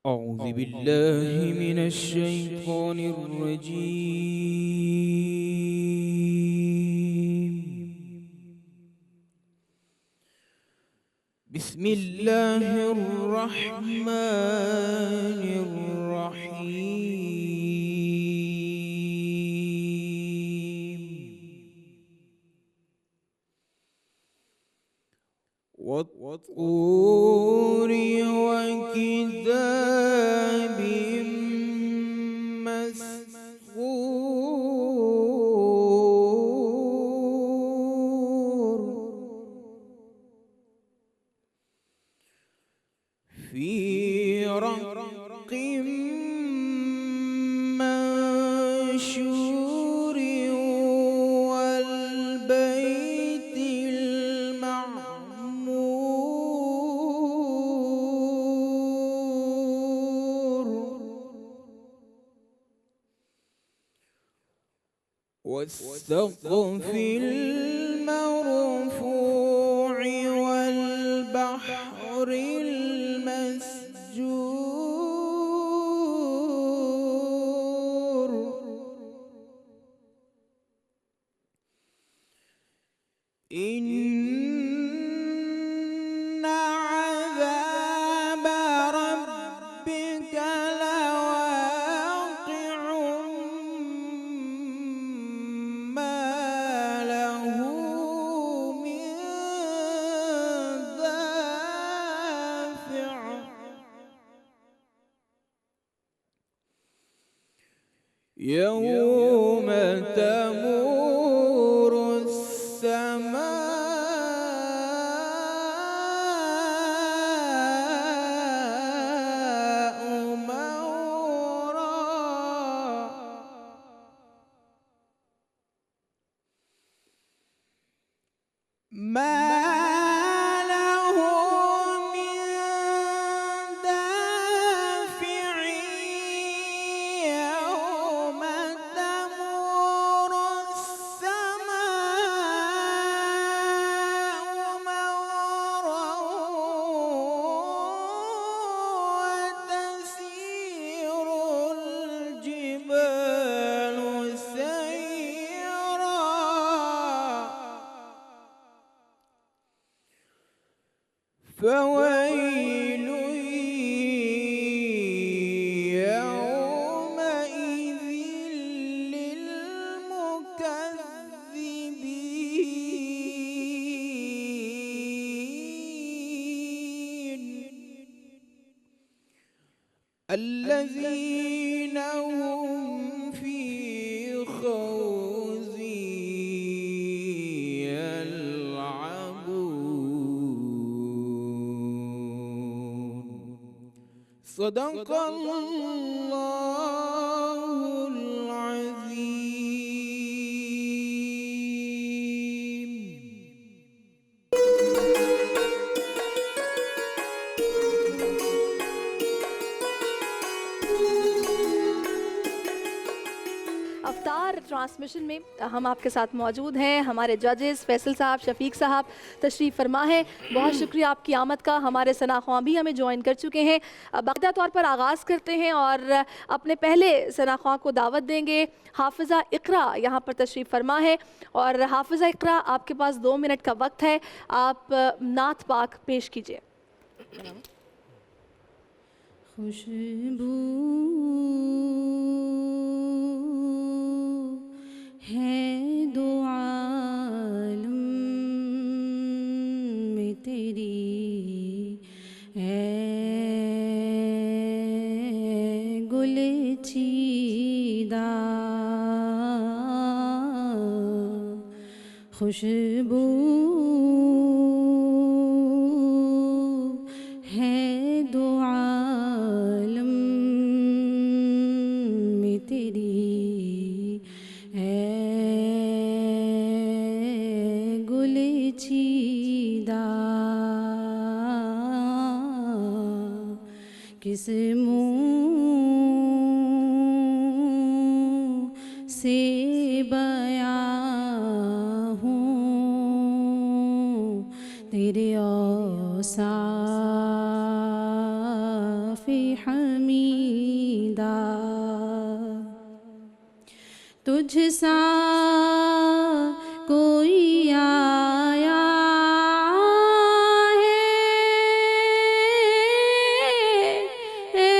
أعوذ بالله من الشيطان الرجيم. بسم الله الرحمن الرحيم. والطور وكتاب مسطور في رق منشور والبيت المعمور والسقف المرفوع والبحر المسجور إن عذاب ربك لواقع ما له من دافع يوم تمور السماء مورا ما له من دافع يوم تمور السماء مورا وتسير الجبال سيرا فويل يومئذ للمكذبين الذين هم في خوض يلعبون صدق الله العظيم. अवतार ट्रांसमिशन में हम आपके साथ मौजूद हैं। हमारे जजेस फैसल साहब, शफीक साहब तशरीफ़ फरमा है। बहुत शुक्रिया आपकी आमद का। हमारे सना ख्वां भी हमें ज्वाइन कर चुके हैं। बाकायदा तौर पर आगाज़ करते हैं और अपने पहले सना ख्वां को दावत देंगे। हाफिज़ा इक़रा यहाँ पर तशरीफ़ फरमा है और हाफिज़ा इक़रा आपके पास 2 मिनट का वक्त है। आप नात पाक पेश कीजिए। खुशबू है दो आलम में तेरी है गुल चीदा खुशबू है दो आलम में तेरी है गुल चीदा किस मुँह से बयां हूँ तेरे औसाफ़ हमीदा हमीदा तुझ सा कोई आया है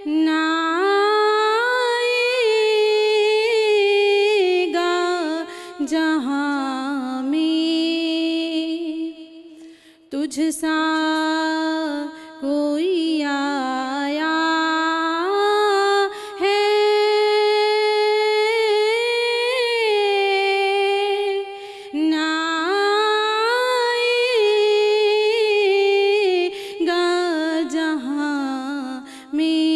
ना आएगा जहाँ में तुझ सा कोई आया है ना आएगा जहाँ में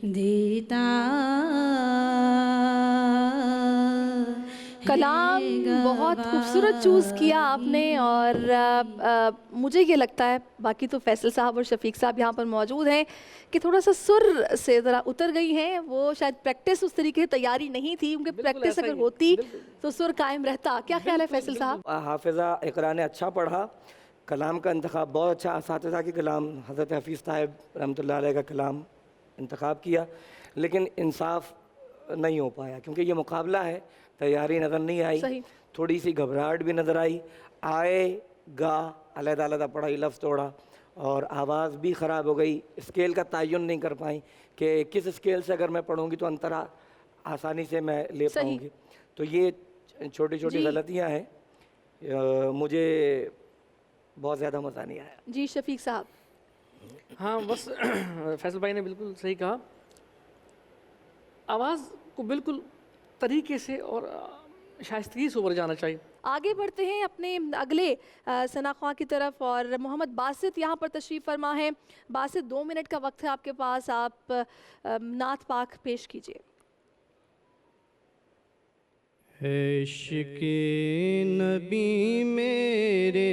देता कलाम बहुत खूबसूरत चूज़ किया आपने और मुझे ये लगता है, बाकी तो फैसल साहब और शफीक साहब यहाँ पर मौजूद हैं, कि थोड़ा सा सुर से ज़रा उतर गई हैं। वो शायद प्रैक्टिस उस तरीके से तैयारी नहीं थी, उनके प्रैक्टिस अगर होती तो सुर कायम रहता। क्या ख्याल है फैसल साहब? हाफिज़ा इकरा ने अच्छा पढ़ा, कलाम का इंतखाब बहुत अच्छा, असातिज़ा की कलाम हज़रत हफ़ीज़ साहब रहमतुल्लाह अलैह का कलाम इंतखाब किया, लेकिन इंसाफ नहीं हो पाया क्योंकि ये मुकाबला है, तैयारी नज़र नहीं आई, सही। थोड़ी सी घबराहट भी नज़र आई, आएगा अलग-अलग पढ़ाई लफ्ज़ तोड़ा और आवाज़ भी ख़राब हो गई, स्केल का तयन नहीं कर पाई कि किस स्केल से अगर मैं पढ़ूँगी तो अंतरा आसानी से मैं ले सही। पाऊँगी। तो ये छोटी छोटी जी। गलतियाँ हैं, मुझे बहुत ज़्यादा मज़ा नहीं आया। जी शफीक साहब। हाँ बस फैसल भाई ने बिल्कुल सही कहा, आवाज़ को बिल्कुल तरीके से और शाइस्तगी से ऊपर जाना चाहिए। आगे बढ़ते हैं अपने अगले सना ख्वां की तरफ और मोहम्मद बासित यहाँ पर तशरीफ़ फरमा है। बासित 2 मिनट का वक्त है आपके पास, आप नात पाक पेश कीजिए। है इश्क़े नबी मेरे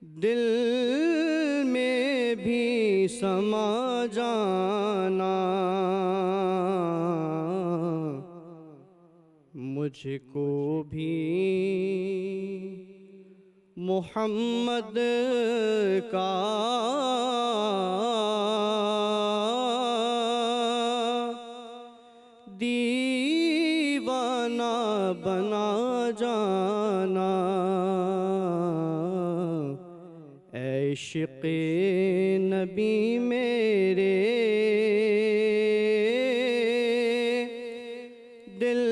दिल में भी समा जाना, मुझको भी मोहम्मद का दीवाना बना जाना। ऐ इश्क़े नबी मेरे दिल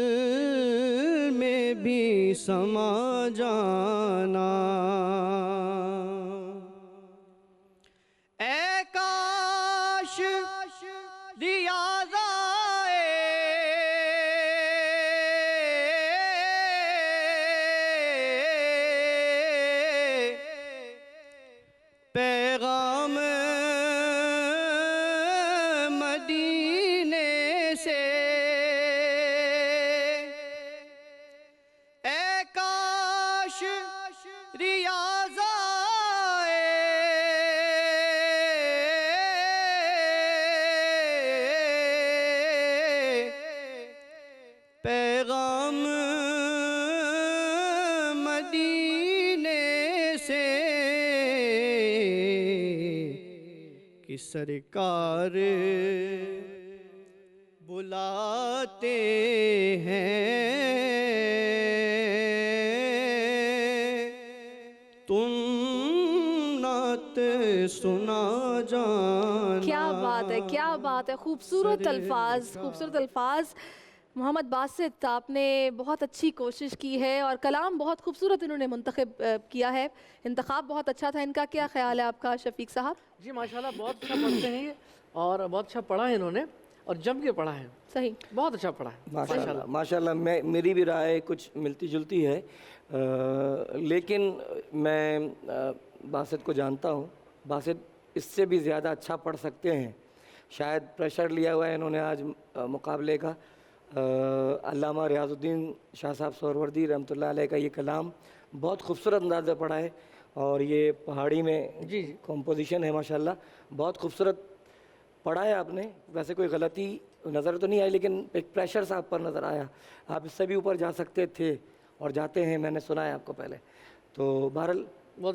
में भी समा जाना। ऐ काश दिया जाए पैगाम मदीने से। ऐ काश रियाज़ आए पैगाम मदीने से कि सरकार बुलाते हैं, तुम नात सुना जाना। क्या बात है, क्या बात है, खूबसूरत अल्फाज, खूबसूरत अल्फाज। मोहम्मद बासित, आपने बहुत अच्छी कोशिश की है और कलाम बहुत खूबसूरत इन्होंने मुंतखब किया है, इंतखाब बहुत अच्छा था इनका। क्या ख्याल है आपका शफीक साहब? जी माशाल्लाह बहुत अच्छा पढ़ते हैं ये और बहुत अच्छा पढ़ा है इन्होंने और जम के पढ़ा है, सही, बहुत अच्छा पढ़ा है माशाल्लाह माशाल्लाह। मेरी भी राय कुछ मिलती जुलती है, लेकिन मैं बासित को जानता हूँ, बासित इससे भी ज़्यादा अच्छा पढ़ सकते हैं। शायद प्रेशर लिया हुआ है इन्होंने आज मुकाबले का। अल्लामा रियाज़ुद्दीन शाह साहब सोहरवर्दी रहमतुल्लाह अलैह का ये कलाम बहुत खूबसूरत अंदाज़ में पढ़ा है और ये पहाड़ी में जी कॉम्पोजिशन है, माशाल्लाह बहुत खूबसूरत पढ़ा है आपने। वैसे कोई गलती नज़र तो नहीं आई, लेकिन एक प्रेशर सा आप पर नज़र आया। आप इससे भी ऊपर जा सकते थे और जाते हैं, मैंने सुना है आपको पहले। तो बहरहाल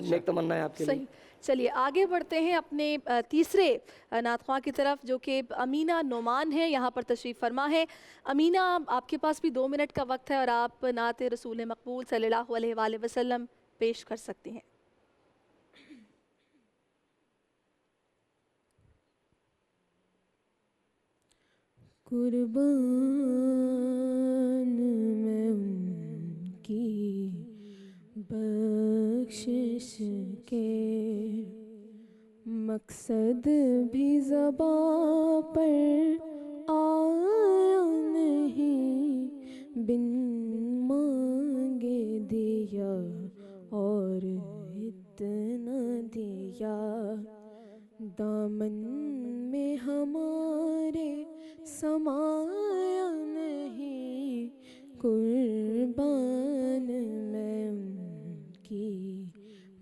नेक तमन्ना है आपके लिए। सही। चलिए आगे बढ़ते हैं अपने तीसरे नात ख्वां की तरफ, जो कि अमीना नोमान है, यहाँ पर तशरीफ़ फरमा है। अमीना, आपके पास भी 2 मिनट का वक्त है और आप नात रसूल मकबूल सल्लल्लाहु अलैहि वसल्लम पेश कर सकती हैं। कुर्बान मैं उनकी बख्शिश के, मकसद भी ज़बां पर आया नहीं, बिन मांगे दिया और इतना दिया, दामन में हमारे समाया नहीं, कुर्बान मैं उनकी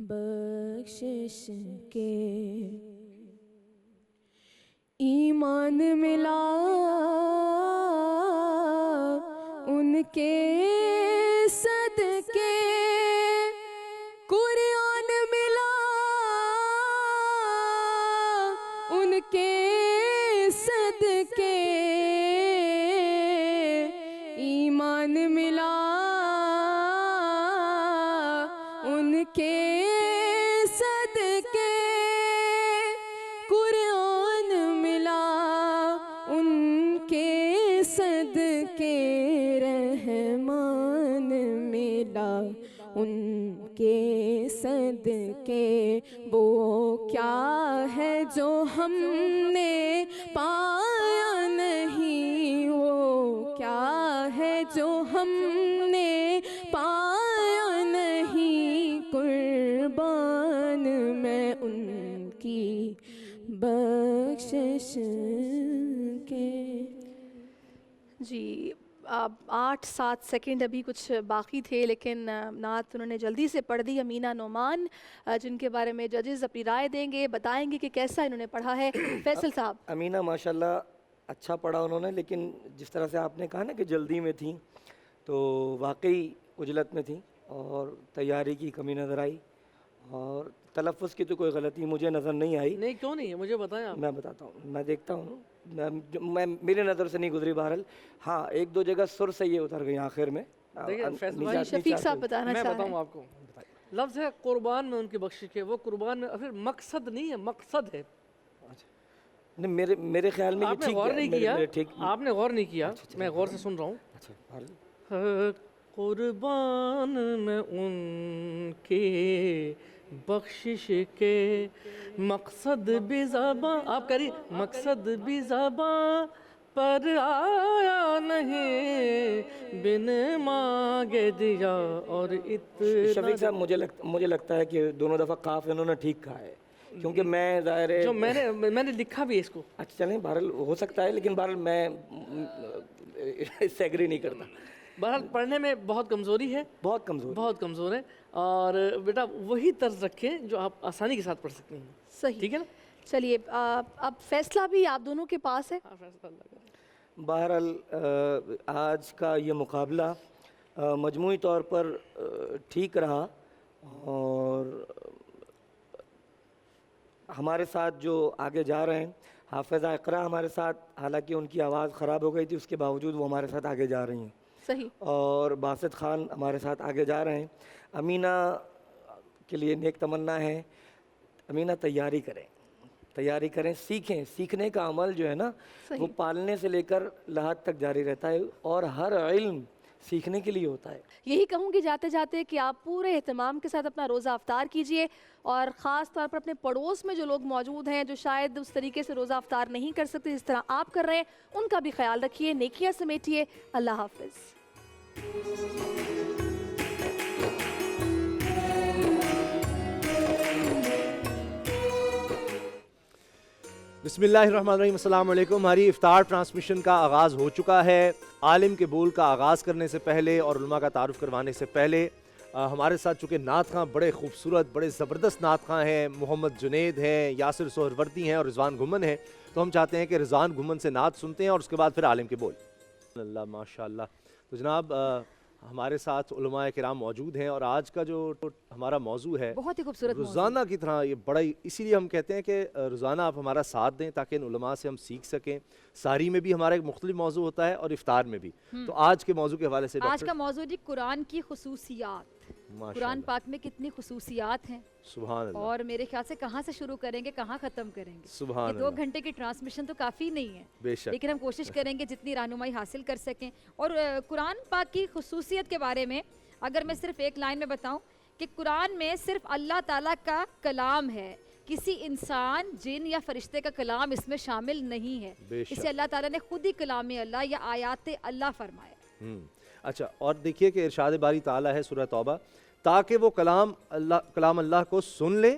बख्शिश के। ईमान मिला उनके सदके, कुरान मिला उनके सदके, ईमान मिला उनके सदके, कुरान मिला उनके सदके, रहमान मिला उनके सदके। वो क्या है जो हमने पाया नहीं, वो क्या है जो हमने पाया नहीं, कुर्बान मैं उनकी बख्शिश के। जी, अब 8-7 सेकंड अभी कुछ बाकी थे, लेकिन नात उन्होंने जल्दी से पढ़ दी। अमीना नोमान, जिनके बारे में जजेस अपनी राय देंगे, बताएंगे कि कैसा इन्होंने पढ़ा है। फैसल साहब। अमीना माशाल्लाह अच्छा पढ़ा उन्होंने, लेकिन जिस तरह से आपने कहा ना कि जल्दी में थी, तो वाकई उजलत में थी और तैयारी की कमी नज़र आई, और तलफ़्फ़ुज़ की तो कोई गलती मुझे नज़र नहीं आई। नहीं, क्यों नहीं है, मुझे बताएं आप। मैं बताता हूँ, मैं देखता हूँ, मैं मेरे नज़र से नहीं गुजरी बहरहाल। हाँ, 1-2 जगह सुर से ये उतर गई आखिर में। देखिए फैसल नीचा- भाई, शफीक नीचा साहब से- बताना मैं चाह रहे बताऊँ हैं। आपको, लफ्ज़ है कुर्बान में उनकी बख्शिश के, वो कुर्बान में फिर मकसद नहीं है, मकसद है। नहीं, मेरे ख्याल में ये आपने ठीक गौर है, नहीं मेरे- किया, मेरे ठीक। आपने गौर नहीं किया, मैं गौर से सुन रहा हूँ। अच्छा, बहरहाल। कुर्बान में उनके बख्शिश के, मकसद भी ज़बां, आप कह रही मकसद भी ज़बां पर आया नहीं, बिन मांगे दिया और इतना। शफीक साहब, मुझे लगता है कि दोनों दफ़ा काफ इन्होंने ठीक कहा है, क्योंकि मैं ज़ाहिर है जो मैंने लिखा भी है इसको। अच्छा चलें, बहरहाल हो सकता है, लेकिन बहरहाल मैं इससे एग्री नहीं करता। बहरहाल पढ़ने में बहुत कमज़ोरी है, बहुत कमज़ोर। बहुत कमज़ोर है, और बेटा वही तर्ज रखें जो आप आसानी के साथ पढ़ सकते हैं। सही। ठीक है ना। चलिए अब फैसला भी आप दोनों के पास है। हाँ, फैसला अल्लाह का। बहरहाल आज का ये मुकाबला मजमूई तौर पर ठीक रहा, और हमारे साथ जो आगे जा रहे हैं, हाफिज़ा इक़रा हमारे साथ, हालांकि उनकी आवाज़ ख़राब हो गई थी, उसके बावजूद वो हमारे साथ आगे जा रही हैं। सही। और बासित ख़ान हमारे साथ आगे जा रहे हैं। अमीना के लिए नेक तमन्ना है, अमीना तैयारी करें, सीखें। सीखने का अमल जो है ना, वो पालने से लेकर लहद तक जारी रहता है, और हर इल्म सीखने के लिए होता है। यही कहूँगी जाते जाते कि आप पूरे एहतमाम के साथ अपना रोज़ा अफ्तार कीजिए, और ख़ास तौर पर अपने पड़ोस में जो लोग मौजूद हैं जो शायद उस तरीके से रोज़ा अफ्तार नहीं कर सकते जिस तरह आप कर रहे हैं, उनका भी ख्याल रखिए, नेकियां समेटिए। अल्लाह हाफ़िज़। बिस्मिल्लाहिर्रहमानिर्रहीम, अस्सलाम वालेकुम। हमारी इफ्तार ट्रांसमिशन का आगाज़ हो चुका है। आलिम के बोल का आगाज़ करने से पहले और उलमा का तारुफ करवाने से पहले हमारे साथ चूँकि नात खां बड़े खूबसूरत, बड़े ज़बरदस्त नात खां हैं, मोहम्मद जुनैद हैं, यासिर सोहरवर्दी हैं और रिजवान घुमन हैं, تو ہم چاہتے ہیں کہ رضوان گھمن سے نعت سنتے ہیں اور اس کے بعد پھر عالم کے بول. اللہ ماشاء اللہ. تو جناب ہمارے ساتھ علماء کرام موجود ہیں اور آج کا جو ہمارا موضوع ہے بہت ہی خوبصورت روزانہ کی طرح یہ بڑا ہی، اسی لیے ہم کہتے ہیں کہ روزانہ آپ ہمارا ساتھ دیں تاکہ ان علماء سے ہم سیکھ سکیں. ساری میں بھی ہمارا ایک مختلف موضوع ہوتا ہے اور افطار میں بھی. تو آج کے موضوع کے حوالے سے آج کا موضوع جی قرآن کی خصوصیات. قرآن پاک میں کتنی خصوصیات ہیں سبحان اللہ، اور میرے خیال سے کہاں سے شروع کریں گے کہاں ختم کریں گے. سبحان یہ 2 اللہ، گھنٹے کی ٹرانسمیشن تو کافی نہیں ہے، بے شک. لیکن ہم کوشش کریں گے جتنی رہنمائی حاصل کر سکیں. اور قرآن پاک کی خصوصیت کے بارے میں اگر میں صرف ایک لائن میں بتاؤں کہ قرآن میں صرف اللہ تعالیٰ کا کلام ہے، کسی انسان، جن یا فرشتے کا کلام اس میں شامل نہیں ہے. بے شک. اسے اللہ تعالیٰ نے خود ہی کلام اللہ یا آیات اللہ فرمایا. اچھا، اور دیکھیے کہ ارشاد باری تعالیٰ ہے سورہ توبہ، تاکہ وہ کلام اللہ کو سن لے.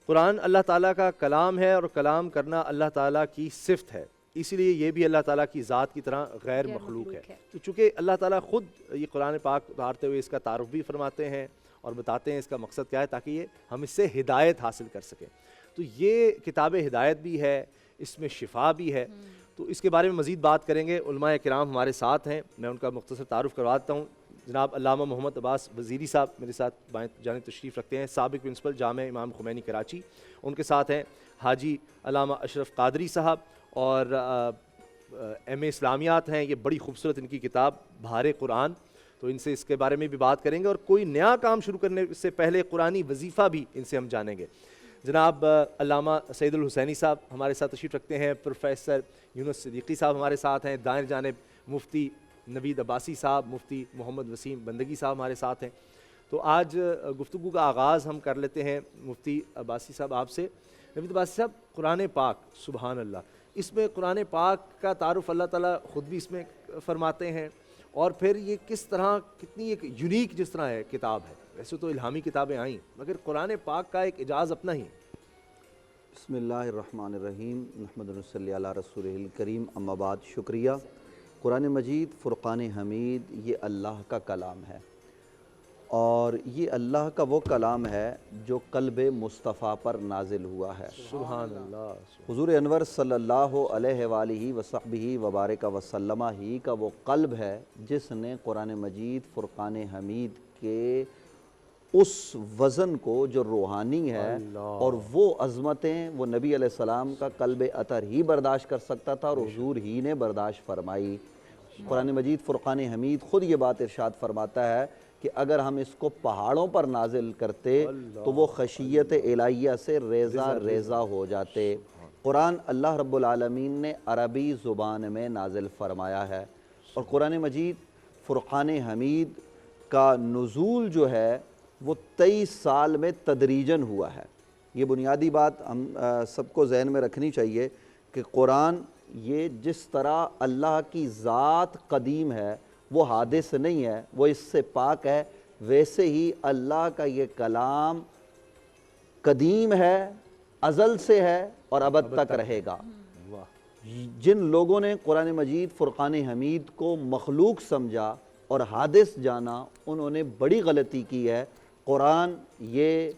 قرآن اللہ تعالیٰ کا کلام ہے اور کلام کرنا اللہ تعالیٰ کی صفت ہے، اسی لیے یہ بھی اللہ تعالیٰ کی ذات کی طرح غیر مخلوق ہے. تو چونکہ اللہ تعالیٰ خود یہ قرآن پاک اتارتے ہوئے اس کا تعارف بھی فرماتے ہیں اور بتاتے ہیں اس کا مقصد کیا ہے تاکہ یہ ہم اس سے ہدایت حاصل کر سکیں. تو یہ کتاب ہدایت بھی ہے، اس میں شفا بھی ہے. تو اس کے بارے میں مزید بات کریں گے. علماء کرام ہمارے ساتھ ہیں، میں ان کا مختصر تعارف کروا دیتا ہوں. جناب علامہ محمد عباس وزیری صاحب میرے ساتھ بائیں جانب تشریف رکھتے ہیں، سابق پرنسپل جامع امام خمینی کراچی. ان کے ساتھ ہیں حاجی علامہ اشرف قادری صاحب اور ایم اے اسلامیات ہیں. یہ بڑی خوبصورت ان کی کتاب بہار قرآن، تو ان سے اس کے بارے میں بھی بات کریں گے. اور کوئی نیا کام شروع کرنے سے پہلے قرآنی وظیفہ بھی ان سے ہم جانیں گے. جناب علامہ سعید الحسینی صاحب ہمارے ساتھ تشریف رکھتے ہیں. پروفیسر یونس صدیقی صاحب ہمارے ساتھ ہیں. دائیں جانب مفتی نوید عباسی صاحب، مفتی محمد وسیم بندگی صاحب ہمارے ساتھ ہیں. تو آج گفتگو کا آغاز ہم کر لیتے ہیں مفتی عباسی صاحب آپ سے. نوید عباسی صاحب، قرآن پاک سبحان اللہ، اس میں قرآن پاک کا تعارف اللہ تعالیٰ خود بھی اس میں فرماتے ہیں، اور پھر یہ کس طرح کتنی ایک یونیک جس طرح ہے کتاب ہے. ویسے تو الہامی کتابیں آئیں مگر قرآن پاک کا ایک اعجاز اپنا ہی. بسم اللہ الرحمن الرحیم، نحمد و نصلی علی رسولہ الکریم، اما بعد. شکریہ. قرآن مجید فرقان حمید یہ اللہ کا کلام ہے، اور یہ اللہ کا وہ کلام ہے جو قلب مصطفیٰ پر نازل ہوا ہے. سبحان اللہ. حضور انور صلی اللہ علیہ وآلہ وصحبہ وبارک وسلم ہی کا وہ قلب ہے جس نے قرآن مجید فرقان حمید کے اس وزن کو جو روحانی ہے اور وہ عظمتیں وہ نبی علیہ السلام کا قلب اطہر ہی برداشت کر سکتا تھا اور حضور ہی نے برداشت فرمائی. قرآن مجید فرقان حمید خود یہ بات ارشاد فرماتا ہے کہ اگر ہم اس کو پہاڑوں پر نازل کرتے تو وہ خشیت الہیہ سے ریزہ ریزہ ہو جاتے. قرآن اللہ رب العالمین نے عربی زبان میں نازل فرمایا ہے، اور قرآن مجید فرقان حمید کا نزول جو ہے وہ 23 سال میں تدریجاً ہوا ہے. یہ بنیادی بات ہم سب کو ذہن میں رکھنی چاہیے کہ قرآن یہ جس طرح اللہ کی ذات قدیم ہے، وہ حادث نہیں ہے، وہ اس سے پاک ہے، ویسے ہی اللہ کا یہ کلام قدیم ہے، ازل سے ہے اور ابد تک رہے گا. جن لوگوں نے قرآن مجید فرقان حمید کو مخلوق سمجھا اور حادث جانا، انہوں نے بڑی غلطی کی ہے. قرآن یہ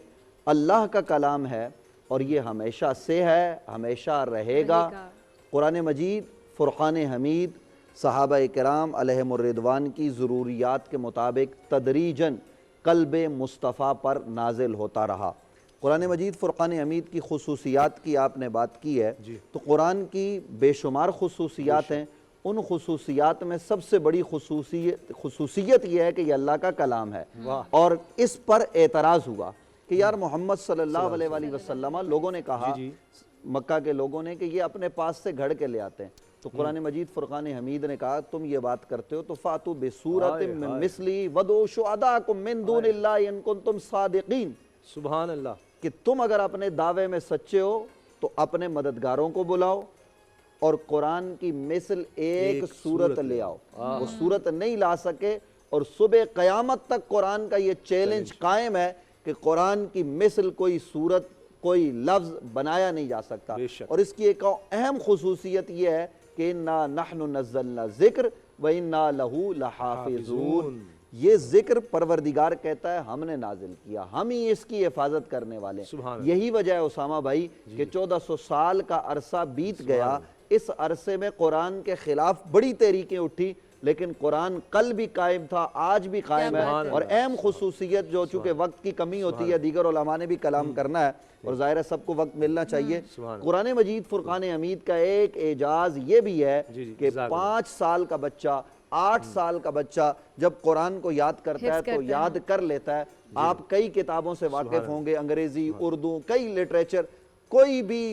اللہ کا کلام ہے اور یہ ہمیشہ سے ہے، ہمیشہ رہے گا. قرآن مجید فرقان حمید صحابہ کرام علیہم الرضوان کی ضروریات کے مطابق تدریجاً قلب مصطفیٰ پر نازل ہوتا رہا. قرآن مجید فرقان حمید کی خصوصیات کی آپ نے بات کی ہے، تو قرآن کی بے شمار خصوصیات ہیں. ان خصوصیات میں سب سے بڑی خصوصیت یہ ہے کہ یہ اللہ کا کلام ہے. اور اس پر اعتراض ہوا کہ یار محمد صلی اللہ علیہ وآلہ وسلم، لوگوں نے کہا مکہ کے لوگوں نے کہ یہ اپنے پاس سے گھڑ کے لے آتے ہیں. تو قرآن مجید فرقان حمید نے کہا تم یہ بات کرتے ہو تو فاتو بسورۃ من مثلی ودعوا شہداءکم من دون اللہ ان کنتم صادقین. سبحان اللہ. کہ تم اگر اپنے دعوے میں سچے ہو تو اپنے مددگاروں کو بلاؤ اور قرآن کی مثل ایک سورت لے آؤ. وہ سورت نہیں لا سکے، اور صبح قیامت تک قرآن کا یہ چیلنج قائم ہے کہ قرآن کی مثل کوئی سورت، کوئی لفظ بنایا نہیں جا سکتا. اور اس کی ایک اہم خصوصیت یہ ہے کہ اِنَّا نَحْنُ نَزَّلْنَا ذِکْر وَإِنَّا لَهُ لَحَافِظُونَ، یہ ذکر پروردگار کہتا ہے ہم نے نازل کیا، ہم ہی اس کی حفاظت کرنے والے ہیں۔ یہی وجہ ہے اسامہ بھائی کہ 1400 سال کا عرصہ بیت گیا، اس عرصے میں قرآن کے خلاف بڑی تحریکیں اٹھی، لیکن قرآن کل بھی قائم تھا، آج بھی قائم ہے۔ اور اہم خصوصیت جو چونکہ وقت کی کمی ہوتی ہے، دیگر علماء نے بھی کلام کرنا ہے اور ظاہر ہے سب کو وقت ملنا چاہیے، قرآن مجید فرقان حمید کا ایک اعجاز یہ بھی ہے کہ 5 سال کا بچہ، 8 سال کا بچہ جب قرآن کو یاد کرتا ہے تو یاد کر لیتا ہے۔ آپ کئی کتابوں سے واقف ہوں گے، انگریزی، اردو، کئی لٹریچر، کوئی بھی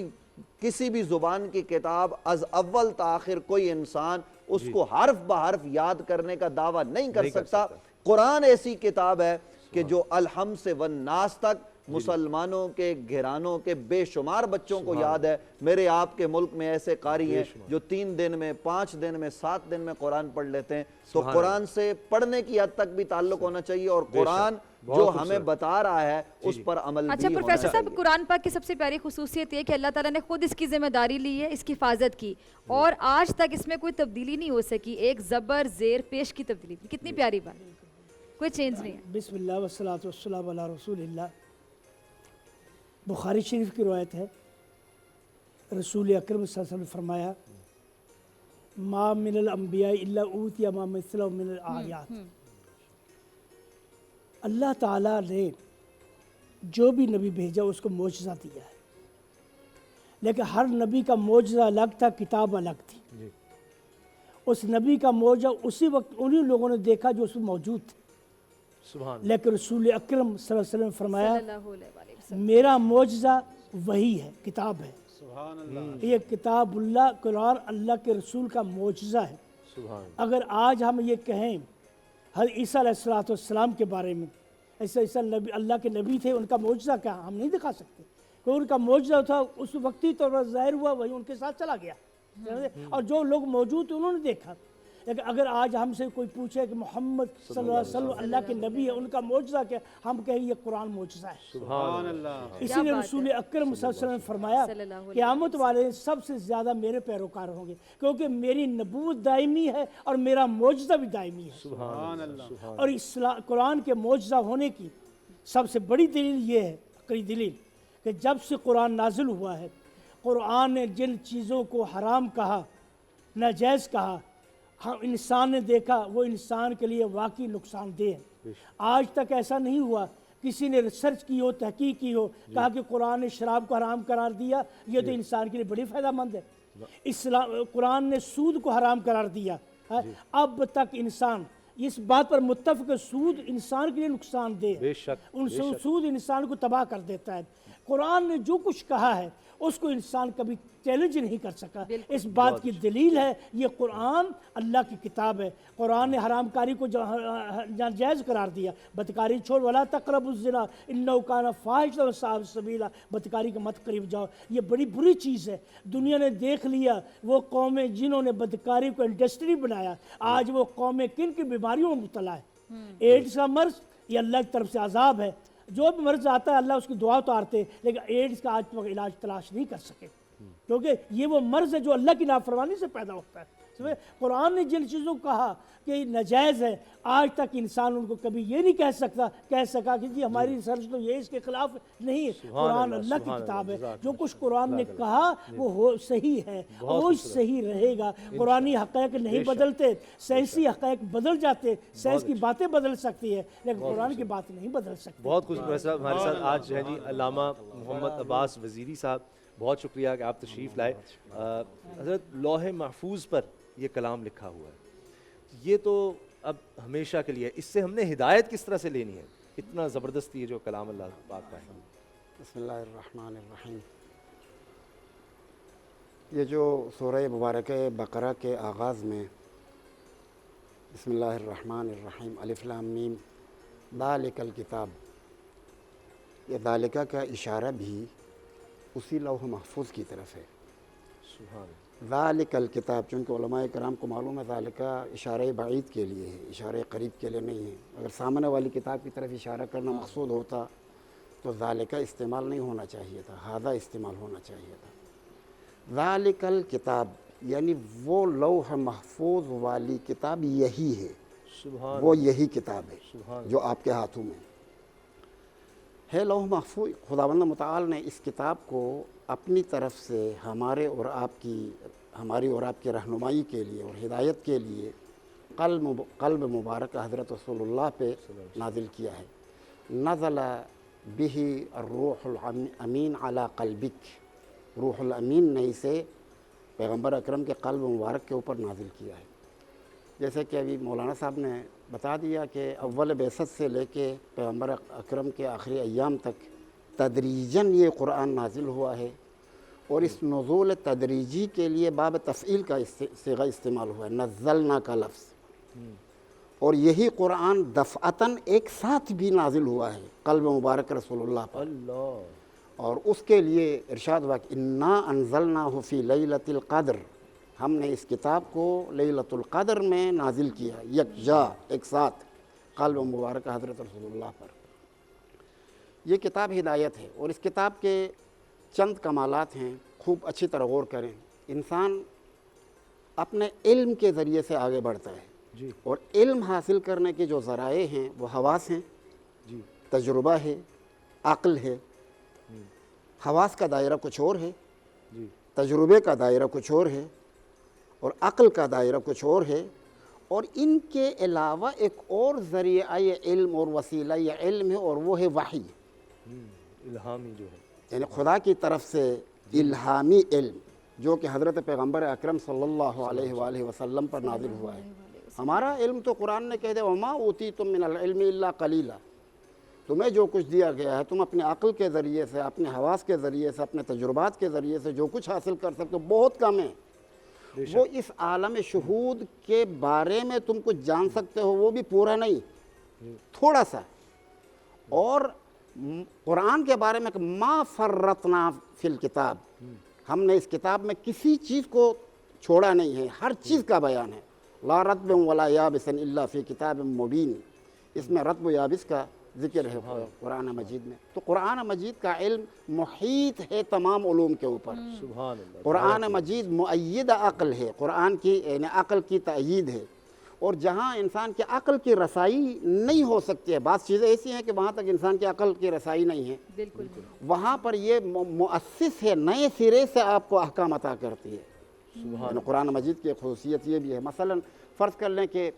کسی بھی زبان کی کتاب از اول تا آخر کوئی انسان اس کو حرف بحرف یاد کرنے کا دعویٰ نہیں کر سکتا۔ قرآن ایسی کتاب ہے کہ جو الحم سے والناس تک مسلمانوں کے گھرانوں کے بے شمار بچوں کو یاد ہے۔ میرے آپ کے ملک میں ایسے قاری ہیں جو 3 دن میں، 5 دن میں، 7 دن میں قرآن پڑھ لیتے ہیں۔ تو قرآن سے پڑھنے کی حد تک بھی تعلق ہونا چاہیے اور قرآن جو ہمیں بتا رہا ہے اس پر عمل بھی ہونا چاہیے۔ اچھا پروفیسر صاحب، قرآن پاک کی سب سے پیاری خصوصیت یہ کہ اللہ تعالیٰ نے خود اس کی ذمہ داری لی ہے، اس کی حفاظت کی، اور آج تک اس میں کوئی تبدیلی نہیں ہو سکی، ایک زبر زیر پیش کی تبدیلی تھی۔ کتنی پیاری بات، کوئی چینج نہیں ہے۔ بسم اللہ والصلاۃ والسلام علی رسول اللہ۔ بخاری شریف کی روایت ہے، رسول اکرم صلی اللہ علیہ وسلم نے فرمایا ما من الانبیاء الا اوتی ما مثلہ من الآیات۔ اللہ تعالیٰ نے جو بھی نبی بھیجا اس کو معجزہ دیا ہے، لیکن ہر نبی کا معجزہ الگ تھا، کتاب الگ تھی۔ اس نبی کا معجزہ اسی وقت انہی لوگوں نے دیکھا جو اس میں موجود تھے، لیکن رسول اکرم صلی اللہ علیہ وسلم نے فرمایا میرا معجزہ وہی ہے، کتاب ہے۔ یہ کتاب اللہ، قرآن اللہ کے رسول کا معجزہ ہے۔ اگر آج ہم یہ کہیں حضرت عیسیٰ علیہ السلام کے بارے میں، ایسا عیسیٰ نبی اللہ کے نبی تھے، ان کا معجزہ کیا ہم نہیں دکھا سکتے، کیونکہ ان کا معجزہ تھا اس وقتی طور پر ظاہر ہوا، وہی ان کے ساتھ چلا گیا، اور جو لوگ موجود تھے انہوں نے دیکھا۔ لیکن اگر آج ہم سے کوئی پوچھے کہ محمد صلی اللہ علیہ وسلم اللہ کے نبی ہے، ان کا معجزہ کیا، ہم کہیں یہ قرآن معجزہ ہے۔ سبحان اللہ۔ اسی لیے رسول اکرم صلی اللہ علیہ وسلم نے فرمایا قیامت والے سب سے زیادہ میرے پیروکار ہوں گے، کیونکہ میری نبوت دائمی ہے اور میرا معجزہ بھی دائمی ہے۔ سبحان اللہ۔ اور قرآن کے معجزہ ہونے کی سب سے بڑی دلیل یہ ہے، عقلی دلیل، کہ جب سے قرآن نازل ہوا ہے، قرآن نے جن چیزوں کو حرام کہا، ناجائز کہا، ہم انسان نے دیکھا وہ انسان کے لیے واقعی نقصان دہ ہے۔ آج تک ایسا نہیں ہوا کسی نے ریسرچ کی ہو، تحقیق کی ہو، کہا کہ قرآن نے شراب کو حرام قرار دیا، یہ تو انسان کے لیے بڑی فائدہ مند ہے۔ قرآن نے سود کو حرام قرار دیا، اب تک انسان اس بات پر متفق ہے سود انسان کے لیے نقصان دہ ہے، سود انسان کو تباہ کر دیتا ہے۔ قرآن نے جو کچھ کہا ہے اس کو انسان کبھی چیلنج نہیں کر سکا۔ اس بات کی دلیل ہے یہ قرآن اللہ کی کتاب ہے۔ قرآن نے حرام کاری کو جائز قرار دیا، بدکاری چھوڑ، وَلَا تَقْرَبُوا الزِّنَا إِنَّهُ كَانَ فَاحِشَةً وَسَاءَ سَبِيلًا، بدکاری کے مت قریب جاؤ، یہ بڑی بری چیز ہے۔ دنیا نے دیکھ لیا وہ قومیں جنہوں نے بدکاری کو انڈسٹری بنایا، آج وہ قومیں کن کی بیماریوں میں مبتلا ہے۔ ایڈز کا مرض یہ اللہ کی طرف سے عذاب ہے، جو بھی مرض آتا ہے اللہ اس کی دعا اتارتے، لیکن ایڈز کا آج تک علاج تلاش نہیں کر سکے، کیونکہ یہ وہ مرض ہے جو اللہ کی نافرمانی سے پیدا ہوتا ہے۔ قرآن نے جن چیزوں کو کہا کہ ناجائز ہے، آج تک انسان ان کو کبھی یہ نہیں کہہ سکا کہ جی ہماری ریسرچ تو یہ اس کے خلاف نہیں ہے۔ قرآن اللہ کی کتاب ہے، جو کچھ قرآن نے کہا وہ صحیح ہے، وہ صحیح رہے گا۔ قرآنی حقائق نہیں بدلتے، سائنسی حقائق بدل جاتے، سائنس کی باتیں بدل سکتی ہے لیکن قرآن کی بات نہیں بدل سکتی۔ بہت خوش صاحب ہمارے ساتھ آج ہے جی علامہ محمد عباس وزیری صاحب، بہت شکریہ کہ آپ تشریف لائے۔ حضرت لوح محفوظ پر یہ کلام لکھا ہوا ہے، یہ تو اب ہمیشہ کے لیے، اس سے ہم نے ہدایت کس طرح سے لینی ہے؟ اتنا زبردست یہ جو کلام اللہ پاک کا ہے۔ بسم اللہ الرحمن الرحیم۔ یہ جو سورہ مبارکہ بقرہ کے آغاز میں بسم اللہ الرحمن الرحیم الف لام میم ذالک الکتاب، یہ ذالکہ کا اشارہ بھی اسی لوح محفوظ کی طرف ہے۔ سبحان ذالک الکتاب، چونکہ علماء کرام کو معلوم ہے ذالکہ اشارہ بعید کے لیے ہے، اشارہ قریب کے لیے نہیں ہے۔ اگر سامنے والی کتاب کی طرف اشارہ کرنا مقصود ہوتا تو ذالکہ استعمال نہیں ہونا چاہیے تھا، ھذا استعمال ہونا چاہیے تھا۔ ذالک الکتاب یعنی وہ لوح محفوظ والی کتاب یہی ہے، سبحان وہ یہی کتاب ہے سبحان جو آپ کے ہاتھوں میں ہے لوح محفوظ۔ خداوند متعال نے اس کتاب کو اپنی طرف سے ہماری اور آپ کی رہنمائی کے لیے اور ہدایت کے لیے قلب مبارک حضرت رسول اللہ پہ نازل کیا ہے۔ نزل بہ الروح الامین علی قلبک، روح الامین نے اسے پیغمبر اکرم کے قلب مبارک کے اوپر نازل کیا ہے۔ جیسے کہ ابھی مولانا صاحب نے بتا دیا کہ اول بعثت سے لے کے پیغمبر اکرم کے آخری ایام تک تدریجاً یہ قرآن نازل ہوا ہے، اور اس نزول تدریجی کے لیے باب تفعیل کا صیغہ استعمال ہوا ہے، نزلنا کا لفظ، اور یہی قرآن دفعتاً ایک ساتھ بھی نازل ہوا ہے قلب مبارک رسول اللہ پر۔ اور اس کے لیے ارشاد ہوا کہ انا انزلناہ فی لیلۃ القدر، ہم نے اس کتاب کو لیلۃ القدر میں نازل کیا یکجا ایک ساتھ قلب مبارک حضرت رسول اللہ پر۔ یہ کتاب ہدایت ہے، اور اس کتاب کے چند کمالات ہیں، خوب اچھی طرح غور کریں۔ انسان اپنے علم کے ذریعے سے آگے بڑھتا ہے، اور علم حاصل کرنے کے جو ذرائع ہیں وہ حواس ہیں، تجربہ ہے، عقل ہے۔ حواس کا دائرہ کچھ اور ہے، تجربے کا دائرہ کچھ اور ہے، اور عقل کا دائرہ کچھ اور ہے، اور ان کے علاوہ ایک اور ذریعہ علم اور وسیلہ علم ہے، اور وہ ہے وحی، الہامی جو ہے، یعنی خدا کی طرف سے الہامی علم جو کہ حضرت پیغمبر اکرم صلی اللہ علیہ وآلہ وسلم پر نازل ہوا ہے۔ ہمارا علم تو قرآن نے کہہ دیا وما اوتیتم من العلم الا قلیلا، تمہیں جو کچھ دیا گیا ہے تم اپنے عقل کے ذریعے سے، اپنے حواس کے ذریعے سے، اپنے تجربات کے ذریعے سے جو کچھ حاصل کر سکتے ہو بہت کم ہے۔ وہ اس عالم شہود کے بارے میں تم کچھ جان سکتے ہو، وہ بھی پورا نہیں، تھوڑا سا۔ اور قرآن کے بارے میں کہ ما فرطنا فی الکتاب، ہم نے اس کتاب میں کسی چیز کو چھوڑا نہیں ہے، ہر چیز کا بیان ہے۔ لا رطب ولا یابس الا فی کتاب مبین، اس میں رطب و یابس کا ذکر ہے قرآن مجید میں۔ تو قرآن مجید کا علم محیط ہے تمام علوم کے اوپر۔ سبحان اللہ۔ قرآن مجید مؤید عقل ہے، قرآن کی یعنی عقل کی تأیید ہے، اور جہاں انسان کی عقل کی رسائی نہیں ہو سکتی ہے، بعض چیزیں ایسی ہیں کہ وہاں تک انسان کی عقل کی رسائی نہیں ہے، بالکل وہاں پر یہ مؤسس ہے، نئے سرے سے آپ کو احکام عطا کرتی ہے۔ یعنی قرآن مجید کی خصوصیت یہ بھی ہے، مثلا فرض کر لیں کہ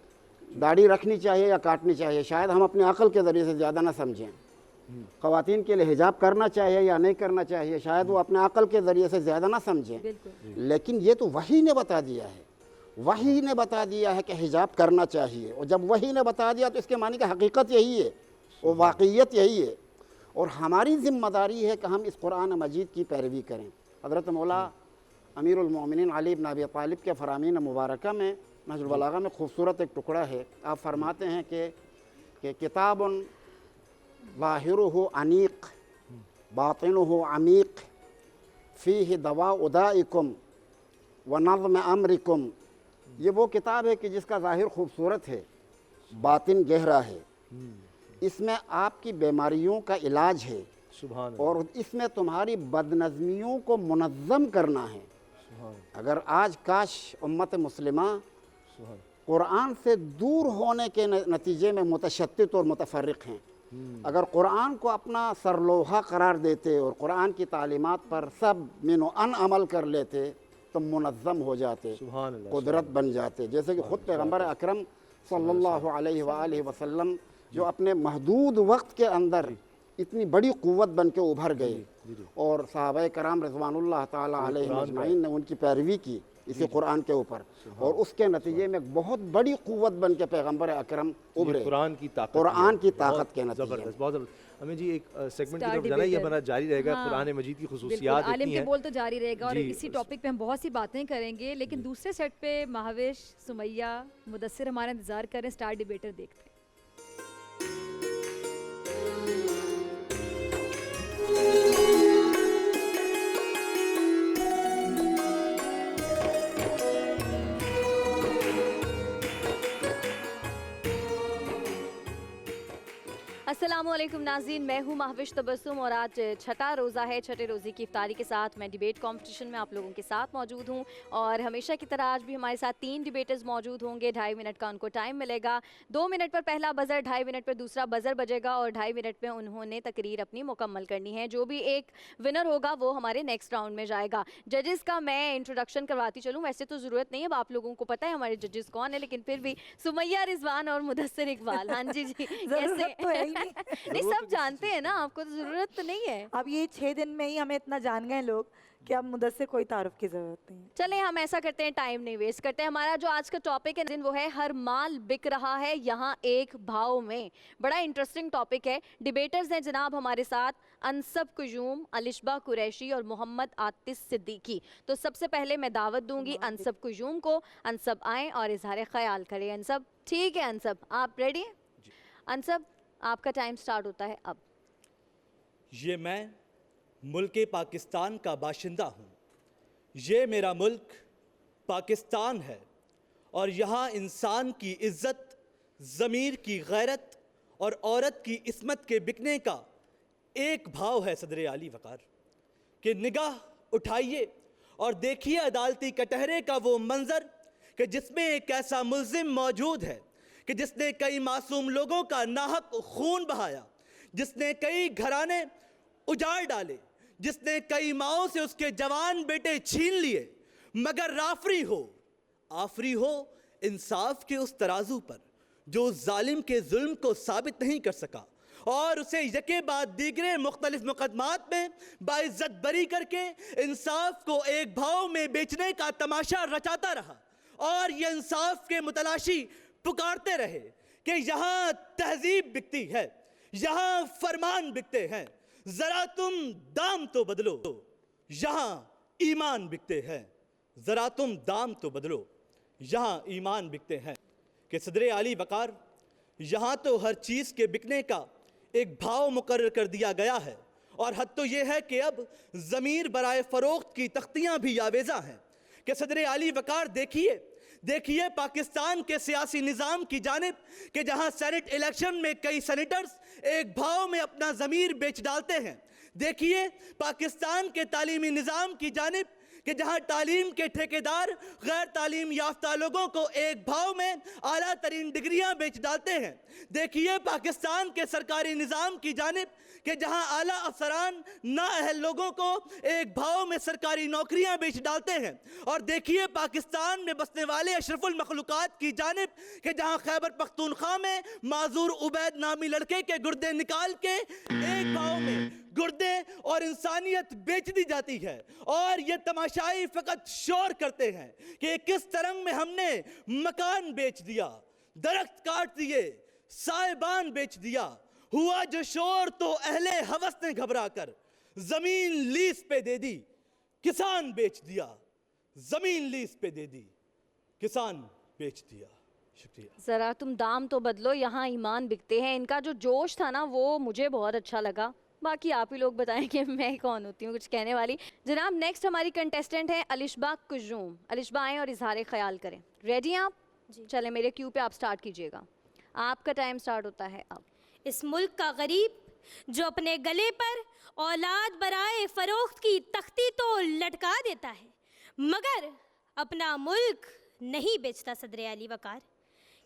داڑھی رکھنی چاہیے یا کاٹنی چاہیے، شاید ہم اپنے عقل کے ذریعے سے زیادہ نہ سمجھیں۔ خواتین کے لیے حجاب کرنا چاہیے یا نہیں کرنا چاہیے، شاید وہ اپنے عقل کے ذریعے سے زیادہ نہ سمجھیں، لیکن یہ تو وحی نے بتا دیا ہے، وحی نے بتا دیا ہے کہ حجاب کرنا چاہیے، اور جب وحی نے بتا دیا تو اس کے معنی کہ حقیقت یہی ہے، وہ واقعیت یہی ہے، اور ہماری ذمہ داری ہے کہ ہم اس قرآن مجید کی پیروی کریں۔ حضرت مولا امیر المومنین علی بن ابی طالب کے فرامین مبارکہ میں نہج البلاغہ میں خوبصورت ایک ٹکڑا ہے، آپ فرماتے ہیں کہ کتاب ظاہرہ انیق باطنہ عمیق فیہ دواء دائکم ونظم امرکم، یہ وہ کتاب ہے کہ جس کا ظاہر خوبصورت ہے، باطن گہرا ہے، اس میں آپ کی بیماریوں کا علاج ہے، اور اس میں تمہاری بدنظمیوں کو منظم کرنا ہے۔ اگر آج کاش امت مسلمہ قرآن سے دور ہونے کے نتیجے میں متشتت اور متفرق ہیں، اگر قرآن کو اپنا سرلوہا قرار دیتے اور قرآن کی تعلیمات پر سب من و ان عمل کر لیتے تو منظم ہو جاتے، قدرت بن جاتے، جیسے کہ خود پیغمبر اکرم صلی اللہ علیہ وآلہ وسلم جو اپنے محدود وقت کے اندر اتنی بڑی قوت بن کے ابھر گئے، اور صحابہ کرام رضوان اللہ تعالیٰ علیہ اجمعین نے ان کی پیروی کی اسی قرآن کے اوپر، اور اس کے نتیجے میں بہت بڑی قوت بن کے پیغمبر اکرم ابھرے قرآن کی طاقت کے نتیجے میں۔ بہت زبردست۔ ہمیں جی ایک سیگمنٹ کی طرف جانا ہے، یہ ہمارا جاری رہے گا، قرآن مجید کی خصوصیات اتنی ہیں۔ عالم کے بول تو جاری رہے گا، اور اسی ٹاپک پہ ہم بہت سی باتیں کریں گے، لیکن دوسرے سیٹ پہ مہاویش، سمیہ، مدثر ہمارا انتظار کریں، اسٹار ڈیبیٹر دیکھتے ہیں۔ अस्सलामु अलैकुम नाज़रीन, मैं हूँ महविश तबस्सुम और आज छठा रोज़ा है। छठे रोज़े की इफ्तारी के साथ मैं डिबेट कंपटीशन में आप लोगों के साथ मौजूद हूँ और हमेशा की तरह आज भी हमारे साथ 3 डिबेटर्स मौजूद होंगे। 2.5 मिनट का उनको टाइम मिलेगा। 2 मिनट पर पहला बज़र, 2.5 मिनट पर दूसरा बज़र बजेगा और 2.5 मिनट में उन्होंने तकरीर अपनी मुकम्मल करनी है। जो भी एक विनर होगा वो हमारे नेक्स्ट राउंड में जाएगा। जजेस का मैं इंट्रोडक्शन करवाती चलूँ, वैसे तो ज़रूरत नहीं है, अब आप लोगों को पता है हमारे जजेस कौन है, लेकिन फिर भी सुमैया रिजवान और मुदस्सिर इकबाल। हाँ जी जी, कैसे? तो है ही नहीं, सब जानते हैं ना, आपको तो ज़रूरत तो नहीं है। अब ये 6 दिन में ही हमें इतना जान गए लोग कि अब मुदस्सिर कोई तारुफ की ज़रूरत नहीं है। चलें हम ऐसा करते हैं, टाइम नहीं वेस्ट करते हैं। हमारा जो आज का टॉपिक है वो है हर माल बिक रहा है यहाँ एक भाव में। बड़ा इंटरेस्टिंग टॉपिक है। डिबेटर्स हैं जनाब हमारे साथ अनसब कुयूम, अलिशबा कुरैशी और मोहम्मद आतिश सिद्दीकी। तो सबसे पहले मैं दावत दूंगी अनसब कुयूम को। अनसब आएँ और इजहार ख्याल करें। अनसब, ठीक है अनसब, आप रेडी हैं? अनसब, आपका टाइम स्टार्ट होता है अब। ये मैं मुल्क पाकिस्तान का बाशिंदा हूँ। ये मेरा मुल्क पाकिस्तान है और यहाँ इंसान की इज़्ज़त, ज़मीर की गैरत और औरत की इस्मत के बिकने का एक भाव है सदर आली वक़ार। कि निगाह उठाइए और देखिए अदालती कटहरे का वो मंज़र कि जिसमें एक ऐसा मुल्ज़िम मौजूद है कि जिसने कई मासूम लोगों का नाहक खून बहाया, जिसने कई घराने उजाड़ डाले, जिसने कई माओं से उसके जवान बेटे छीन लिए, मगर आफरी हो इंसाफ के उस तराजू पर जो जालिम के जुल्म को साबित नहीं कर सका और उसे यके बाद दीगरे मुख्तलिफ मुकदमात में बाइज्जत बरी करके इंसाफ को एक भाव में बेचने का तमाशा रचाता रहा। और ये इंसाफ के मुतलाशी पुकारते रहे कि यहाँ तहजीब बिकती है, यहाँ फरमान बिकते हैं, जरा तुम दाम तो बदलो। यहाँ ईमान बिकते हैं, जरा तुम दाम तो बदलो। यहाँ ईमान बिकते हैं। कि सदर आली वक़ार, यहाँ तो हर चीज़ के बिकने का एक भाव मुकर्रर कर दिया गया है और हद तो ये है कि अब ज़मीर बराए फ़रोख्त की तख्तियाँ भी यावेज़ा हैं। कि सदर आली वक़ार देखिए पाकिस्तान के सियासी निज़ाम की जानिब कि जहाँ सेनेट इलेक्शन में कई सेनेटर्स एक भाव में अपना ज़मीर बेच डालते हैं। देखिए पाकिस्तान के तालीमी निज़ाम की जानिब कि जहाँ तालीम के ठेकेदार गैर तालीम याफ्ता लोगों को एक भाव में आला तरीन डिग्रियाँ बेच डालते हैं। देखिए पाकिस्तान के सरकारी निज़ाम की जानिब कि जहाँ आला अफसरान नाअहल लोगों को एक भाव में सरकारी नौकरियाँ बेच डालते हैं। और देखिए पाकिस्तान में बसने वाले अशरफुल मखलूक़ात की जानिब कि जहाँ खैबर पख्तूनख्वा में माजूर उबैद नामी लड़के के गुर्दे निकाल के एक भाव में गुर्दे और इंसानियत बेच दी जाती है। और ये तमाशाई फ़कत शोर करते हैं कि किस तरंग में हमने मकान बेच दिया, दरख्त काट दिए, साहिबान बेच दिया। हुआ जो शोर तो अहले हवस ने घबरा कर ज़मीन लीज पे दे दी, किसान बेच दिया। ज़मीन लीज पे दे दी, किसान बेच दिया। शुक्रिया। ज़रा तुम दाम तो बदलो, यहाँ ईमान बिकते हैं। इनका जो जोश था ना वो मुझे बहुत अच्छा लगा। बाकी आप ही लोग बताएं कि मैं कौन होती हूँ कुछ कहने वाली। जनाब नेक्स्ट हमारी कंटेस्टेंट है अलिशबा कुयूम। अलिशबा आएँ और इजहार ख्याल करें। रेडी हैं आप? जी चलें, मेरे क्यू पे आप स्टार्ट कीजिएगा। आपका टाइम स्टार्ट होता है अब। इस मुल्क का गरीब जो अपने गले पर औलाद बराए फ़रोख्त की तख्ती तो लटका देता है, मगर अपना मुल्क नहीं बेचता सदर आली वक़ार।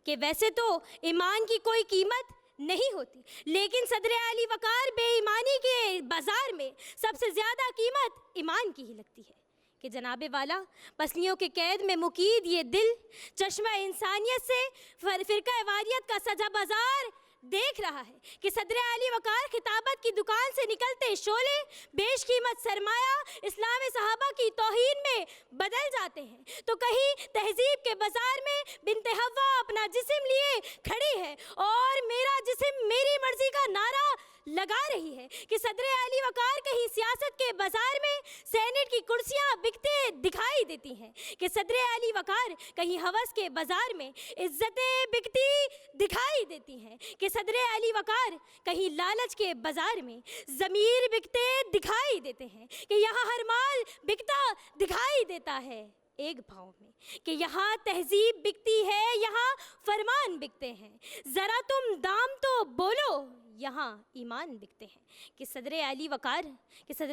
कि वैसे तो ईमान की कोई कीमत नहीं होती, लेकिन सदर आली वक़ार बेईमानी के बाज़ार में सबसे ज़्यादा कीमत ईमान की ही लगती है। कि जनाबे वाला पसलियों के कैद में मुकीद ये दिल चश्मा इंसानियत से फ़िरका वारियत का सजा बाज़ार देख रहा है कि सदर आली वक़ार खिताबत की दुकान से निकलते शोले बेश कीमत सरमाया इस्लाम सहाबा की तौहीन में बदल जाते हैं। तो कहीं तहजीब के बाज़ार में बिनते हव्वा अपना जिस्म लिए खड़ी है और मेरा जिस्म मेरी मर्जी का नारा लगा रही है। कि सदर आली वक़ार कहीं सियासत के बाज़ार में सेनेट की कुर्सियाँ बिकते दिखाई देती हैं। कि सदर आली वक़ार कहीं हवस के बाज़ार में इज्जतें बिकती दिखाई देती हैं। कि सदर आली वक़ार कहीं लालच के बाज़ार में ज़मीर बिकते दिखाई देते हैं। कि यहाँ हर माल बिकता दिखाई देता है एक भाव में। कि यहाँ तहजीब बिकती है, यहाँ फरमान बिकते हैं। ज़रा तुम दाम तो बोलो, यहाँ ईमान बिकते हैं। कि सदर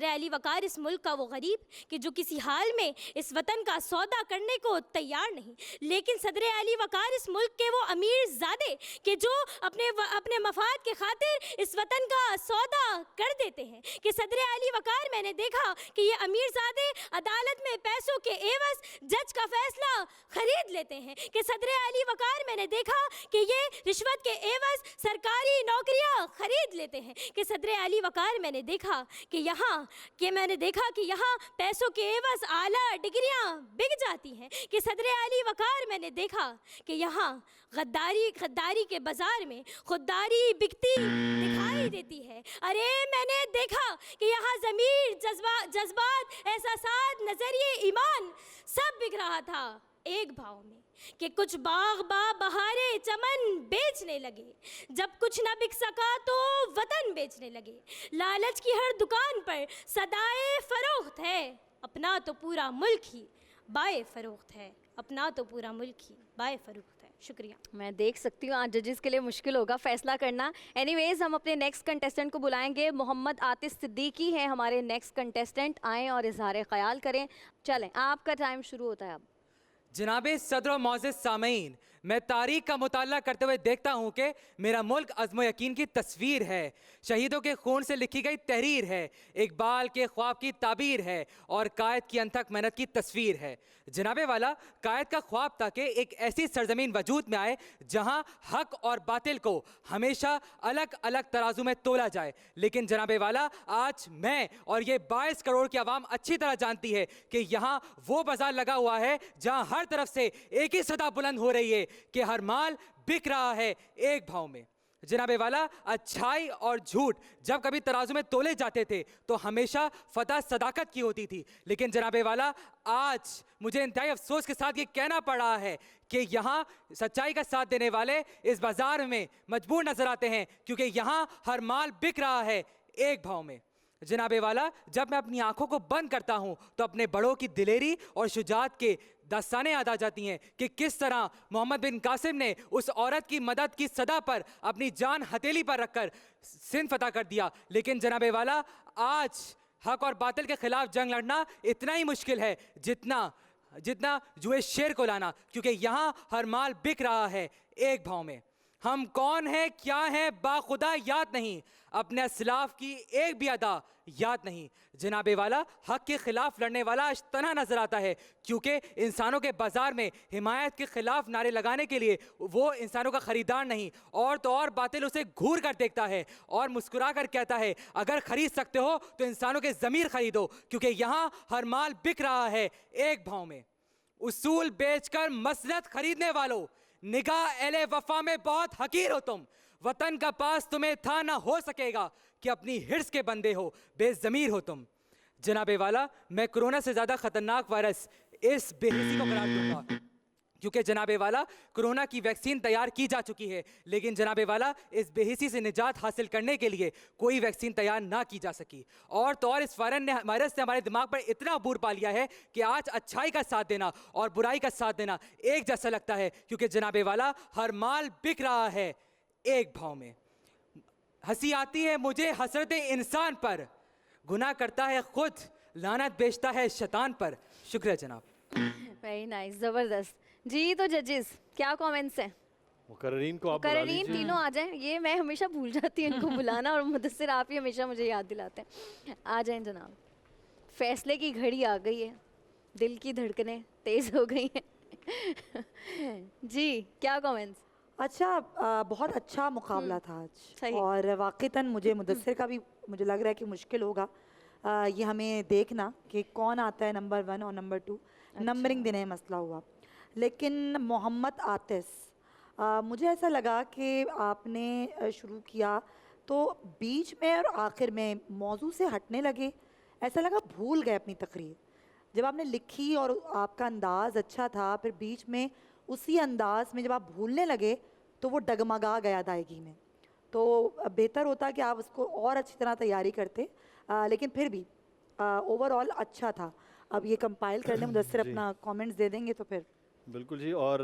अली वकार इस मुल्क का वो गरीब कि जो किसी हाल में इस वतन का सौदा करने को तैयार नहीं, लेकिन सदर अली वकार इस मुल्क के वो अमीर ज़ादे कि जो अपने मफाद के खातिर इस वतन का सौदा कर देते हैं। कि सदर अली वकार मैंने देखा कि ये अमीर ज़ादे अदालत में पैसों के एवज जज का फैसला खरीद लेते हैं। कि सदर अली वकार मैंने देखा कि ये रिश्वत के एवज सरकारी नौकरियां खरीद लेते हैं। कि सदर अली वकार मैंने देखा कि यहाँ पैसों के एवज आला डिग्रियां बिक जाती हैं। कि सदर अली वकार मैंने देखा कि यहाँ गद्दारी के बाजार में खुददारी बिकती दिखाई देती है। अरे मैंने देखा कि यहाँ ज़मीर, जज्बात, एहसासात, नज़रिए, ईमान सब बिक रहा था एक भाव में। कि कुछ बाग बहारे चमन बेचने लगे, जब कुछ ना बिक सका तो वतन बेचने लगे। लालच की हर दुकान पर सदाए फरोख्त है, अपना तो पूरा मुल्क ही बाए फरोख्त है, अपना तो पूरा मुल्क ही बाए फरोख्त है। शुक्रिया। मैं देख सकती हूँ आज जजेस के लिए मुश्किल होगा फैसला करना। एनीवेज हम अपने नेक्स्ट कंटेस्टेंट को बुलाएंगे। मोहम्मद आतिश सिद्दीकी हैं हमारे नेक्स्ट कंटेस्टेंट। आएँ और इजहार ख्याल करें। चलें, आपका टाइम शुरू होता है अब। जनाबे सदर मोअज़्ज़िज़ सामीन, मैं तारीख़ का मुताला करते हुए देखता हूँ कि मेरा मुल्क अज़्म यकीन की तस्वीर है, शहीदों के खून से लिखी गई तहरीर है, इकबाल के ख्वाब की ताबीर है और कायद की अनथक मेहनत की तस्वीर है। जनाबे वाला, कायद का ख्वाब था कि एक ऐसी सरजमीन वजूद में आए जहाँ हक और बातिल को हमेशा अलग अलग तराजू में तोला जाए। लेकिन जनाबे वाला, आज मैं और ये 22 करोड़ की आवाम अच्छी तरह जानती है कि यहाँ वो बाजार लगा हुआ है जहाँ हर तरफ से एक ही सदा बुलंद हो रही है कि हर माल बिक रहा है एक भाव में। जनाबे वाला, अच्छाई और झूठ जब कभी तराजू में तोले जाते थे तो हमेशा फतह सदाकत की होती थी। लेकिन जनाबे वाला, आज मुझे इंतहाई अफसोस के साथ ये कहना पड़ रहा है कि यहाँ सच्चाई का साथ देने वाले इस बाजार में मजबूर नजर आते हैं, क्योंकि यहाँ हर माल बिक रहा है एक भाव में। जनाबे वाला, जब मैं अपनी आंखों को बंद करता हूँ तो अपने बड़ों की दिलेरी और शुजात के दास्तानें याद आ जाती हैं कि किस तरह मोहम्मद बिन कासिम ने उस औरत की मदद की सदा पर अपनी जान हथेली पर रखकर सिंध फतह कर दिया। लेकिन जनाबे वाला, आज हक और बातिल के खिलाफ जंग लड़ना इतना ही मुश्किल है जितना जुए शेर को लाना, क्योंकि यहाँ हर माल बिक रहा है एक भाव में। हम कौन हैं, क्या हैं, बाखुदा याद नहीं, अपने असलाफ की एक भी अदा याद नहीं। जनाबे वाला, हक के खिलाफ लड़ने वाला आज तना नजर आता है, क्योंकि इंसानों के बाजार में हिमायत के खिलाफ नारे लगाने के लिए वो इंसानों का खरीदार नहीं, और तो और बातिल उसे घूर कर देखता है और मुस्कुरा कर कहता है, अगर खरीद सकते हो तो इंसानों के ज़मीर खरीदो, क्योंकि यहाँ हर माल बिक रहा है एक भाव में। उसूल बेचकर मसलहत खरीदने वालों, निगाह एले वफा में बहुत हकीर हो तुम। वतन का पास तुम्हें था ना हो सकेगा कि अपनी हिर्स के बंदे हो, बेज़मीर हो तुम। जनाबे वाला, मैं कोरोना से ज़्यादा ख़तरनाक वायरस इस बेहिसी को करार दूंगा, क्योंकि जनाबे वाला कोरोना की वैक्सीन तैयार की जा चुकी है, लेकिन जनाबे वाला इस बेहिसी से निजात हासिल करने के लिए कोई वैक्सीन तैयार ना की जा सकी। और तो और इस वायरस ने हमारे दिमाग पर इतना अबूर पा लिया है कि आज अच्छाई का साथ देना और बुराई का साथ देना एक जैसा लगता है, क्योंकि जनाबे वाला हर माल बिक रहा है एक भाव में। हंसी आती है मुझे हसरत इंसान पर, गुनाह करता है खुद, लानत बेचता है शैतान पर। शुक्रिया जनाब। वेरी नाइस, ज़बरदस्त जी। तो जजेस क्या कमेंट्स हैं? मुकर्रीन को आप बुला मुकर्रीन लीजिए। तीनों आ जाएं। ये मैं हमेशा भूल जाती हूँ इनको बुलाना, और मुदस्सिर आप ही हमेशा मुझे याद दिलाते हैं। आ जाएं जनाब, फैसले की घड़ी आ गई है, दिल की धड़कनें तेज़ हो गई हैं जी। क्या कमेंट्स? अच्छा, बहुत अच्छा मुकाबला था आज, और वाक़ईतन मुझे मुदस्सिर का भी मुझे लग रहा है कि मुश्किल होगा ये हमें देखना कि कौन आता है नंबर 1 और नंबर 2। नंबरिंग देने में मसला हुआ। लेकिन मोहम्मद आतिश, मुझे ऐसा लगा कि आपने शुरू किया तो बीच में और आखिर में मौजू से हटने लगे, ऐसा लगा भूल गए अपनी तकरीर। जब आपने लिखी और आपका अंदाज़ अच्छा था, फिर बीच में उसी अंदाज में जब आप भूलने लगे तो वो डगमगा गया अदायगी में। तो बेहतर होता कि आप उसको और अच्छी तरह तैयारी करते, लेकिन फिर भी ओवरऑल अच्छा था। अब ये कंपाइल करने मुदस्सिर अपना कमेंट्स दे देंगे तो फिर बिल्कुल जी। और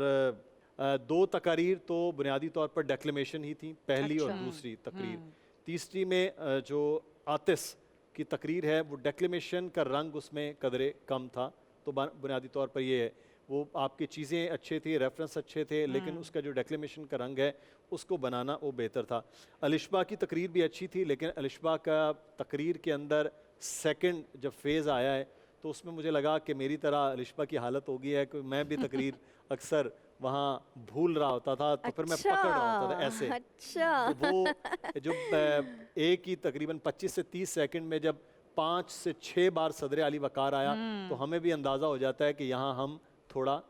2 तकारीर तो बुनियादी तौर पर डेक्लेमेशन ही थी, पहली और दूसरी तकरीर। تیسری میں جو آتش کی تقریر ہے وہ ڈیکلیمیشن کا رنگ اس میں قدرے کم تھا، تو بنیادی طور پر یہ ہے وہ آپ کی چیزیں اچھے تھے، ریفرنس اچھے تھے، لیکن اس کا جو ڈیکلیمیشن کا رنگ ہے اس کو بنانا وہ بہتر تھا۔ الشبا کی تقریر بھی اچھی تھی، لیکن الشبا کا تقریر کے اندر سیکنڈ جب فیز آیا ہے تو اس میں مجھے لگا کہ میری طرح الشبا کی حالت ہو گئی ہے کہ میں بھی تقریر اکثر وہاں بھول رہا ہوتا تھا تو پھر میں پکڑ رہا ہوتا تھا ایسے۔ تو وہ جو ایک ہی تقریباً 25 سے 30 سیکنڈ میں جب 5 سے 6 بار صدر علی وقار آیا تو ہمیں بھی اندازہ ہو جاتا ہے کہ یہاں ہم تھوڑا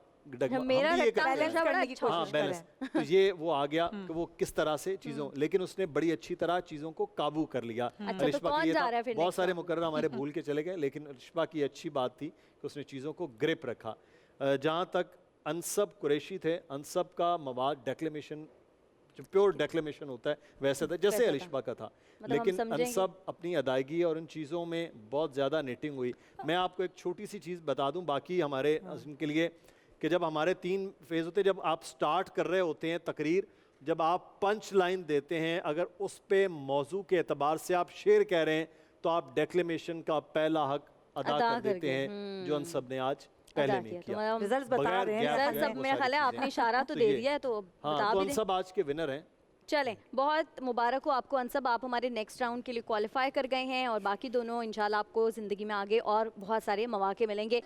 بیلنس، تو یہ وہ آ گیا کہ وہ کس طرح سے چیزوں، لیکن اس نے بڑی اچھی طرح چیزوں کو قابو کر لیا۔ الشبا کی بہت سارے مقرر ہمارے بھول کے چلے گئے، لیکن الشبا کی اچھی بات تھی کہ اس نے چیزوں کو گرپ رکھا۔ جہاں تک انصب قریشی تھے، انصب کا مواد ڈیکلیمیشن جو پیور ڈیکلیمیشن ہوتا ہے ویسے تھا جیسے الشبا کا تھا، لیکن انصب اپنی ادائیگی اور ان چیزوں میں بہت زیادہ نیٹنگ ہوئی۔ میں آپ کو ایک چھوٹی سی چیز بتا دوں باقی ہمارے ان کے لیے کہ جب ہمارے 3 فیز ہوتے ہیں، جب آپ سٹارٹ کر رہے ہوتے ہیں تقریر، جب آپ پنچ لائن دیتے ہیں، اگر اس پہ موضوع کے اعتبار سے آپ شعر کہہ رہے ہیں تو آپ ڈیکلیمیشن کا پہلا حق ادا کر دیتے ہیں، جو انصب نے آج پہلے نہیں کیا۔ رزلٹس بتا رہے ہیں سب میں خیال ہے آپ نے اشارہ تو دے دیا ہے تو بتا بھی دیں۔ انصب آج کے ونر ہیں۔ چلیں بہت مبارک ہو آپ کو انصب، آپ ہمارے نیکسٹ راؤنڈ کے لیے کوالیفائی کر گئے ہیں اور باقی دونوں انشاءاللہ آپ کو زندگی میں آگے اور بہت سارے مواقع ملیں گے۔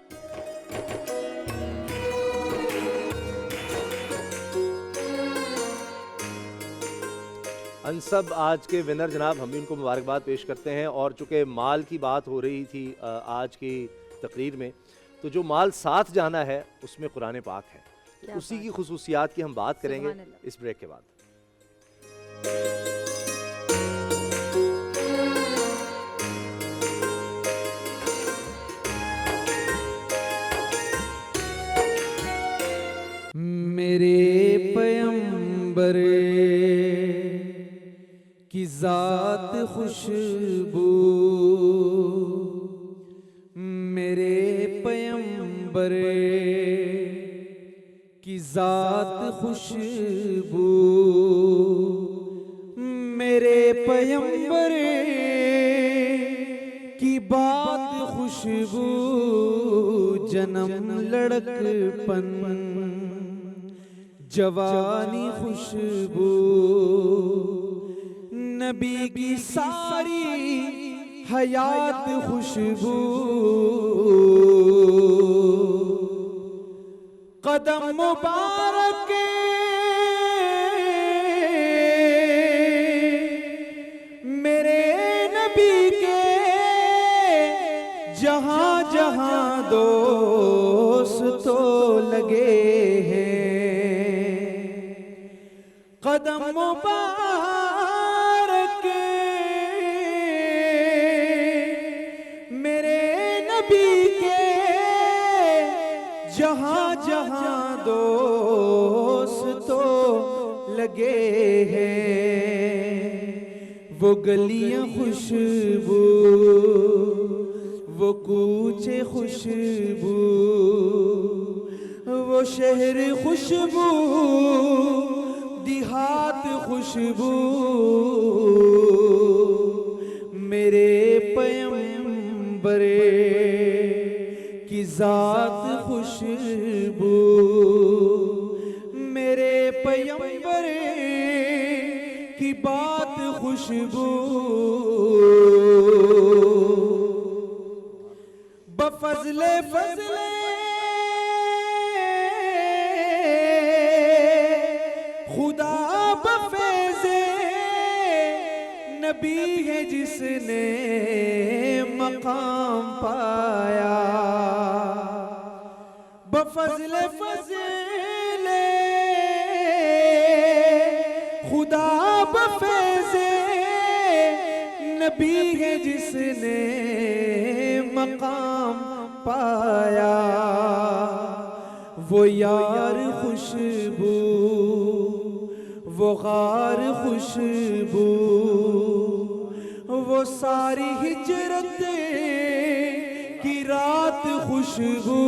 انصب آج کے ونر جناب، ہم بھی ان کو مبارکباد پیش کرتے ہیں، اور چونکہ مال کی بات ہو رہی تھی آج کی تقریر میں، تو جو مال ساتھ جانا ہے اس میں قرآن پاک ہے، تو اسی کی خصوصیات کی ہم بات کریں گے اس بریک کے بعد۔ میرے پیمبر کی ذات خوشبو، میرے پیمبر کی ذات خوشبو، میرے پیمبر کی بات خوشبو، جنم لڑکپن جوانی خوشبو، نبی کی ساری حیات خوشبو، قدم مبارک میرے نبی کے، جہاں جہاں دوست تو لگے ہیں، قدم مبارک میرے نبی کے، جہاں جہاں دوست تو لگے ہیں، وہ گلیاں خوشبو، وہ کوچے خوشبو، وہ شہر خوشبو، دیہات خوشبو، میرے پیمبر کی ذات خوشبو، میرے پیمبر کی بات خوشبو، بفضل فضل خدا، بفیض نبی ہے جس نے مقام پایا، بفضل فضل خدا، بفیض نبی ہے جس نے مقام پایا، وہ یار خوشبو، وہ غار خوشبو، وہ ساری ہجرت کی رات خوشبو،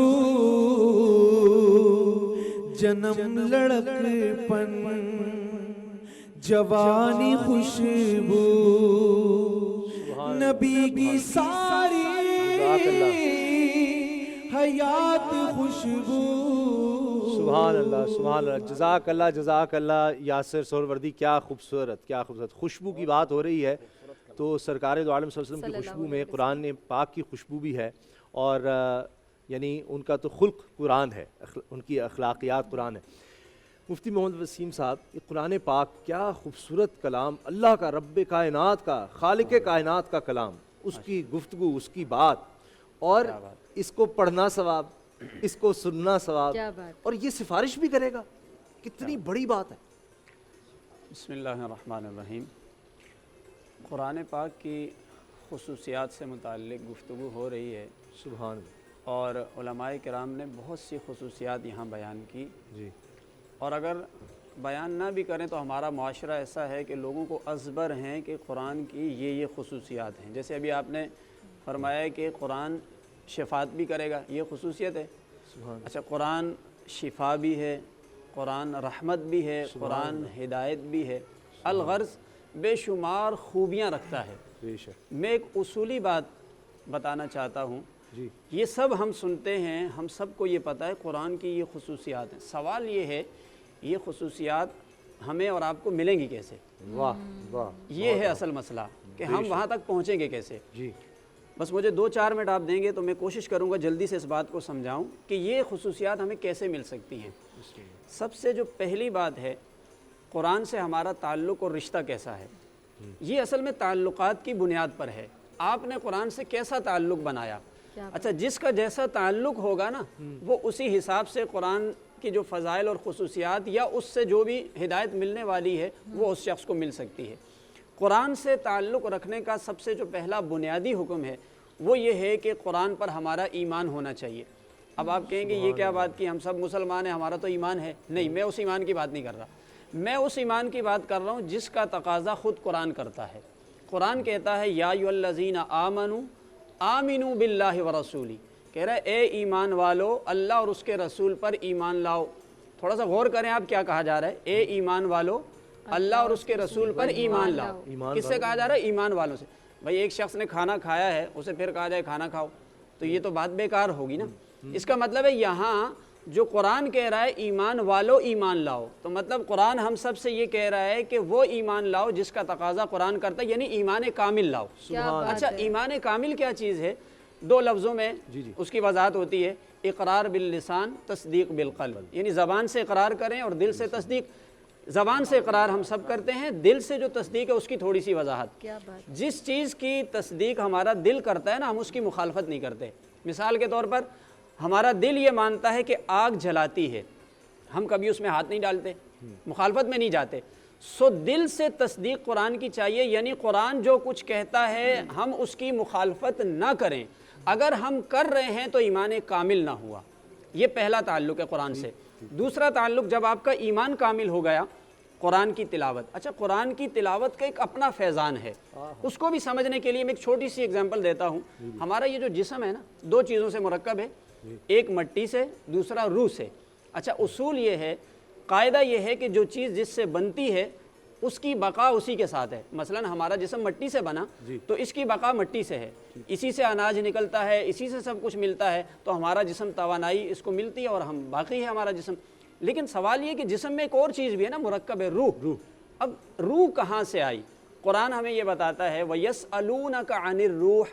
جنم لڑکپن जवानी खुशबू नबी की सारी हयात खुशबू। सुभान अल्लाह सुभान अल्लाह, जज़ाक अल्लाह यासिर सोहरवर्दी, क्या खूबसूरत खुशबू की बात हो रही है। तो सरकार दो आलम सल्लल्लाहु अलैहि वसल्लम की खुशबू में कुरान पाक की खुशबू भी है, और यानी उनका तो खुल्क कुरान है, उनकी अखलाकियात कुरान है। मुफ्ती मोहम्मद वसीम साहब, ये कुरान पाक क्या खूबसूरत कलाम, अल्लाह का, रब्बे कायनात का, खालिक कायनात का कलाम, उसकी गुफ्तगू, उसकी बात, और इसको पढ़ना सवाब, इसको सुनना सवाब, और ये सिफारिश भी करेगा, कितनी बड़ी बात है। बिस्मिल्लाहिर्रहमानिर्रहीम। कुरान पाक की खुसूसियात से मुताल्लिक़ गुफ्तगू हो रही है। सुभान अल्लाह। और उलमाए किराम ने बहुत सी खुसूसियात यहाँ बयान की जी। और अगर बयान ना भी करें तो हमारा माशरा ऐसा है कि लोगों को अज़बर हैं कि कुरान की ये खुसूसियात हैं। जैसे अभी आपने फरमाया कि कुरान शिफात भी करेगा, ये खुसूसियत है। अच्छा, कुरान शिफा भी है, कुरान रहमत भी है, कुरान हिदायत भी है, अलगर्ज़ बेशुमार खूबियाँ रखता है। मैं एक उसूली बात बताना चाहता हूँ, ये सब हम सुनते हैं, हम सबको ये पता है कुरान की ये खुसूसियात हैं। सवाल ये है, ये खुसूसियात हमें और आपको मिलेंगी कैसे? वाह वाह, ये है असल मसला कि हम वहाँ तक पहुँचेंगे कैसे। जी, बस मुझे 2-4 मिनट आप देंगे तो मैं कोशिश करूँगा जल्दी से इस बात को समझाऊँ कि ये खुसूसियात हमें कैसे मिल सकती हैं। सबसे जो पहली बात है, कुरान से हमारा ताल्लुक़ और रिश्ता कैसा है, ये असल में ताल्लुक़ात की बुनियाद पर है। आपने कुरान से कैसा ताल्लुक़ बनाया। अच्छा, जिसका जैसा ताल्लुक़ होगा ना, वो उसी हिसाब से कुरान की जो फ़ज़ाइल और खुसूसियात या उससे जो भी हिदायत मिलने वाली है वो उस शख्स को मिल सकती है। कुरान से ताल्लुक़ रखने का सबसे जो पहला बुनियादी हुक्म है वो ये है कि कुरान पर हमारा ईमान होना चाहिए। अब आप कहेंगे ये क्या बात की, हम सब मुसलमान हैं, हमारा तो ईमान है। नहीं, मैं उस ईमान की बात नहीं कर रहा, मैं उस ईमान की बात कर रहा हूँ जिसका तकाज़ा ख़ुद कुरान करता है। कुरान कहता है या अय्युहल्लज़ीना आमनू आमिनू बिल्लाहि व रसूली, कह रहा है ए ईमान वालो, अल्लाह और उसके रसूल पर ईमान लाओ। थोड़ा सा गौर करें आप क्या कहा जा रहा है, ए ईमान वालो, अल्लाह और उसके रसूल पर ईमान लाओ। किससे कहा जा रहा है? ईमान वालों से। भाई एक शख्स ने खाना खाया है, उसे फिर कहा जाए खाना खाओ, तो ये तो बात बेकार होगी ना। इसका मतलब है यहाँ जो कुरान कह रहा है ईमान वालो ईमान लाओ, तो मतलब कुरान हम सब से ये कह रहा है कि वो ईमान लाओ जिसका तकाजा कुरान करता है, यानी ईमान कामिल लाओ। अच्छा, ईमान कामिल क्या चीज़ है? 2 लफ्ज़ों में उसकी वजाहत होती है, इकरार बिल लिसान तस्दीक बिल क़ल्ब, यानी ज़बान से इकरार करें और दिल से तस्दीक। ज़बान से इकरार हम सब करते हैं, दिल से जो तस्दीक है उसकी थोड़ी सी वजाहत। जिस चीज़ की तस्दीक हमारा दिल करता है ना, हम उसकी मुखालफत नहीं करते। मिसाल के तौर पर हमारा दिल ये मानता है कि आग जलाती है, हम कभी उसमें हाथ नहीं डालते, मुखालफत में नहीं जाते। सो दिल से तस्दीक कुरान की चाहिए, यानी कुरान जो कुछ कहता है हम उसकी मुखालफत ना करें। अगर हम कर रहे हैं तो ईमान कामिल ना हुआ। ये पहला ताल्लुक़ है कुरान से। दूसरा ताल्लुक़, जब आपका ईमान कामिल हो गया, कुरान की तिलावत। अच्छा, कुरान की तिलावत का एक अपना फैज़ान है, उसको भी समझने के लिए मैं एक छोटी सी एग्जांपल देता हूँ। हमारा ये जो जिस्म है ना, 2 चीज़ों से मुरक्कब है, एक मट्टी से, दूसरा रूह से। अच्छा, उसूल ये है, कायदा ये है कि जो चीज़ जिससे बनती है उसकी बका उसी के साथ है। मसलन हमारा जिस्म मट्टी से बना तो इसकी बका मट्टी से है, इसी से अनाज निकलता है, इसी से सब कुछ मिलता है, तो हमारा जिस्म तवानाई इसको मिलती है और हम बाकी है हमारा जिस्म। लेकिन सवाल ये कि जिस्म में एक और चीज़ भी है ना, मुरक्कब है, रूह। अब रूह कहाँ से आई? कुरान हमें ये बताता है, वयसअलूनका अनिर रूह,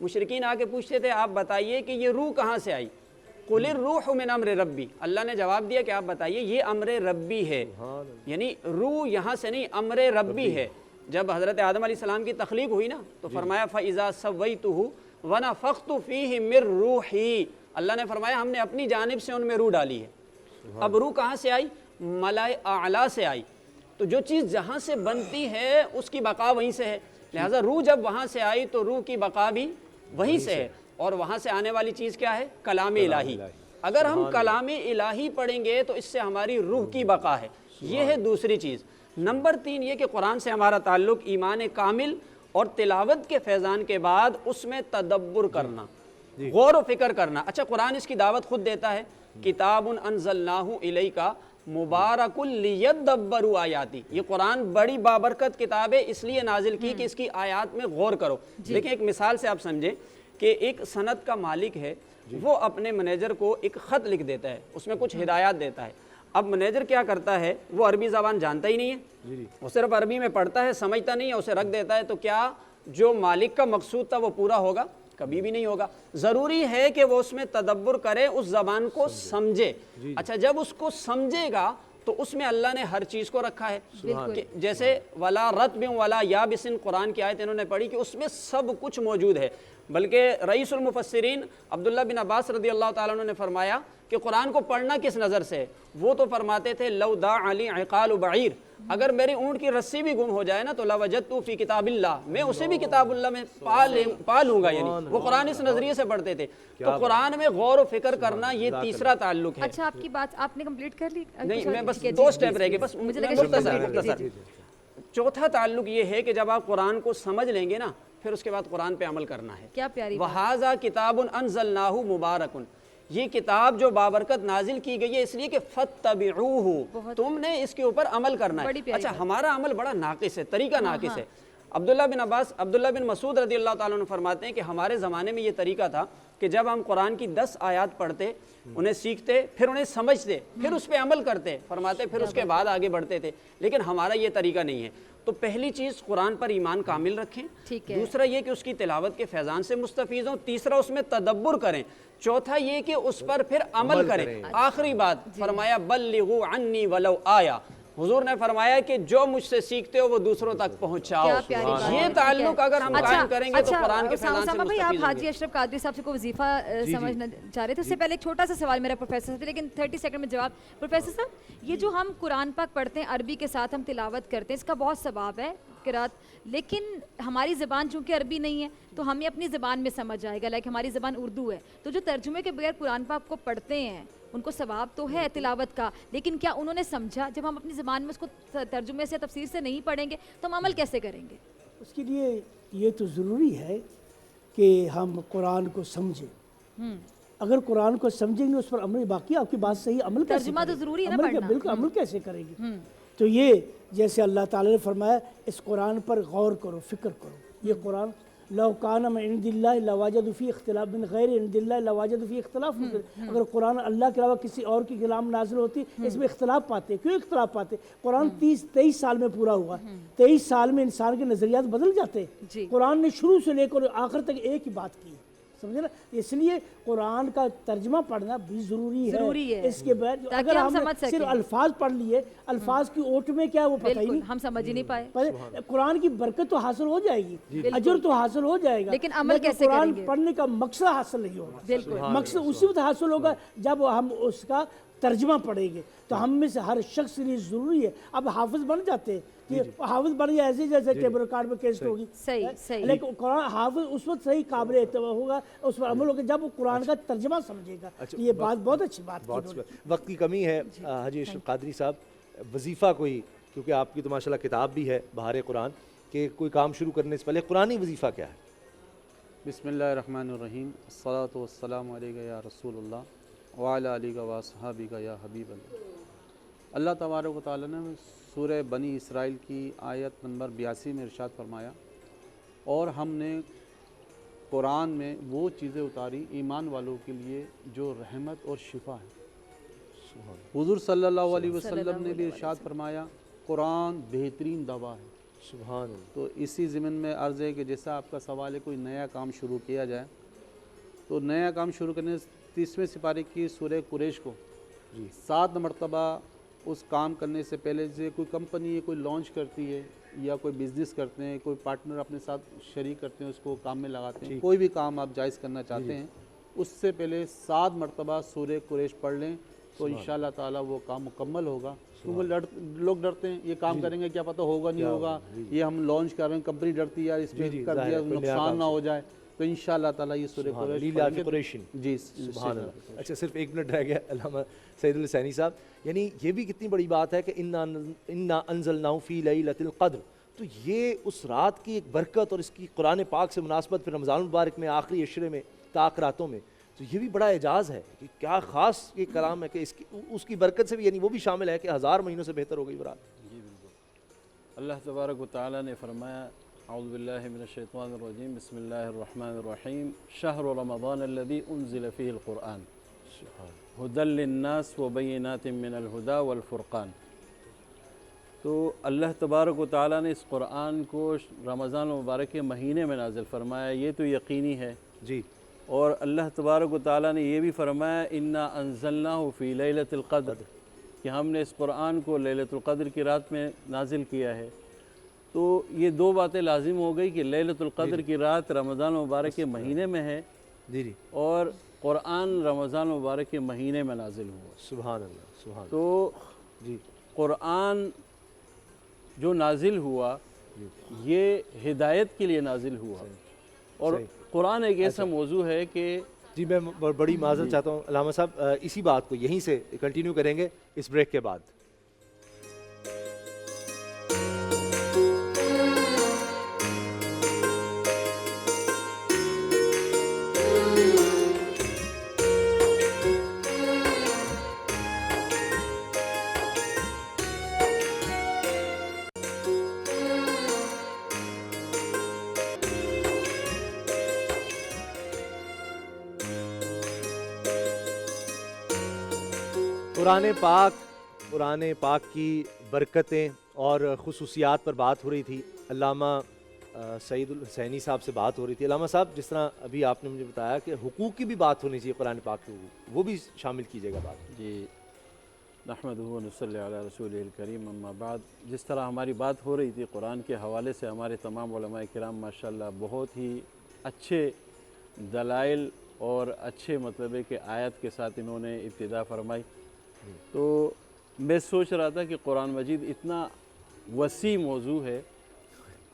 मुशरिकीन आके पूछते थे आप बताइए कि ये रूह कहाँ से आई। कुलिर रूह मिन अम्र रब्बी, अल्लाह ने जवाब दिया कि आप बताइए ये अम्र रब्बी है, यानी रूह यहाँ से नहीं, अम्र रब्बी है। जब हज़रत आदम अलैहिस्सलाम की तख्लीक हुई ना, तो फरमाया फ़इज़ा सव्वैतुहु व नफ़ख्तु फ़ीहि मिर रूही, अल्लाह ने फरमाया हमने अपनी जानिब से उनमें रूह डाली है। अब रूह कहाँ से आई? मलाए आला से आई। तो जो चीज़ जहाँ से बनती है उसकी बका वहीं से है, लिहाजा रूह जब वहाँ से आई तो रूह की बका भी वहीं से है। और वहाँ से आने वाली चीज़ क्या है? कलाम इलाही। अगर हम कलाम इलाही पढ़ेंगे तो इससे हमारी रूह की बका है। ये है दूसरी चीज़। नंबर 3 ये कि कुरान से हमारा ताल्लुक़ ईमान कामिल और तिलावत के फैज़ान के बाद उसमें तदब्बुर करना, गौर व फिक्र करना। अच्छा, कुरान इसकी दावत खुद देता है, किताबुन अनज़लनाहु इलैका मुबारकुल लियद्दब्बरू आयाती, ये कुरान बड़ी बाबरकत किताब है इसलिए नाजिल की कि इसकी आयात में गौर करो। देखिए एक मिसाल से आप समझें कि एक सनत का मालिक है, वो अपने मैनेजर को एक ख़त लिख देता है, उसमें कुछ हिदायत देता है। अब मैनेजर क्या करता है, वो अरबी ज़बान जानता ही नहीं है, वो सिर्फ अरबी में पढ़ता है, समझता नहीं है, उसे रख देता है। तो क्या जो मालिक का मकसूद था वो पूरा होगा? कभी भी नहीं होगा। ज़रूरी है कि वो उसमें तदब्बुर करे, उस ज़बान को समझे। अच्छा, जब उसको समझेगा तो उसमें अल्लाह ने हर चीज़ को रखा है कि जैसे वला रत्बिन वला याबिसिन कुरान की आयत इन्होंने पढ़ी कि उसमें सब कुछ मौजूद है। बल्कि रईसुल मुफस्सिरीन अब्दुल्ला बिन अब्बास रदी अल्लाह ताला अन्हु ने फरमाया कि कुरान को पढ़ना किस नज़र से, वो तो फरमाते थे लौ दा अली इकाल बईर, अगर मेरी ऊँट की रस्सी भी गुम हो जाए ना तो लवजदतु फी किताबिल्लाह, मैं उसे भी किताबुल्लाह में पा लूँगा। यानी वो कुरान इस नज़रिए से पढ़ते थे। तो कुरान में गौर व फिक्र करना ये तीसरा ताल्लुक है। अच्छा, आपकी बात आपने कंप्लीट कर ली? नहीं, मैं बस 2 स्टेप रह गए, बस मुख्तसर। चौथा ताल्लुक ये है कि जब आप कुरान को समझ लेंगे ना, फिर उसके बाद कुरान पे अमल करना है। क्या प्यारी वहाज़ा किताबुन अनज़लनाहु मुबारकुन, ये किताब जो बाबरकत नाजिल की गई है इसलिए कि फत्तबिऊहु, तुमने इसके ऊपर अमल करना है। अच्छा, हमारा अमल बड़ा नाकिस है, तरीका नाकिस है। अब्दुल्ला बिन मसूद रज़ी अल्लाह ताला अन्हु फरमाते हैं कि हमारे ज़माने में ये तरीका था कि जब हम कुरान की 10 आयत पढ़ते, उन्हें सीखते, फिर उन्हें समझते, फिर उस पर अमल करते, फरमाते फिर उसके बाद आगे बढ़ते थे। लेकिन हमारा ये तरीका नहीं है। तो पहली चीज़ कुरान पर ईमान कामिल रखें, दूसरा ये कि उसकी तिलावत के फैज़ान से मुस्तफ़ीज़ हों, तीसरा उसमें तदब्बुर करें, चौथा ये कि उस पर फिर अमल करें। आखिरी बात फरमाया बल्लिगू अन्नी वलौ आया, हुजूर ने फरमाया कि जो मुझसे सीखते हो वो दूसरों तक पहुंचाओ। ये ताल्लुक अगर हम कायम करेंगे तो कुरान के फैज़ान से भाई, आप हाजी अशरफ कादरी साहब से कोई वजीफा समझना चाह रहे थे, उससे पहले एक छोटा सा सवाल मेरा प्रोफेसर से, लेकिन 30 सेकंड में जवाब। प्रोफेसर साहब, ये जो हम कुरान पाक पढ़ते हैं, अरबी के साथ हम तिलावत करते हैं, इसका बहुत सवाब है किरात, लेकिन हमारी ज़बान चूँकि अरबी नहीं है तो हमें अपनी ज़बान में समझ आएगा। लाइक हमारी ज़बान उर्दू है, तो जो तर्जुमे के बगैर कुरान पाक को पढ़ते हैं उनको सवाब तो है तिलावत का, लेकिन क्या उन्होंने समझा? जब हम अपनी ज़बान में उसको तर्जुमे से तफसीर से नहीं पढ़ेंगे तो हम अमल कैसे करेंगे? उसके लिए ये तो ज़रूरी है कि हम कुरान को समझें। अगर कुरान को समझेंगे उस पर अमल, बाकी आपकी बात सही, अमल कैसे तर्जुमा तो ज़रूरी है ना पढ़ना। बिल्कुल, अमल कैसे करेंगे? तो ये जैसे अल्लाह ताला ने फरमाया इस कुरान पर गौर करो, फिक्र करो। ये कुरान लौ कान मिन इंदिल्लाहि लवाजदू फी इख्तिलाफ मिन गैरि इंदिल्लाहि लवाजदू फी इख्तिलाफ, अगर कुरान अल्लाह के अलावा किसी और की कलाम नाजिल होती इसमें इख्तिलाफ पाते। क्यों इख्तिलाफ पाते? कुरान 23 साल में पूरा हुआ, 23 साल में इंसान के नज़रियात बदल जाते। कुरान ने शुरू से लेकर आखिर तक एक ही बात की, समझे ना? इसलिए कुरान का तर्जमा पढ़ना भी ज़रूरी है। इसके बाद अगर हम सिर्फ अल्फाज पढ़ लिए, अल्फाज की ओट में क्या है वो पता ही नहीं, हम समझ ही नहीं पाए। कुरान की बरकत तो हासिल हो जाएगी, अजर तो हासिल हो जाएगा, लेकिन अमल कैसे कुरान करेंगे? पढ़ने का मकसद हासिल नहीं होगा। मकसद उसी वक्त हासिल होगा जब हम उसका तर्जमा पढ़ेंगे। तो हम में से हर शख्स के लिए ज़रूरी है। अब हाफिज़ बन जाते हैं कि हाफिज़ बन गया ऐसे जैसे टेबल कार्ड में केस्ट होगी, सही, लेकिन कुरान हाफिज़ उस वक्त सही काबिल एतबार होगा, उस पर अमल होगा जब वो कुरान का तर्जमा समझेगा। ये बात बहुत अच्छी बात है। वक्त की कमी है हाजी अशरफ कादरी साहब, वजीफ़ा कोई, क्योंकि आपकी तो माशाल्लाह किताब भी है बहार कुरान, के कोई काम शुरू करने से पहले कुरानी वजीफ़ा क्या है? बिस्मिल्लाहिर्रहमानिर्रहीम, अस्सलातु वस्सलामु अलैका या रसूलुल्लाह व अला आलिका व अस्हाबिका या हबीबल्लाह। अल्लाह तबारक व तआला ने सूरह बनी इसराइल की आयत नंबर 82 में इरशाद फरमाया, और हमने कुरान में वो चीज़ें उतारी ईमान वालों के लिए जो रहमत और शिफा है। हुज़ूर सल्लल्लाहु अलैहि वसल्लम ने भी इरशाद फरमाया कुरान बेहतरीन दवा है। सुभान। तो इसी ज़मीन में अर्ज़ है कि जैसा आपका सवाल है कोई नया काम शुरू किया जाए, तो नया काम शुरू करने 30वें सिपारे की सूरह कुरैश को 7 मरतबा उस काम करने से पहले, जैसे कोई कंपनी है कोई लॉन्च करती है या कोई बिज़नेस करते हैं, कोई पार्टनर अपने साथ शरीक करते हैं, उसको काम में लगाते हैं, कोई भी काम आप जायज़ करना चाहते हैं, उससे पहले 7 मरतबा सूरह कुरैश पढ़ लें तो इंशाअल्लाह ताला वो काम मुकम्मल होगा। क्योंकि लोग डरते हैं ये काम करेंगे क्या पता होगा नहीं होगा, ये हम लॉन्च कर रहे हैं, कंपनी डरती है इसमें कर दिया नुकसान ना हो जाए, तो इंशाअल्लाह ताला ये सूरह कुरैश जी। सुभान अल्लाह। अच्छा, सिर्फ 1 मिनट रह गया अल्लामा सैयदुल हुसैनी साहब, यानी ये भी कितनी बड़ी बात है कि इन्ना अंज़लनाहु फ़ी लैलतिल क़द्र, तो ये उस रात की एक बरकत और इसकी कुरान पाक से मुनासबत फिर रमज़ान मुबारक में आखिरी अशरे में ताक रातों में تو یہ بھی بڑا اعجاز ہے کہ کیا خاص یہ کلام ہے کہ اس کی برکت سے بھی یعنی وہ بھی شامل ہے کہ 1000 مہینوں سے بہتر ہو گئی برات. جی بالکل. اللہ تبارک و تعالیٰ نے فرمایا اعوذ باللہ من الشیطان الرجیم بسم اللہ الرحمن الرحیم شہر رمضان الذی انزل فیہ القرآن ھدی للناس وبینات من الہدی والفرقان. تو اللہ تبارک و تعالیٰ نے اس قرآن کو رمضان المبارک کے مہینے میں نازل فرمایا، یہ تو یقینی ہے. جی. اور اللہ تبارک و تعالیٰ نے یہ بھی فرمایا انا انزلناہ فی لیلۃ القدر، کہ ہم نے اس قرآن کو لیلۃ القدر کی رات میں نازل کیا ہے. تو یہ دو باتیں لازم ہو گئی کہ لیلۃ القدر کی رات رمضان المبارک کے مہینے میں ہے اور قرآن رمضان المبارک کے مہینے میں نازل ہوا. سبحان اللہ سبحان. تو قرآن جو نازل ہوا یہ ہدایت کے لیے نازل ہوا. اور قرآن ایک ایسا موضوع ہے کہ جی میں بڑی معذرت چاہتا ہوں علامہ صاحب، اسی بات کو یہیں سے کنٹینیو کریں گے اس بریک کے بعد. قرآن پاک کی برکتیں اور خصوصیات پر بات ہو رہی تھی. علامہ سعید الحسینی صاحب سے بات ہو رہی تھی. علامہ صاحب جس طرح ابھی آپ نے مجھے بتایا کہ حقوق کی بھی بات ہونی چاہیے قرآن پاک کے حقوق، وہ بھی شامل کیجیے گا بات. جی نحمدہ و نصلی علی رسول الکریم اما بعد. جس طرح ہماری بات ہو رہی تھی قرآن کے حوالے سے، ہمارے تمام علماء کرام ماشاءاللہ بہت ہی اچھے دلائل اور اچھے مطلب ہے کہ آیت کے ساتھ انہوں نے ابتدا فرمائی. تو میں سوچ رہا تھا کہ قرآن مجید اتنا وسیع موضوع ہے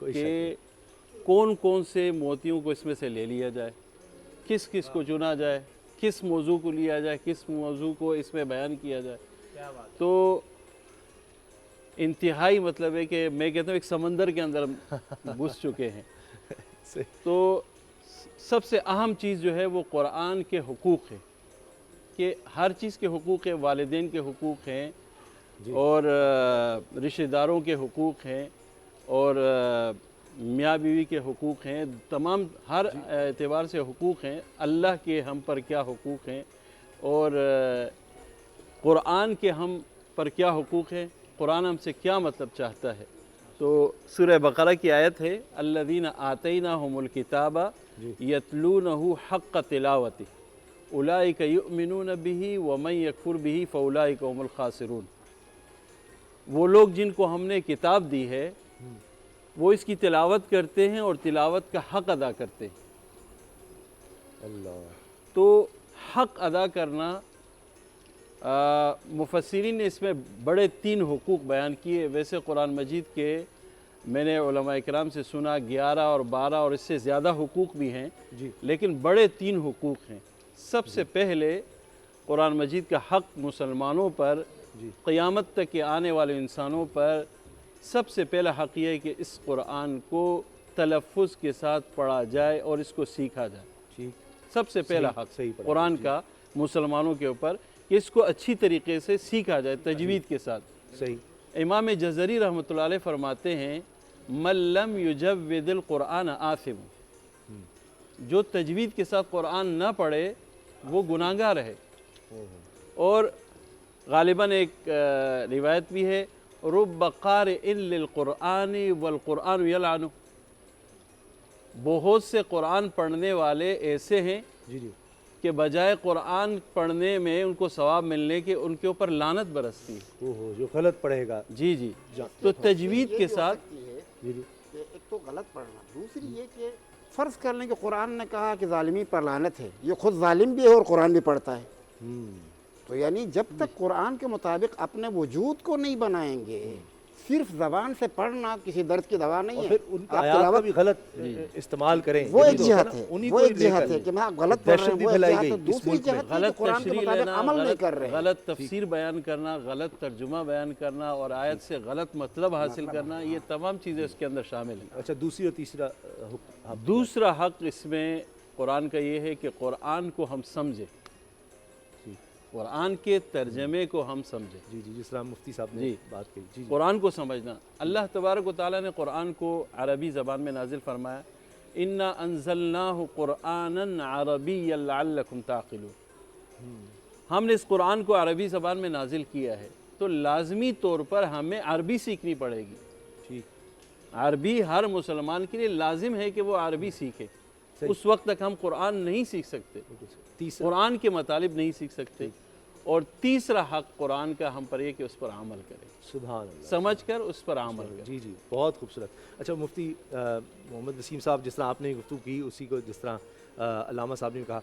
کہ کون کون سے موتیوں کو اس میں سے لے لیا جائے، کس کس کو چنا جائے، کس موضوع کو لیا جائے، کس موضوع کو اس میں بیان کیا جائے. تو انتہائی مطلب ہے کہ میں کہتا ہوں ایک سمندر کے اندر گھس چکے ہیں. تو سب سے اہم چیز جو ہے وہ قرآن کے حقوق ہے کہ ہر چیز کے حقوق ہیں. والدین کے حقوق ہیں اور رشتہ داروں کے حقوق ہیں اور میاں بیوی کے حقوق ہیں، تمام ہر اعتبار سے حقوق ہیں. اللہ کے ہم پر کیا حقوق ہیں اور قرآن کے ہم پر کیا حقوق ہیں، قرآن ہم سے کیا مطلب چاہتا ہے. تو سورہ بقرہ کی آیت ہے الذین آتیناہم الکتاب یتلونہ حق تلاوتہ اولئک یؤمنون بہ ومن یکفر بہ فاولئک هم الخاسرون. وہ لوگ جن کو ہم نے کتاب دی ہے وہ اس کی تلاوت کرتے ہیں اور تلاوت کا حق ادا کرتے ہیں. اللہ. تو حق ادا کرنا مفسرین نے اس میں بڑے 3 حقوق بیان کیے. ویسے قرآن مجید کے میں نے علماء اکرام سے سنا 11 اور 12 اور اس سے زیادہ حقوق بھی ہیں لیکن بڑے 3 حقوق ہیں. سب سے پہلے قرآن مجید کا حق مسلمانوں پر، قیامت تک کے آنے والے انسانوں پر سب سے پہلا حق یہ ہے کہ اس قرآن کو تلفظ کے ساتھ پڑھا جائے اور اس کو سیکھا جائے. سب سے پہلا حق قرآن کا مسلمانوں کے اوپر کہ اس کو اچھی طریقے سے سیکھا جائے تجوید کے ساتھ. امام جزری رحمۃ اللہ علیہ فرماتے ہیں من لم یجود القرآن آثم، جو تجوید کے ساتھ قرآن نہ پڑھے وہ گناہگار ہے. اور غالباً ایک روایت بھی ہے رب قارئ للقرآن والقرآن یلعنہ، بہت سے قرآن پڑھنے والے ایسے ہیں کہ بجائے قرآن پڑھنے میں ان کو ثواب ملنے کے ان کے اوپر لعنت برستی ہے. جو غلط پڑھے گا. جی تو تجوید کے ساتھ ایک تو غلط پڑھنا، دوسری یہ کہ فرض کر لیں کہ قرآن نے کہا کہ ظالمی پر لعنت ہے، یہ خود ظالم بھی ہے اور قرآن بھی پڑھتا ہے. تو یعنی جب تک قرآن کے مطابق اپنے وجود کو نہیں بنائیں گے، صرف زبان سے پڑھنا کسی درد کی دوا نہیں ہے. ان آیات کا بھی غلط استعمال کریں، وہ ایک جہت ہے، وہ ایک جہت ہے کہ میں غلط پڑھ رہے ہیں، وہ ایک جہت ہے. دوسری جہت ہے کہ قرآن کے مطابق عمل نہیں کر رہے. غلط تفسیر بیان کرنا، غلط ترجمہ بیان کرنا اور آیت سے غلط مطلب حاصل کرنا، یہ تمام چیزیں اس کے اندر شامل ہیں. اچھا دوسری اور تیسرا دوسرا حق اس میں قرآن کا یہ ہے کہ قرآن کو ہم سمجھیں، قرآن کے ترجمے کو ہم سمجھیں. جی جی، جس طرح مفتی صاحب نے بات کہی. جی قرآن کو سمجھنا. اللہ تبارک و تعالیٰ نے قرآن کو عربی زبان میں نازل فرمایا، اِنَّا أَنزَلْنَاهُ قُرْآنًا عَرَبِيًّا لَعَلَّكُمْ تَعْقِلُونَ. ہم نے اس قرآن کو عربی زبان میں نازل کیا ہے تو لازمی طور پر ہمیں عربی سیکھنی پڑے گی. ٹھیک، عربی ہر مسلمان کے لیے لازم ہے کہ وہ عربی سیکھے. اس وقت تک ہم قرآن نہیں سیکھ سکتے، قرآن کے مطالب نہیں سیکھ سکتے. اور تیسرا حق قرآن کا ہم پر یہ کہ اس پر عمل کریں. سبحان اللہ. سمجھ کر اس پر عمل کریں. جی جی، بہت خوبصورت. اچھا مفتی محمد وسیم صاحب، جس طرح آپ نے گفتگو کی اسی کو جس طرح علامہ صاحب نے کہا،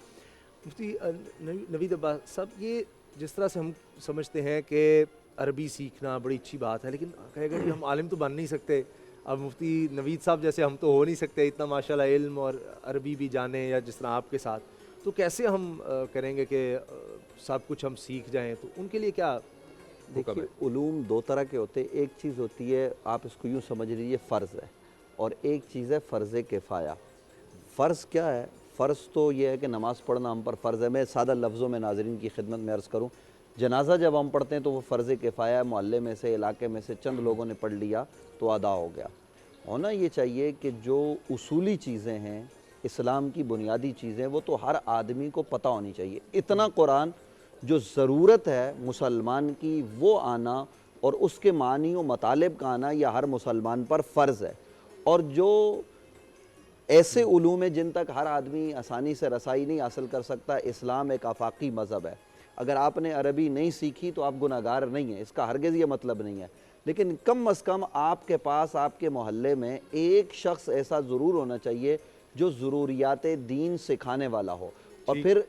مفتی نوید عباس صاحب، یہ جس طرح سے ہم سمجھتے ہیں کہ عربی سیکھنا بڑی اچھی بات ہے، لیکن کہے گا کہ ہم عالم تو بن نہیں سکتے. اب مفتی نوید صاحب جیسے ہم تو ہو نہیں سکتے اتنا ماشاءاللہ علم اور عربی بھی جانیں یا جس طرح آپ کے ساتھ، تو کیسے ہم کریں گے کہ سب کچھ ہم سیکھ جائیں؟ تو ان کے لیے کیا دیکھیے، علوم دو طرح کے ہوتے ہیں. ایک چیز ہوتی ہے، آپ اس کو یوں سمجھ لیجیے، فرض ہے، اور ایک چیز ہے فرض کفایہ. فرض کیا ہے؟ فرض تو یہ ہے کہ نماز پڑھنا ہم پر فرض ہے. میں سادہ لفظوں میں ناظرین کی خدمت میں عرض کروں، جنازہ جب ہم پڑھتے ہیں تو وہ فرض کفایہ ہے. محلے میں سے، علاقے میں سے چند لوگوں نے پڑھ لیا تو ادا ہو گیا. ہونا یہ چاہیے کہ جو اصولی چیزیں ہیں، اسلام کی بنیادی چیزیں، وہ تو ہر آدمی کو پتہ ہونی چاہیے. اتنا قرآن جو ضرورت ہے مسلمان کی وہ آنا اور اس کے معنی و مطالب کا آنا یہ ہر مسلمان پر فرض ہے. اور جو ایسے علوم ہیں جن تک ہر آدمی آسانی سے رسائی نہیں حاصل کر سکتا، اسلام ایک آفاقی مذہب ہے. اگر آپ نے عربی نہیں سیکھی تو آپ گناہ گار نہیں ہیں، اس کا ہرگز یہ مطلب نہیں ہے. لیکن کم از کم آپ کے پاس، آپ کے محلے میں ایک شخص ایسا ضرور ہونا چاہیے جو ضروریات دین سکھانے والا ہو. اور پھر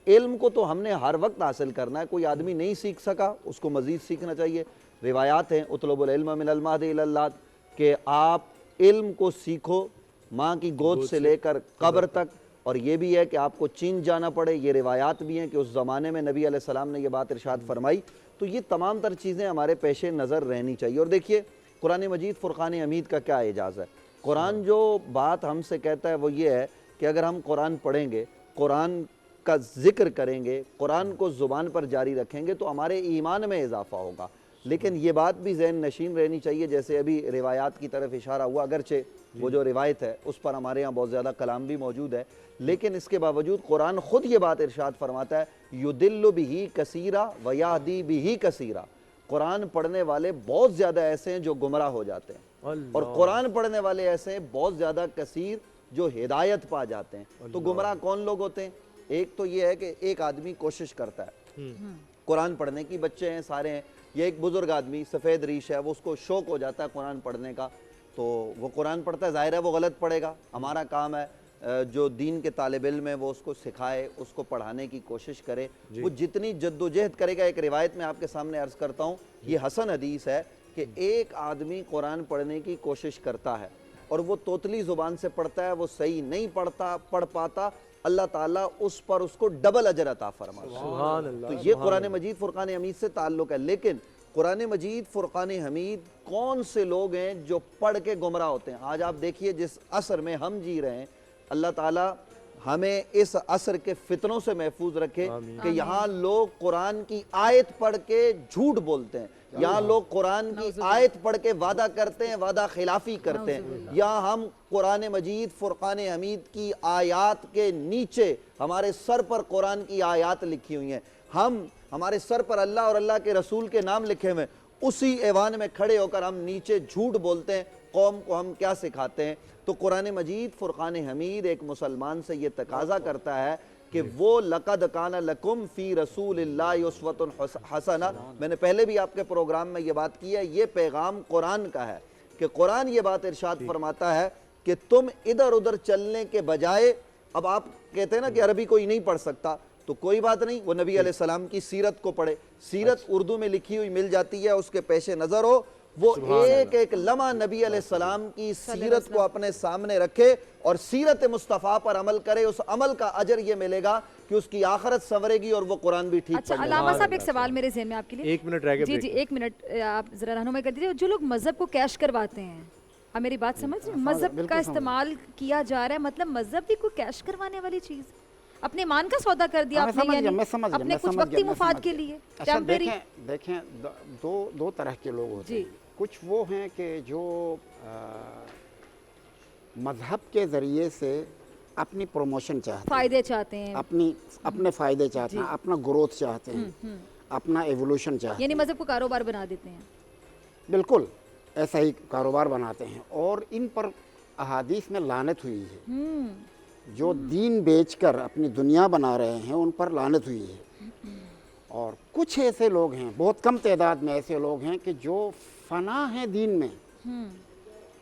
علم کو تو ہم نے ہر وقت حاصل کرنا ہے. کوئی آدمی نہیں سیکھ سکا، اس کو مزید سیکھنا چاہیے. روایات ہیں اطلب العلم من المہد الی اللحد، کہ آپ علم کو سیکھو ماں کی گود سے لے کر قبر تک. اور یہ بھی ہے کہ آپ کو چین جانا پڑے. یہ روایات بھی ہیں کہ اس زمانے میں نبی علیہ السلام نے یہ بات ارشاد فرمائی. تو یہ تمام تر چیزیں ہمارے پیش نظر رہنی چاہیے. اور دیکھیے، قرآن مجید فرقان حمید کا کیا اعجاز ہے. قرآن جو بات ہم سے کہتا ہے وہ یہ ہے کہ اگر ہم قرآن پڑھیں گے، قرآن کا ذکر کریں گے، قرآن کو زبان پر جاری رکھیں گے تو ہمارے ایمان میں اضافہ ہوگا. لیکن یہ بات بھی ذہن نشین رہنی چاہیے، جیسے ابھی روایات کی طرف اشارہ ہوا، اگرچہ وہ جو روایت ہے اس پر ہمارے یہاں بہت زیادہ کلام بھی موجود ہے، لیکن اس کے باوجود قرآن خود یہ بات ارشاد فرماتا ہے، یُدِلُّ بِهِ کثیرا وَیَہْدِی بِهِ کثیرا. قرآن پڑھنے والے بہت زیادہ ایسے ہیں جو گمراہ ہو جاتے ہیں، اور قرآن پڑھنے والے ایسے ہیں بہت زیادہ کثیر جو ہدایت پا جاتے ہیں. تو گمراہ کون لوگ ہوتے ہیں؟ ایک تو یہ ہے کہ ایک آدمی کوشش کرتا ہے قرآن پڑھنے کی، بچے ہیں سارے ہیں، یہ ایک بزرگ آدمی سفید ریش ہے، وہ اس کو شوق ہو جاتا ہے قرآن پڑھنے کا، تو وہ قرآن پڑھتا ہے. ظاہر ہے وہ غلط پڑھے گا. ہمارا کام ہے جو دین کے طالب علم ہے وہ اس کو سکھائے، اس کو پڑھانے کی کوشش کرے. وہ جتنی جد و جہد کرے گا. ایک روایت میں آپ کے سامنے عرض کرتا ہوں، یہ حسن حدیث ہے کہ ایک آدمی قرآن پڑھنے کی کوشش کرتا ہے اور وہ توتلی زبان سے پڑھتا ہے، وہ صحیح نہیں پڑھ پاتا، اللہ تعالیٰ اس پر اس کو ڈبل اجر عطا فرماتا ہے. تو یہ قرآن مجید فرقان حمید سے تعلق ہے. لیکن قرآن مجید فرقان حمید کون سے لوگ ہیں جو پڑھ کے گمراہ ہوتے ہیں؟ آج آپ دیکھیے جس عصر میں ہم جی رہے ہیں، اللہ تعالیٰ ہمیں اس عصر کے فتنوں سے محفوظ رکھے کہ یہاں لوگ قرآن کی آیت پڑھ کے جھوٹ بولتے ہیں، یہاں لوگ قرآن کی آیت پڑھ کے وعدہ کرتے ہیں، وعدہ خلافی کرتے ہیں. یہاں ہم قرآن مجید فرقان حمید کی آیات کے نیچے ہمارے سر پر قرآن کی آیات لکھی ہوئی ہیں، ہمارے سر پر اللہ اور اللہ کے رسول کے نام لکھے ہوئے ہیں، اسی ایوان میں کھڑے ہو کر ہم نیچے جھوٹ بولتے ہیں. قوم کو ہم کیا سکھاتے ہیں؟ تو قرآن مجید فرقان حمید ایک مسلمان سے یہ تقاضا کرتا ہے کہ وہ لَقَدْ كَانَ لَكُمْ فِي رَسُولِ اللَّهِ أُسْوَةٌ حَسَنَةٌ. میں نے پہلے بھی آپ کے پروگرام میں یہ بات کی ہے، یہ پیغام قرآن کا ہے کہ قرآن یہ بات ارشاد فرماتا ہے کہ تم ادھر ادھر چلنے کے بجائے، اب آپ کہتے ہیں نا کہ عربی کوئی نہیں پڑھ سکتا، تو کوئی بات نہیں، وہ نبی علیہ السلام کی سیرت کو پڑھے. سیرت اردو میں لکھی ہوئی مل جاتی ہے، اس کے پیش نظر ہو، وہ ایک ایک لمحہ نبی علیہ السلام کی سیرت کو اپنے سامنے رکھے اور سیرت مصطفیٰ پر عمل کرے. اس عمل کا اجر یہ ملے گا کہ اس کی آخرت سنورے گی اور وہ قرآن بھی ٹھیک اچھا علامہ صاحب، ایک سوال میرے ذہن میں آپ کے لیے. ایک منٹ رہ گیا. جی جی ایک منٹ آپ ذرا رہنمائی کر دیجیے. جو لوگ مذہب کو کیش کرواتے ہیں، आप मेरी बात समझ रहे हैं? मजहब का इस्तेमाल किया जा रहा है, मतलब मजहब भी कोई कैश करवाने वाली चीज, अपने ईमान का सौदा कर दिया आपने, यानी अपने कुछ वक्ती मुफाद के लिए। अच्छा देखें दो तरह के लोग होते हैं। कुछ वो हैं कि जो मजहब के ज़रिए से अपनी प्रमोशन चाहते हैं, फायदे चाहते हैं, अपने फ़ायदे चाहते हैं, अपना ग्रोथ चाहते हैं, अपना एवोल्यूशन चाहते हैं, यानी मजहब को कारोबार बना देते हैं। बिल्कुल ऐसा ही कारोबार बनाते हैं। और इन पर अहादीस में लानत हुई है। जो दीन बेचकर अपनी दुनिया बना रहे हैं उन पर लानत हुई है। और कुछ ऐसे लोग हैं, बहुत कम तादाद में ऐसे लोग हैं कि जो फना हैं दीन में,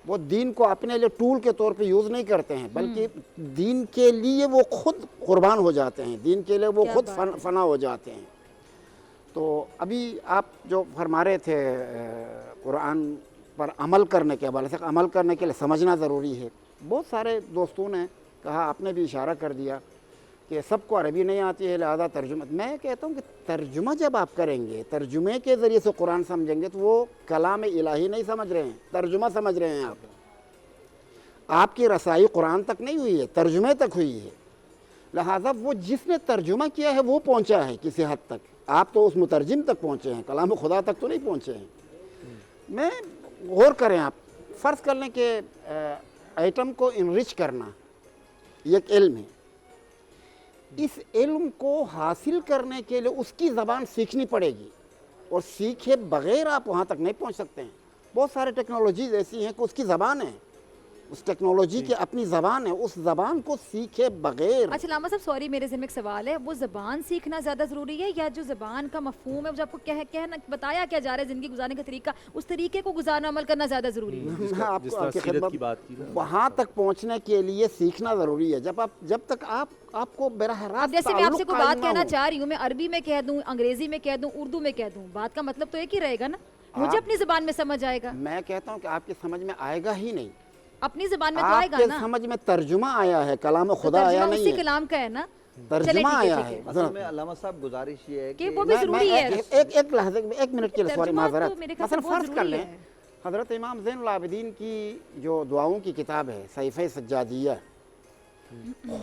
वो दीन को अपने लिए टूल के तौर पे यूज़ नहीं करते हैं, बल्कि दीन के लिए वो खुद कुर्बान हो जाते हैं, दीन के लिए वो खुद फना हो जाते हैं। तो अभी आप जो फरमा रहे थे कुरान पर अमल करने के हवाले से, अमल करने के लिए समझना ज़रूरी है। बहुत सारे दोस्तों ने कहा, आपने भी इशारा कर दिया कि सबको अरबी नहीं आती है लिहाजा तर्जुमा। मैं कहता हूँ कि तर्जुमा जब आप करेंगे, तर्जुमे के ज़रिए से कुरान समझेंगे, तो वो कलाम इलाही नहीं समझ रहे हैं, तर्जुमा समझ रहे हैं। आपकी रसाई कुरान तक नहीं हुई है, तर्जुमे तक हुई है। लिहाजा वो जिसने तर्जुमा किया है वो पहुँचा है किसी हद तक, आप तो उस मुतरजिम तक पहुँचे हैं, कलाम खुदा तक तो नहीं पहुँचे हैं। मैं गौर करें, आप फ़र्ज़ कर लें कि आइटम को इनरिच करना ये एक इल्म है। इस इल्म को हासिल करने के लिए उसकी ज़बान सीखनी पड़ेगी, और सीखे बग़ैर आप वहाँ तक नहीं पहुँच सकते हैं। बहुत सारे टेक्नोलॉजीज़ ऐसी हैं कि उसकी ज़बान है, उस टेक्नोलॉजी की अपनी ज़बान है, उस ज़बान को सीखे बग़ैर। अच्छा लामा साहब, सॉरी मेरे ज़हन में एक सवाल है, वो ज़बान सीखना ज़्यादा ज़रूरी है या जो ज़बान का मफ़हूम है, जो आपको कहना बताया क्या जा रहा है, ज़िंदगी गुजारने का तरीका, उस तरीके को गुजारना अमल करना ज़्यादा ज़रूरी है? मैं आपकी खिदमत वहाँ तक पहुँचने के लिए सीखना ज़रूरी है। जब तक आपको बराह रास्त, जैसे मैं आपसे कोई बात कहना चाह रही हूँ, मैं अरबी में कह दूँ, अंग्रेज़ी में कह दूँ, उर्दू में कह दूँ, बात का मतलब तो एक ही रहेगा ना, मुझे अपनी ज़बान में समझ आएगा। मैं कहता हूँ कि आपकी समझ में आएगा ही नहीं, अपनी ज़बान में तो आएगा ना। समझ में तर्जुमा आया है, कलाम खुदा आया नहीं है, कलाम का है ना, तर्जुमा आया है। असल में अल्लामा साहब गुजारिश ये है कि वो भी ज़रूरी है। एक लहज़े में, एक मिनट के लिए सॉरी माज़रत, मसलन फ़र्ज़ कर लें हज़रत इमाम ज़ैनुल आबिदीन की जो दुआओं की किताब है सहीफ़े सज्जादिया,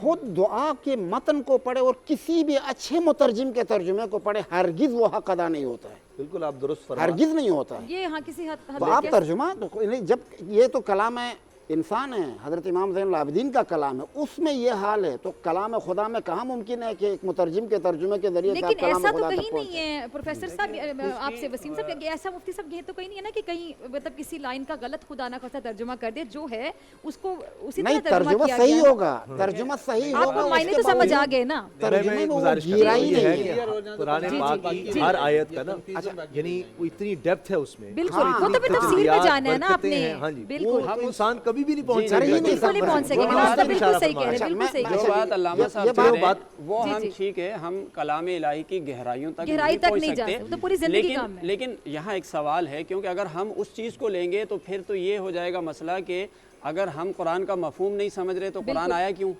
खुद दुआ के मतन को पढ़े और किसी भी अच्छे मुतरजिम के तर्जुमे को पढ़े, हरगिज़ वो हक़ अदा नहीं होता है। बिल्कुल आप दुरुस्त फरमाएं, हरगिज़ नहीं होता है ये। हाँ किसी हद तो आप तर्जुमा तो नहीं, जब ये तो कलाम है इंसान है, हज़रत इमाम ज़ैनुल आबिदीन का कलाम है, उसमें ये हाल है, तो कलाम खुदा में कहाँ मुमकिन है कि एक मुतरजिम के तर्जुमे के ज़रिए से आप कलाम खुदा तक पहुँचे? लेकिन ऐसा तो कहीं नहीं है प्रोफेसर साहब, आपसे वसीम साहब, ऐसा मुफ्ती साहब ये तो कहीं नहीं है ना कि कहीं मतलब किसी लाइन का गलत खुदा ना खासा तर्जुमा कर दे, जो है उसको उसी तरह तर्जुमा सही होगा, तर्जुमा सही होगा, आपको मायने तो समझ आ गए ना। तर्जुमे में वो गहराई नहीं है कुरान पाक की हर आयत का ना, यानी वो इतनी डेप्थ है उसमें, बिल्कुल वो तो तफसीर में जाना है ना आपने, बिल्कुल हम इंसान कभी भी नहीं पहुंच सकते, बिल्कुल नहीं पहुंच सकेंगे। बिल्कुल सही कह रहे हैं, बिल्कुल सही कह रहे हैं। जो बात अल्लामा साहब कह रहे हैं वो हम ठीक है, हम कलाम इलाही की गहराइयों तक नहीं पहुंच सकते, तो पूरी जिंदगी काम है। लेकिन यहाँ एक सवाल है, क्योंकि अगर हम उस चीज़ को लेंगे तो फिर तो ये हो जाएगा मसला कि अगर हम कुरान का मफहूम नहीं समझ रहे तो कुरान आया क्यों?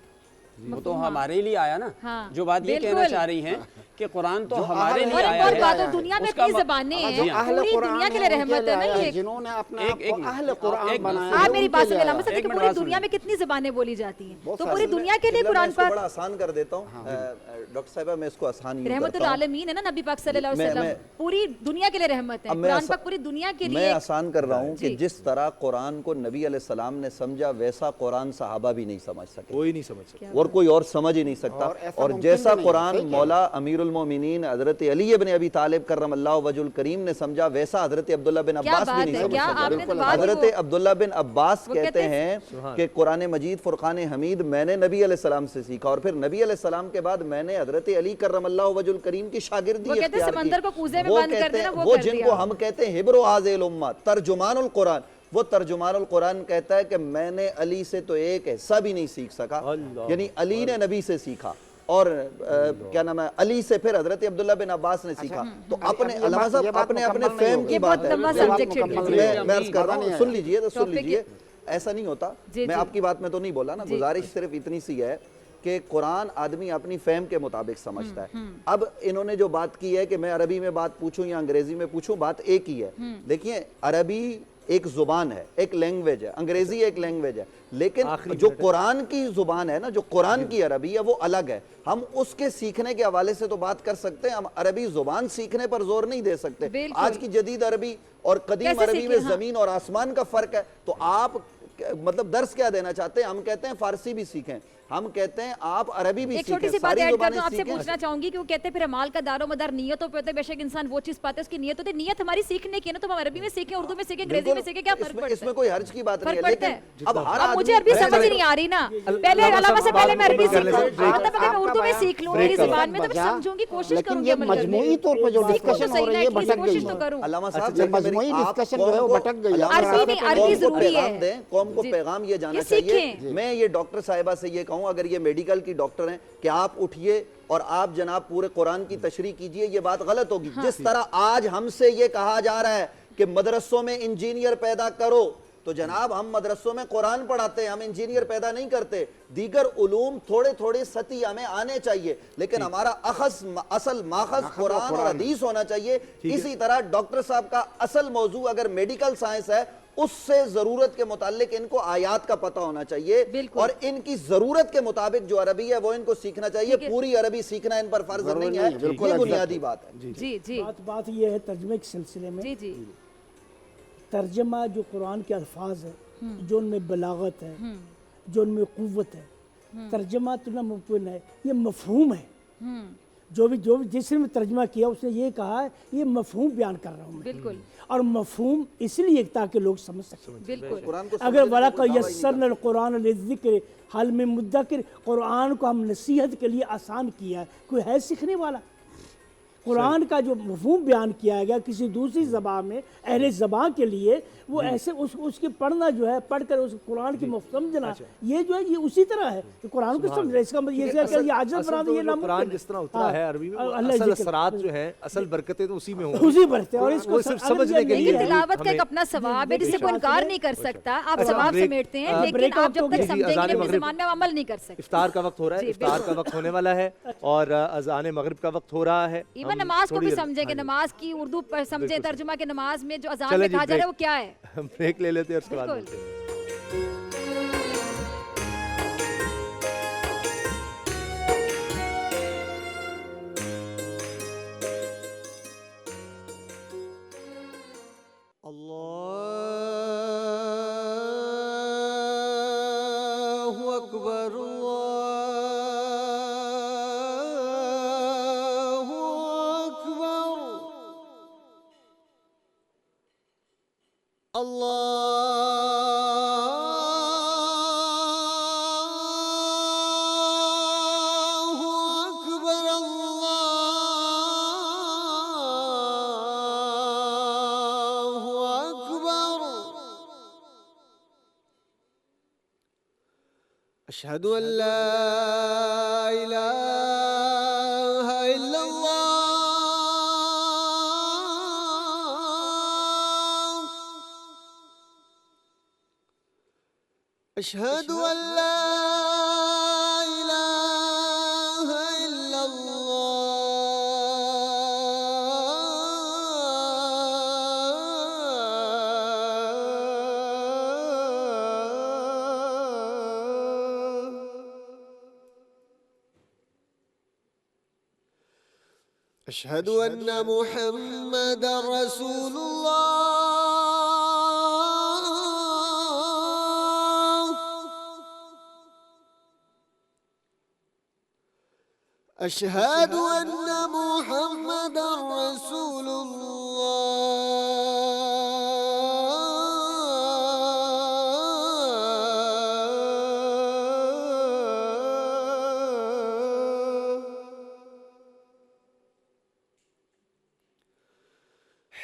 वो तो हमारे लिए आया ना। हाँ, जो बात ये कहना चाह रही हैं कि कुरान तो हमारे लिए आया है। और दुनिया में इतनी ज़बानें हैं, पूरी दुनिया के लिए रहमत है ना ये, जिन्होंने अपने आप को अहले कुरान बनाया। आप मेरी बात सुनिए लामा साहब, पूरी दुनिया में कितनी ज़बानें बोली जाती हैं, तो पूरी दुनिया के लिए कुरान पर बड़ा आसान कर देता हूँ डॉक्टर साहिबा, मैं इसको आसान रहमतुल आलमीन है ना नबी पाक सल्लल्लाहु अलैहि वसल्लम, पूरी दुनिया के लिए रहमत है, कुरान पाक पूरी दुनिया के लिए। मैं आसान कर रहा हूँ कि जिस तरह कुरान को नबी अलैहिस्सलाम ने समझा, वैसा कुरान सहाबा भी नहीं समझ सके, कोई नहीं समझ सकता, और कोई और समझ ही नहीं सकता। और जैसा कुरान मौला अमीरुल मोमिनीन हजरत अली इब्न अबी तालिब कररमल्लाहु वजहुल करीम ने समझा, वैसा हजरत अब्दुल्लाह बिन अब्बास भी नहीं समझ सकता। हजरत अब्दुल्लाह बिन अब्बास कहते हैं कि कुरान मजीद फुरकान हमीद मैंने नबी अलैहिस्सलाम से सीखा, और फिर नबी अलैहिस्सलाम के बाद मैंने हजरत अली कररमल्लाहु वजहुल करीम की शागिर्दी इख्तियार की। वो जिनको हम कहते हैं हिब्रो हाज़िल उम्मा, तर्जुमानुल कुरान, वो तर्जुमानुल कुरान कहता है कि मैंने अली से तो एक हिस्सा भी नहीं सीख सका, यानी अली ने नबी से सीखा, और क्या नाम है, अली से फिर हजरत अब्दुल्लाह बिन अब्बास ने सीखा। तो अपने अल्लामा साहब अपने अपने फहम की बात है, मैं अर्ज कर रहा हूँ, सुन लीजिए तो सुन लीजिए, ऐसा नहीं होता। मैं आपकी बात में तो नहीं बोला ना, गुजारिश सिर्फ इतनी सी है कि कुरान आदमी अपनी फहम के मुताबिक समझता है। अब इन्होंने जो बात की है कि मैं अरबी में बात पूछूं या अंग्रेजी में पूछूं, बात एक ही है। देखिए अरबी ایک زبان ہے، ایک لینگویج ہے، انگریزی ایک لینگویج ہے، لیکن جو قرآن کی زبان ہے نا، جو قرآن کی عربی ہے وہ الگ ہے. ہم اس کے سیکھنے کے حوالے سے تو بات کر سکتے ہیں، ہم عربی زبان سیکھنے پر زور نہیں دے سکتے. آج کی جدید عربی اور قدیم عربی میں زمین اور آسمان کا فرق ہے. تو آپ مطلب درس کیا دینا چاہتے ہیں؟ ہم کہتے ہیں فارسی بھی سیکھیں، ہم کہتے ہیں آپ عربی بھی سیکھیں. ایک چھوٹی سی بات ایڈ کر دوں، آپ سے پوچھنا چاہوں گی کہ وہ کہتے ہیں پھر اعمال کا دار و مدار نیتوں پہ ہوتا ہے. بے شک انسان وہ چیز پاتا ہے اس کی نیت ہوتی ہے. نیت ہماری سیکھنے کی ہے نا، تو ہم عربی میں سیکھیں، اردو میں سیکھیں، انگریزی میں سیکھیں، کیا فرق پڑتا ہے؟ اس میں کوئی حرج کی بات نہیں ہے، لیکن اب ہر اب مجھے عربی سمجھ نہیں آ رہی نا. پہلے علامہ سے پہلے میں عربی سیکھوں، مطلب اگر میں اردو میں سیکھ لوں میری زبان میں تو میں سمجھوں گی، کوشش کروں گی عمل کرنے کی. مجموعی طور پر جو ڈسکشن ہو رہی ہے بھٹک گئی ہے. علامہ صاحب مجموعی ڈسکشن جو ہے وہ بھٹک گئی ہے. عربی نہیں، عربی ضروری ہے. قوم کو پیغام یہ جانا چاہیے. میں یہ ڈاکٹر صاحبہ سے یہ کہوں، اگر یہ میڈیکل کی ڈاکٹر ہیں، کہ آپ اٹھیے اور آپ جناب پورے قرآن کی تشریح کیجئے. یہ بات غلط ہوگی. جس طرح آج ہم سے یہ کہا جا رہا ہے کہ مدرسوں میں انجینئر پیدا کرو، تو جناب ہم مدرسوں میں قرآن پڑھاتے ہیں، ہم انجینئر پیدا نہیں کرتے. دیگر علوم تھوڑے تھوڑے سطحی ہمیں آنے چاہیے، لیکن ہمارا اصل ماخذ قرآن اور حدیث ہونا چاہیے. اسی طرح ڈاکٹر صاحب کا اصل موضوع اگر میڈیکل سائنس ہے، اس سے ضرورت کے متعلق ان کو آیات کا پتہ ہونا چاہیے، اور ان کی ضرورت کے مطابق جو عربی ہے وہ ان کو سیکھنا چاہیے. پوری عربی سیکھنا ان پر فرض نہیں ہے، یہ بنیادی بات ہے. جی جی بات یہ ہے ترجمے کے سلسلے میں. جی جی ترجمہ جو قرآن کے الفاظ ہے، جو ان میں بلاغت ہے، جو ان میں قوت ہے، ترجمہ تو نہ ممکن ہے، یہ مفہوم ہے. جو بھی جس نے ترجمہ کیا اس نے یہ کہا ہے یہ مفہوم بیان کر رہا ہوں میں. بالکل. اور مفہوم اس لیے تاکہ لوگ سمجھ سکیں. بالکل. اگر وَلَقَدْ يَسَّرْنَا الْقُرْآنَ لِلذِّكْرِ حَلْ مِن مُدَّكِرٍ، قرآن کو ہم نصیحت کے لیے آسان کیا ہے. کوئی ہے سیکھنے والا؟ قرآن کا جو مفہوم بیان کیا گیا کسی دوسری زبان میں اہل زبان کے لیے، وہ ایسے اس کی پڑھنا جو ہے، پڑھ کر اس قرآن کی سمجھنا، یہ جو ہے یہ اسی طرح ہے کہ قرآن کو سمجھنا. اس کا مطلب یہ عاجز بنا دے، یہ ناممکن ہے. قرآن جس طرح اترا ہے عربی میں، اصل اثرات جو ہیں، اصل برکتیں تو اسی میں ہوں گی. اسی برکتیں، اور اس کو صرف سمجھنے کے لیے تلاوت کا ایک اپنا ثواب ہے جس سے کوئی انکار نہیں کر سکتا. آپ ثواب سمیٹتے ہیں، لیکن آپ جب تک سمجھیں گے اپنی زبان میں عمل نہیں کر سکتے. افطار کا وقت ہو رہا ہے، افطار کا وقت ہونے والا ہے، اور اذان مغرب کا وقت ہو رہا ہے. ایون نماز کو بھی سمجھیں کہ نماز کی اردو پر سمجھیں، ترجمہ کے نماز میں جو اذان میں کہا جا رہا ہے وہ کیا ہے. بریک لے لیتے ہیں، اس کے بعد ملتے ہیں. أشهد أن لا إله إلا الله أشهد أن لا إله إلا أشهد أن محمدًا رسول الله أشهد أن محمدًا رسول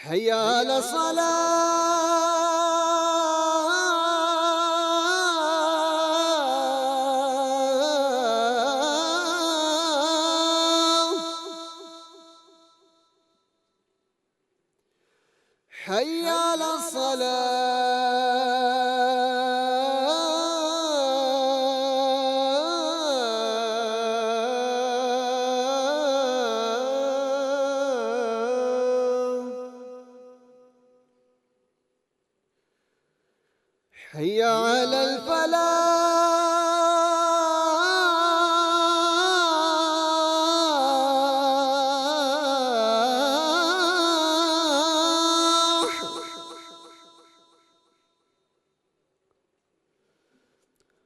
حي على الصلاة حي على الصلاة حي على الفلاح.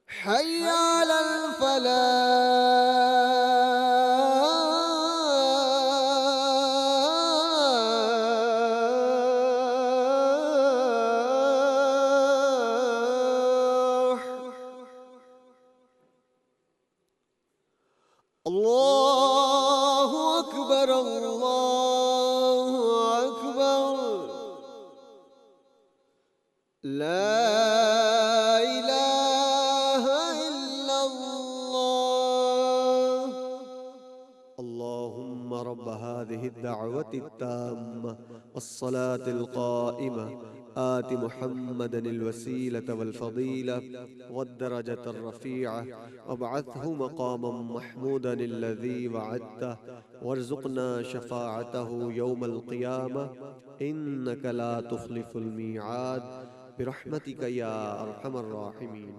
حي على الفلاح. الله أكبر الله أكبر. لا إله إلا الله. اللهم رب هذه الدعوة التامة والصلاة القائمة آت محمدا الوسيلة والفضيلة والدرجة الرفيعة وابعثه مقاما محمودا الذي وعدته وارزقنا شفاعته يوم القيامة إنك لا تخلف الميعاد برحمتك يا أرحم الراحمين.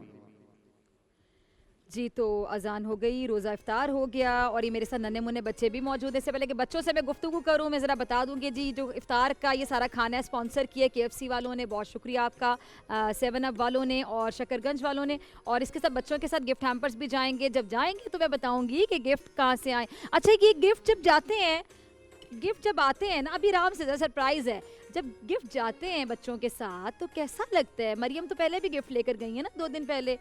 जी तो अजान हो गई, रोज़ा इफ्तार हो गया और ये मेरे साथ नन्हे मुन्ने बच्चे भी मौजूद हैं। इससे पहले कि बच्चों से मैं गुफ्तगू करूँ, मैं ज़रा बता दूँ कि जी जो इफ्तार का ये सारा खाना है स्पॉन्सर किया KFC वालों ने, बहुत शुक्रिया आपका, 7 अप वालों ने और शकरगंज वालों ने। और इसके साथ बच्चों के साथ गिफ्ट हैम्पर्स भी जाएंगे। जब जाएंगे तो मैं बताऊँगी कि गिफ्ट कहाँ से आए। अच्छा, ये गिफ्ट जब जाते हैं, गिफ्ट जब आते हैं ना, अभी आराम से सरप्राइज़ है, जब गिफ्ट जाते हैं बच्चों के साथ तो कैसा लगता है? मरियम तो पहले भी गिफ्ट लेकर गई है ना 2 दिन पहले,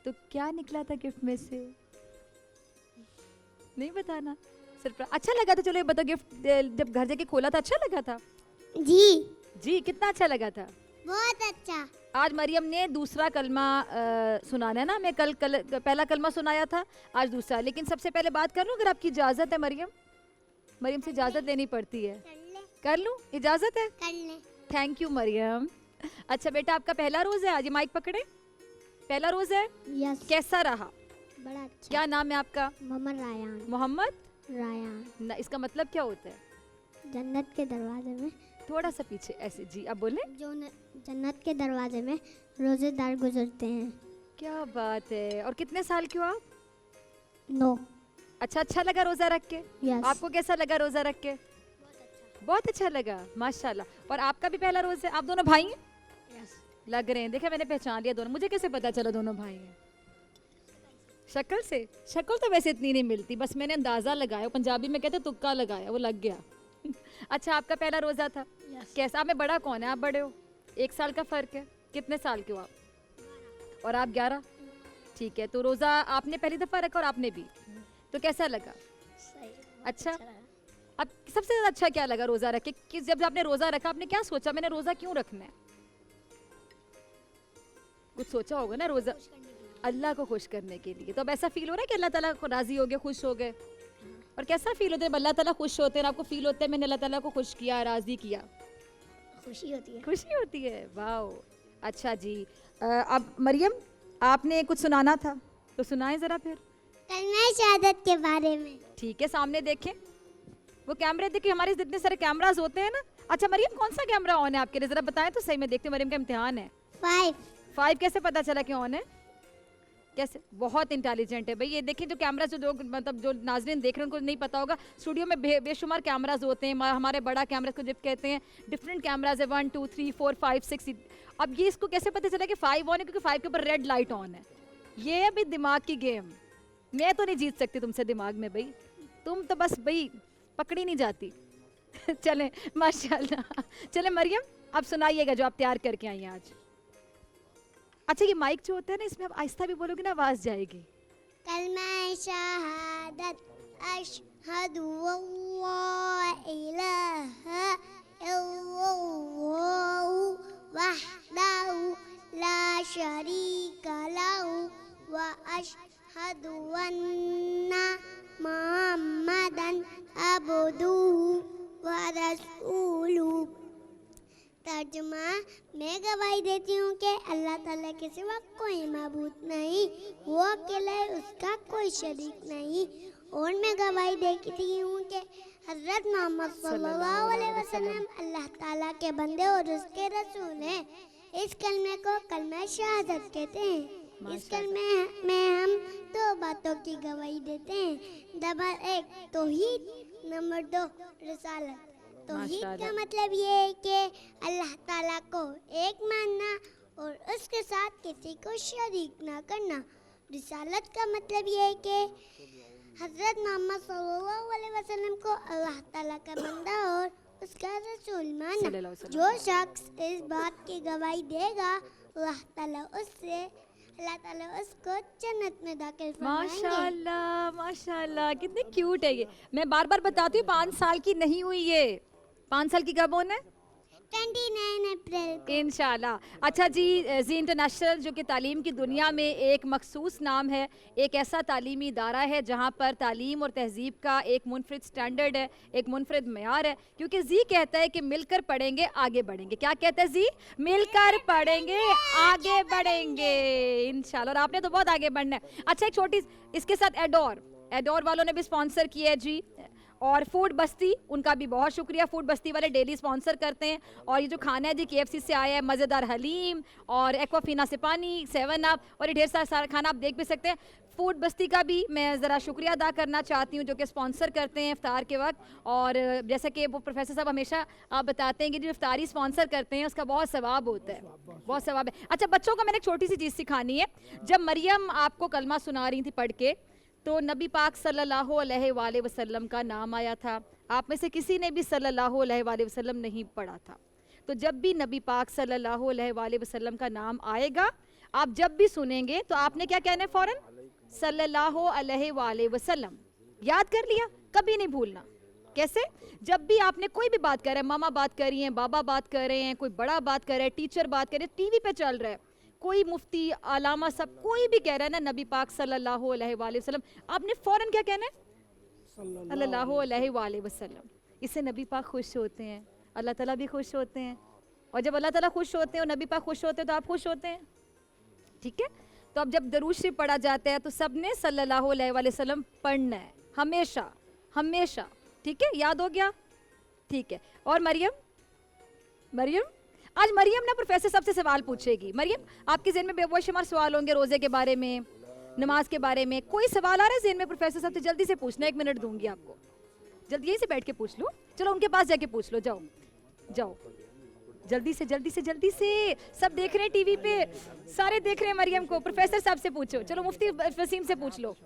तो क्या निकला था गिफ्ट में से? नहीं बताना, सरप्राइज। अच्छा लगा था? चलो ये बताओ, गिफ्ट जब घर जाके खोला था अच्छा लगा था? जी कितना अच्छा लगा था? बहुत अच्छा। आज मरियम ने दूसरा कलमा सुनाना है ना, मैं कल पहला कलमा सुनाया था, आज दूसरा। लेकिन सबसे पहले बात कर लूं, अगर आपकी इजाज़त है मरियम से इजाज़त लेनी पड़ती है, कर लूं? इजाज़त है? कर ले। Thank you Maryam. अच्छा बेटा, आपका पहला रोज़ है आज, ये माइक पकड़े, पहला रोज़ है? यस। कैसा रहा? बड़ा अच्छा। क्या नाम है आपका? मोहम्मद रायान। मोहम्मद रायान। इसका मतलब क्या होता है? जन्नत के दरवाजे में, थोड़ा सा पीछे ऐसे, जी आप बोले। जो जन्नत के दरवाजे में रोजेदार गुजरते हैं। क्या बात है। और कितने साल के हो आप? 9। अच्छा लगा रोज़ा रख के? यस। आपको कैसा लगा रोज़ा रख के? बहुत अच्छा लगा, माशाल्लाह। और आपका भी पहला रोज़ है? आप दोनों भाई हैं? यस। लग रहे हैं, देखा मैंने पहचान लिया दोनों। मुझे कैसे पता चला दोनों भाई हैं? शक्ल से? शक्ल तो वैसे इतनी नहीं मिलती, बस मैंने अंदाज़ा लगाया, पंजाबी में कहते तुक्का लगाया, वो लग गया। अच्छा, आपका पहला रोज़ा था? कैसा? आप में बड़ा कौन है? आप बड़े हो, 1 साल का फ़र्क है। कितने साल के हो आप? और आप 11? ठीक है, तो रोज़ा आपने पहली दफ़ा रखा और आपने भी, तो कैसा लगा? सही। अच्छा। अब सबसे ज़्यादा अच्छा क्या लगा रोज़ा रख के? कि जब आपने रोज़ा रखा आपने क्या सोचा, मैंने रोज़ा क्यों रखना है? कुछ सोचा होगा ना, रोज़ा अल्लाह को खुश करने के लिए। तो अब ऐसा फील हो रहा है कि अल्लाह ताला को राज़ी हो गए, खुश हो गए? और कैसा फील होता है अल्लाह ताला खुश होते हैं, आपको फील होता है मैंने अल्लाह ताला को खुश किया, राज़ी किया? खुशी होती है। खुशी होती है, वाओ। अच्छा जी, अब मरियम आपने कुछ सुनाना था, तो सुनाएं ज़रा फिर। कलमा शहादत के बारे में। ठीक है, सामने देखें, वो कैमरे देखिए, हमारे इतने सारे कैमरास होते हैं ना। अच्छा मरियम, कौन सा कैमरा ऑन है आपके लिए, ज़रा बताएं तो सही, मैं देखती हूँ, मरियम का इम्तिहान है। 5 कैसे पता चला कि ऑन है? कैसे? बहुत इंटेलिजेंट है भाई। ये देखिए, जो कैमरा जो मतलब जो नाज़रीन देख रहे हैं उनको नहीं पता होगा, स्टूडियो में बेशुमार कैमराज होते हैं। हमारे बड़ा कैमरा को जब कहते हैं, डिफरेंट कैमराज है, 1 2 3 4 5 6। अब ये इसको कैसे पता चला कि 5 ऑन है? क्योंकि 5 के ऊपर रेड लाइट ऑन है। ये है भी दिमाग की गेम। मैं तो नहीं जीत सकती तुमसे दिमाग में भाई, तुम तो बस भाई पकड़ी नहीं जाती। चलें, माशाल्लाह। चलें मरियम, अब सुनाइएगा जो आप तैयार करके आई हैं आज। अच्छा, ये माइक जो होता है ना, इसमें आप आहिस्ता भी बोलोगे ना, आवाज़ जाएगी। कलमा शहादत अशहदु अल्ला इलाहा इल्लल्लाहु वहदहु ला शरीका लहु व अशहदु अन्ना मुहम्मदन अब्दुहु व रसूलुहु। तर्जुमा, मैं गवाही देती हूँ कि अल्लाह ताला के सिवा कोई माबूद नहीं, वो अकेला है, उसका कोई शरीक नहीं। और मैं गवाही देती हूँ कि हज़रत मोहम्मद सल्लल्लाहु अलैहि वसल्लम अल्लाह ताला के बंदे और उसके रसूल हैं। इस कलमे को कलमा शहादत कहते हैं। इस कलमे में हम 2 बातों की गवाही देते हैं। नंबर 1 तौहीद, नंबर 2 रिसालत। तौहीद का मतलब ये है कि अल्लाह ताला को एक मानना और उसके साथ किसी को शरीक ना करना। रिसालत का मतलब ये है कि हज़रत मोहम्मद सल्लल्लाहु अलैहि वसल्लम को अल्लाह ताला का बंदा और उसका रसूल माना। जो शख्स इस बात की गवाही देगा अल्लाह ताला उसको जन्नत में दाखिल फरमाएंगे। माशाल्लाह माशाल्लाह, कितनी क्यूट है ये। मैं बार बार बताती हूँ 5 साल की नहीं हुई ये। 5 साल की कब होना है? 29 अप्रैल इंशाल्लाह। अच्छा जी, इंटरनेशनल जो कि तालीम की दुनिया में एक मखसूस नाम है, एक ऐसा तालीमी इदारा है जहाँ पर तालीम और तहजीब का एक मुनफरिद स्टैंडर्ड है, एक मुनफरिद मेयार है। क्योंकि जी कहता है कि मिलकर पढ़ेंगे आगे बढ़ेंगे। क्या कहता है जी? मिलकर पढ़ेंगे आगे बढ़ेंगे इंशाल्लाह। और आपने तो बहुत आगे बढ़ना है। अच्छा, एक छोटी इसके साथ एडोर वालों ने भी स्पॉन्सर किया है जी। और फूड बस्ती, उनका भी बहुत शुक्रिया। फूड बस्ती वाले डेली स्पॉन्सर करते हैं। और ये जो खाना है जी KFC से आया है, मज़ेदार हलीम और एक्वाफिना से पानी, 7 अप और ये ढेर सारा खाना आप देख भी सकते हैं। फूड बस्ती का भी मैं ज़रा शुक्रिया अदा करना चाहती हूँ जो कि स्पॉन्सर करते हैं इफ्तार के वक्त। और जैसा कि वो प्रोफेसर साहब हमेशा आप बताते हैं कि जो इफ्तारी स्पॉन्सर करते हैं उसका बहुत सवाब होता है, बहुत सवाब है। अच्छा, बच्चों को मैंने एक छोटी सी चीज़ सिखानी है। जब मरियम आपको कलमा सुना रही थी पढ़ के, तो नबी पाक सल्लल्लाहु अलैहि वसल्लम का नाम आया था। आप में से किसी ने भी सल्लल्लाहु अलैहि वसल्लम नहीं पढ़ा था। तो जब भी नबी पाक सल्लल्लाहु अलैहि वसल्लम का नाम आएगा, आप जब भी सुनेंगे तो आपने क्या कहना है? फ़ौरन सल्लल्लाहु अलैहि वसल्लम। याद कर लिया? कभी नहीं भूलना। कैसे? जब भी आपने कोई भी बात कर रहे हैं, मामा बात कर रही हैं, बाबा बात कर रहे हैं, कोई बड़ा बात कर रहा है, टीचर बात कर रहे हैं, टीवी पे चल रहा है, कोई मुफ्ती अलामा सब कोई भी कह रहा है ना नबी पाक सल्लल्लाहु अलैहि वसल्लम, आपने फ़ौरन क्या कहना है? सल्लल्लाहु अलैहि वसल्लम। इससे नबी पाक खुश होते हैं, अल्लाह ताला भी खुश होते हैं। और जब अल्लाह ताला खुश होते हैं और नबी पाक खुश होते हैं तो आप खुश होते हैं। ठीक है? तो अब जब दरूद शरीफ पढ़ा जाता है तो सबने सल्लल्लाहु अलैहि वसल्लम पढ़ना है हमेशा हमेशा। ठीक है? याद हो गया? ठीक है। और मरियम आज मरियम ना प्रोफेसर सबसे सवाल पूछेगी। मरियम, आपके ज़हन में बेशुमार सवाल होंगे रोज़े के बारे में, नमाज के बारे में। कोई सवाल आ रहा है ज़हन में प्रोफेसर साहब से? जल्दी से पूछना, 1 मिनट दूंगी आपको। जल्दी यहीं से बैठ के पूछ लो। चलो उनके पास जाके पूछ लो। जाओ जाओ जल्दी से जल्दी से जल्दी से। सब देख रहे हैं टीवी पे, सारे देख रहे हैं मरियम को। प्रोफेसर साहब से पूछो। चलो मुफ्ती वसीम से पूछ लो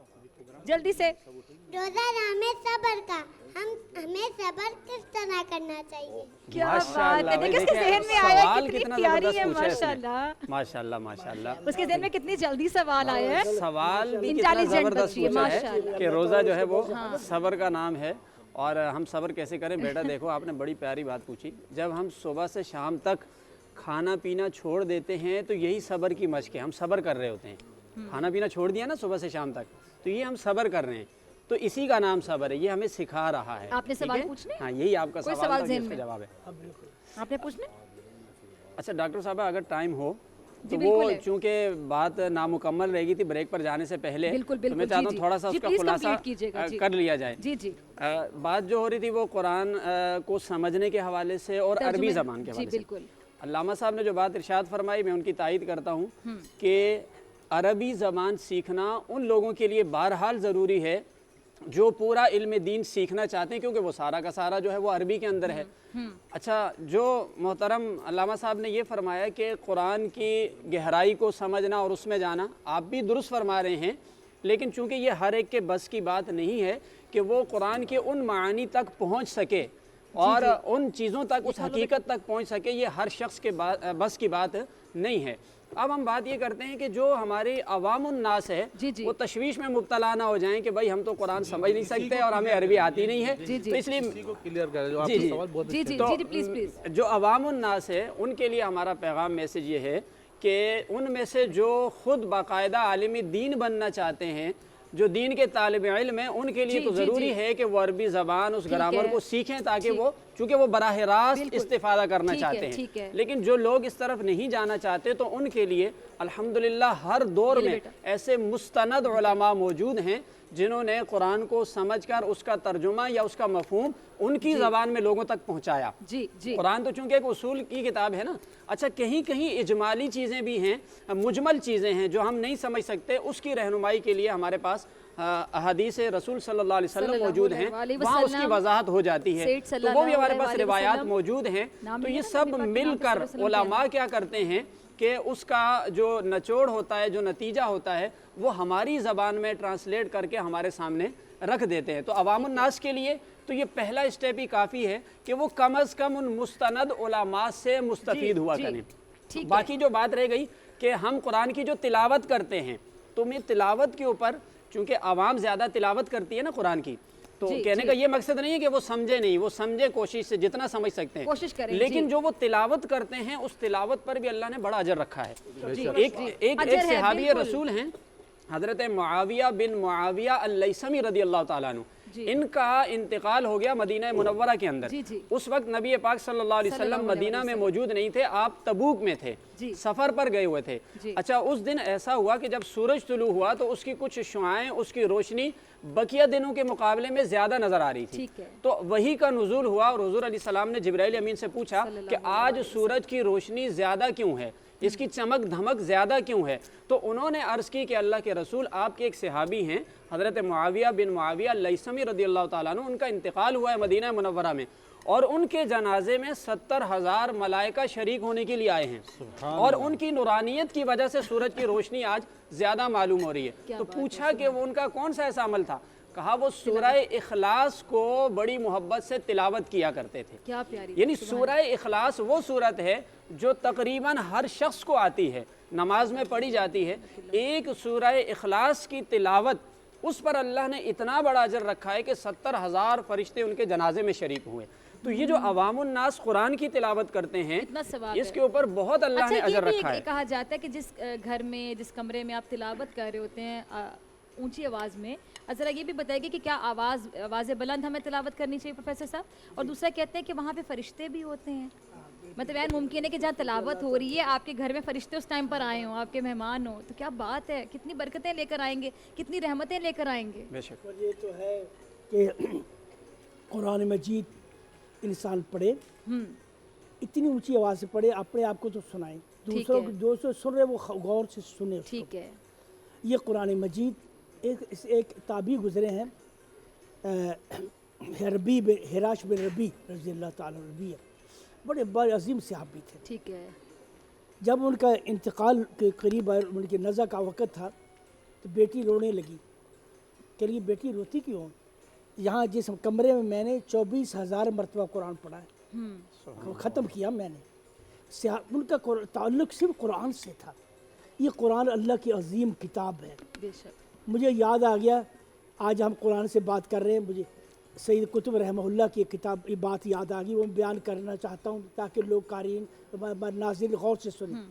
जल्दी से। रोजा नाम है सबर का, हमें सबर किस तरह करना चाहिए? क्या बात है, देखिए उसके ज़हन में आया, कितनी प्यारी है माशाल्लाह माशाल्लाह माशाल्लाह। उसके ज़हन में कितनी जल्दी सवाल आया है। सवाल भी कितना ज़बरदस्त पूछा है कि रोज़ा जो है वो सबर का नाम है। और हम सब्र कैसे करें? बेटा देखो, आपने बड़ी प्यारी बात पूछी। जब हम सुबह से शाम तक खाना पीना छोड़ देते हैं तो यही सब्र की मशक है। हम सब्र कर रहे होते हैं। खाना पीना छोड़ दिया ना सुबह से शाम तक, तो ये हम सब्र कर रहे हैं। तो इसी का नाम सब्र है, ये हमें सिखा रहा है। आपने सवाल पूछने? हाँ, यही आपका सवाल था, इसका जवाब है। आपने पूछने? अच्छा डॉक्टर साहब, अगर टाइम हो तो वो चूंकि बात नामुकम्मल रहेगी थी ब्रेक पर जाने से पहले, तो मैं चाहता हूँ थोड़ा सा उसका खुलासा कर लिया जाए। जी जी। बात जो हो रही थी वो कुरान को समझने के हवाले से और अरबी ज़बान के हवाले से। अल्लामा साहब ने जो बात इरशाद फरमाई, मैं उनकी तायीद करता हूँ कि अरबी ज़बान सीखना उन लोगों के लिए बहरहाल ज़रूरी है जो पूरा इल्म दीन सीखना चाहते हैं, क्योंकि वो सारा का सारा जो है वो अरबी के अंदर है। अच्छा, जो मोहतरम अल्लामा साहब ने ये फरमाया कि कुरान की गहराई को समझना और उसमें जाना, आप भी दुरुस्त फरमा रहे हैं, लेकिन चूँकि ये हर एक के बस की बात नहीं है कि वो कुरान के उन मानी तक पहुँच सके और उन चीज़ों तक, उस हकीकत तक पहुँच सके, ये हर शख्स के बस की बात नहीं है। अब हम बात ये करते हैं कि जो हमारे अवामुन्नास है वो तशवीश में मुब्तला ना हो जाएं कि भाई हम तो कुरान समझ नहीं सकते और हमें अरबी आती नहीं है। तो इसलिए क्लियर कर दो, जी सवाल बहुत तो प्लीज। जो अवामुन्नास है उनके लिए हमारा पैगाम मैसेज ये है कि उनमें से जो खुद बाकायदा आलिम दीन बनना चाहते हैं, जो दीन के तालिब इल्म हैं, उनके लिए तो ज़रूरी है कि वो अरबी ज़बान, उस ग्रामर को सीखें ताकि वो چونکہ وہ براہ راست بالکل استفادہ کرنا ٹھیک ہے، چاہتے ٹھیک ہے۔ ہیں، لیکن جو لوگ اس طرف نہیں جانا چاہتے تو ان کے لیے الحمدللہ ہر دور یہ لے میں بیٹا۔ ایسے مستند علماء موجود ہیں جنہوں نے قرآن کو سمجھ کر اس کا ترجمہ یا اس کا مفہوم ان کی زبان میں لوگوں تک پہنچایا۔ جی جی قرآن تو چونکہ ایک اصول کی کتاب ہے نا، اچھا کہیں کہیں اجمالی چیزیں بھی ہیں، مجمل چیزیں ہیں جو ہم نہیں سمجھ سکتے، اس کی رہنمائی کے لیے ہمارے پاس احادیث رسول صلی اللہ علیہ وسلم موجود ہیں، وہاں اس کی وضاحت ہو جاتی ہے، تو وہ بھی ہمارے پاس روایات موجود ہیں۔ تو یہ سب مل کر علماء کیا کرتے ہیں کہ اس کا جو نچوڑ ہوتا ہے، جو نتیجہ ہوتا ہے، وہ ہماری زبان میں ٹرانسلیٹ کر کے ہمارے سامنے رکھ دیتے ہیں۔ تو عوام الناس کے لیے تو یہ پہلا اسٹیپ ہی کافی ہے کہ وہ کم از کم ان مستند علماء سے مستفید ہوا کریں۔ باقی جو بات رہ گئی کہ ہم قرآن کی جو تلاوت کرتے ہیں، تو میں تلاوت کے اوپر چونکہ عوام زیادہ تلاوت کرتی ہے نا قرآن کی، تو کہنے کا یہ مقصد نہیں ہے کہ وہ سمجھے نہیں، وہ سمجھے کوشش سے جتنا سمجھ سکتے ہیں، کوشش کریں، لیکن جو وہ تلاوت کرتے ہیں اس تلاوت پر بھی اللہ نے بڑا اجر رکھا ہے۔ ایک صحابی رسول ہیں حضرت معاویہ بن معاویہ اللیثمی رضی اللہ تعالیٰ عنہ، ان کا انتقال ہو گیا مدینہ منورہ کے اندر۔ اس وقت نبی پاک صلی اللہ علیہ وسلم مدینہ میں موجود نہیں تھے، آپ تبوک میں تھے، سفر پر گئے ہوئے تھے۔ اچھا اس دن ایسا ہوا کہ جب سورج طلوع ہوا تو اس کی کچھ شعاعیں، اس کی روشنی بقیہ دنوں کے مقابلے میں زیادہ نظر آ رہی تھی، تو وحی کا نزول ہوا اور حضور علیہ السلام نے جبرائیل امین سے پوچھا کہ آج سورج کی روشنی زیادہ کیوں ہے، اس کی چمک دھمک زیادہ کیوں ہے؟ تو انہوں نے عرض کی کہ اللہ کے رسول آپ کے ایک صحابی ہیں حضرت معاویہ بن معاویہ اللیثمی رضی اللہ تعالیٰ عنہ، ان کا انتقال ہوا ہے مدینہ منورہ میں، اور ان کے جنازے میں 70,000 ملائکہ شریک ہونے کے لیے آئے ہیں، اور ان کی نورانیت کی وجہ سے سورج کی روشنی آج زیادہ معلوم ہو رہی ہے۔ تو پوچھا کہ وہ ان کا کون سا ایسا عمل تھا؟ کہا وہ سورہ اخلاص کو بڑی محبت سے تلاوت کیا کرتے تھے۔ یعنی سورہ اخلاص وہ سورت ہے جو تقریباً ہر شخص کو آتی ہے، نماز میں پڑھی جاتی ہے۔ ایک سورہ اخلاص کی تلاوت، اس پر اللہ نے اتنا بڑا اجر رکھا ہے کہ 70,000 فرشتے ان کے جنازے میں شریک ہوئے۔ تو یہ جو عوام الناس قرآن کی تلاوت کرتے ہیں، اس کے اوپر بہت اللہ نے اجر رکھا ہے۔ کہا جاتا ہے کہ جس گھر میں، جس کمرے میں آپ تلاوت کر رہے ہوتے ہیں اونچی آواز میں، ذرا یہ بھی بتائیے کہ کیا آواز بلند ہمیں تلاوت کرنی چاہیے پروفیسر صاحب؟ اور دوسرا کہتے ہیں کہ وہاں پہ فرشتے بھی ہوتے ہیں، مطلب یار ممکن ہے کہ جہاں تلاوت ہو رہی ہے آپ کے گھر میں فرشتے اس ٹائم پر آئے ہوں، آپ کے مہمان ہوں، تو کیا بات ہے، کتنی برکتیں لے کر آئیں گے، کتنی رحمتیں لے کر آئیں گے۔ بے شک یہ تو ہے کہ قرآن مجید انسان پڑھے، اتنی اونچی آواز سے پڑھے، اپنے آپ کو تو سنائیں، دوسروں کو جو سن رہے وہ غور سے سنے۔ ٹھیک ہے، یہ قرآن مجید ایک تابعی گزرے ہیں حراش بن ربی رضی اللہ تعالیٰ ربی، بڑے عظیم صحابی تھے۔ ٹھیک ہے، جب ان کا انتقال کے قریب ان کے نزع کا وقت تھا تو بیٹی رونے لگی، کہ یہ بیٹی روتی کیوں؟ یہاں جس کمرے میں میں نے 24,000 مرتبہ قرآن پڑھا ہے، ختم کیا میں نے، ان کا تعلق صرف قرآن سے تھا۔ یہ قرآن اللہ کی عظیم کتاب ہے۔ بے شک مجھے یاد آ گیا، آج ہم قرآن سے بات کر رہے ہیں، مجھے سید قطب رحمہ اللہ کی کتاب یہ بات یاد آ گئی، وہ بیان کرنا چاہتا ہوں تاکہ لوگ قارئین ناظرین غور سے سنیں۔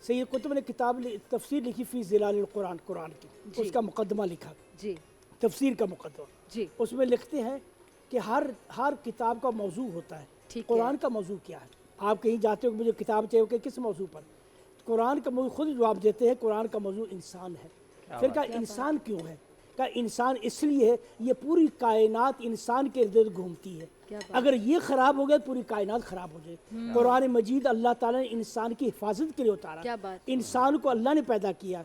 سید قطب نے کتاب تفسیر لکھی فی ظلال القرآن، قرآن کی، اس کا مقدمہ لکھا، تفسیر کا مقدمہ، اس میں لکھتے ہیں کہ ہر کتاب کا موضوع ہوتا ہے، قرآن کا موضوع کیا ہے؟ آپ کہیں جاتے ہو مجھے کتاب چاہیے کہ کس موضوع پر؟ قرآن کا موضوع خود جواب دیتے ہیں، قرآن کا موضوع انسان ہے۔ پھر کہا انسان کیوں ہے؟ کہا انسان اس لیے ہے، یہ پوری کائنات انسان کے ارد گرد گھومتی ہے، اگر یہ خراب ہو گیا پوری کائنات خراب ہو جائے۔ قرآن مجید اللہ تعالیٰ نے انسان کی حفاظت کے لیے اتارا، انسان کو اللہ نے پیدا کیا،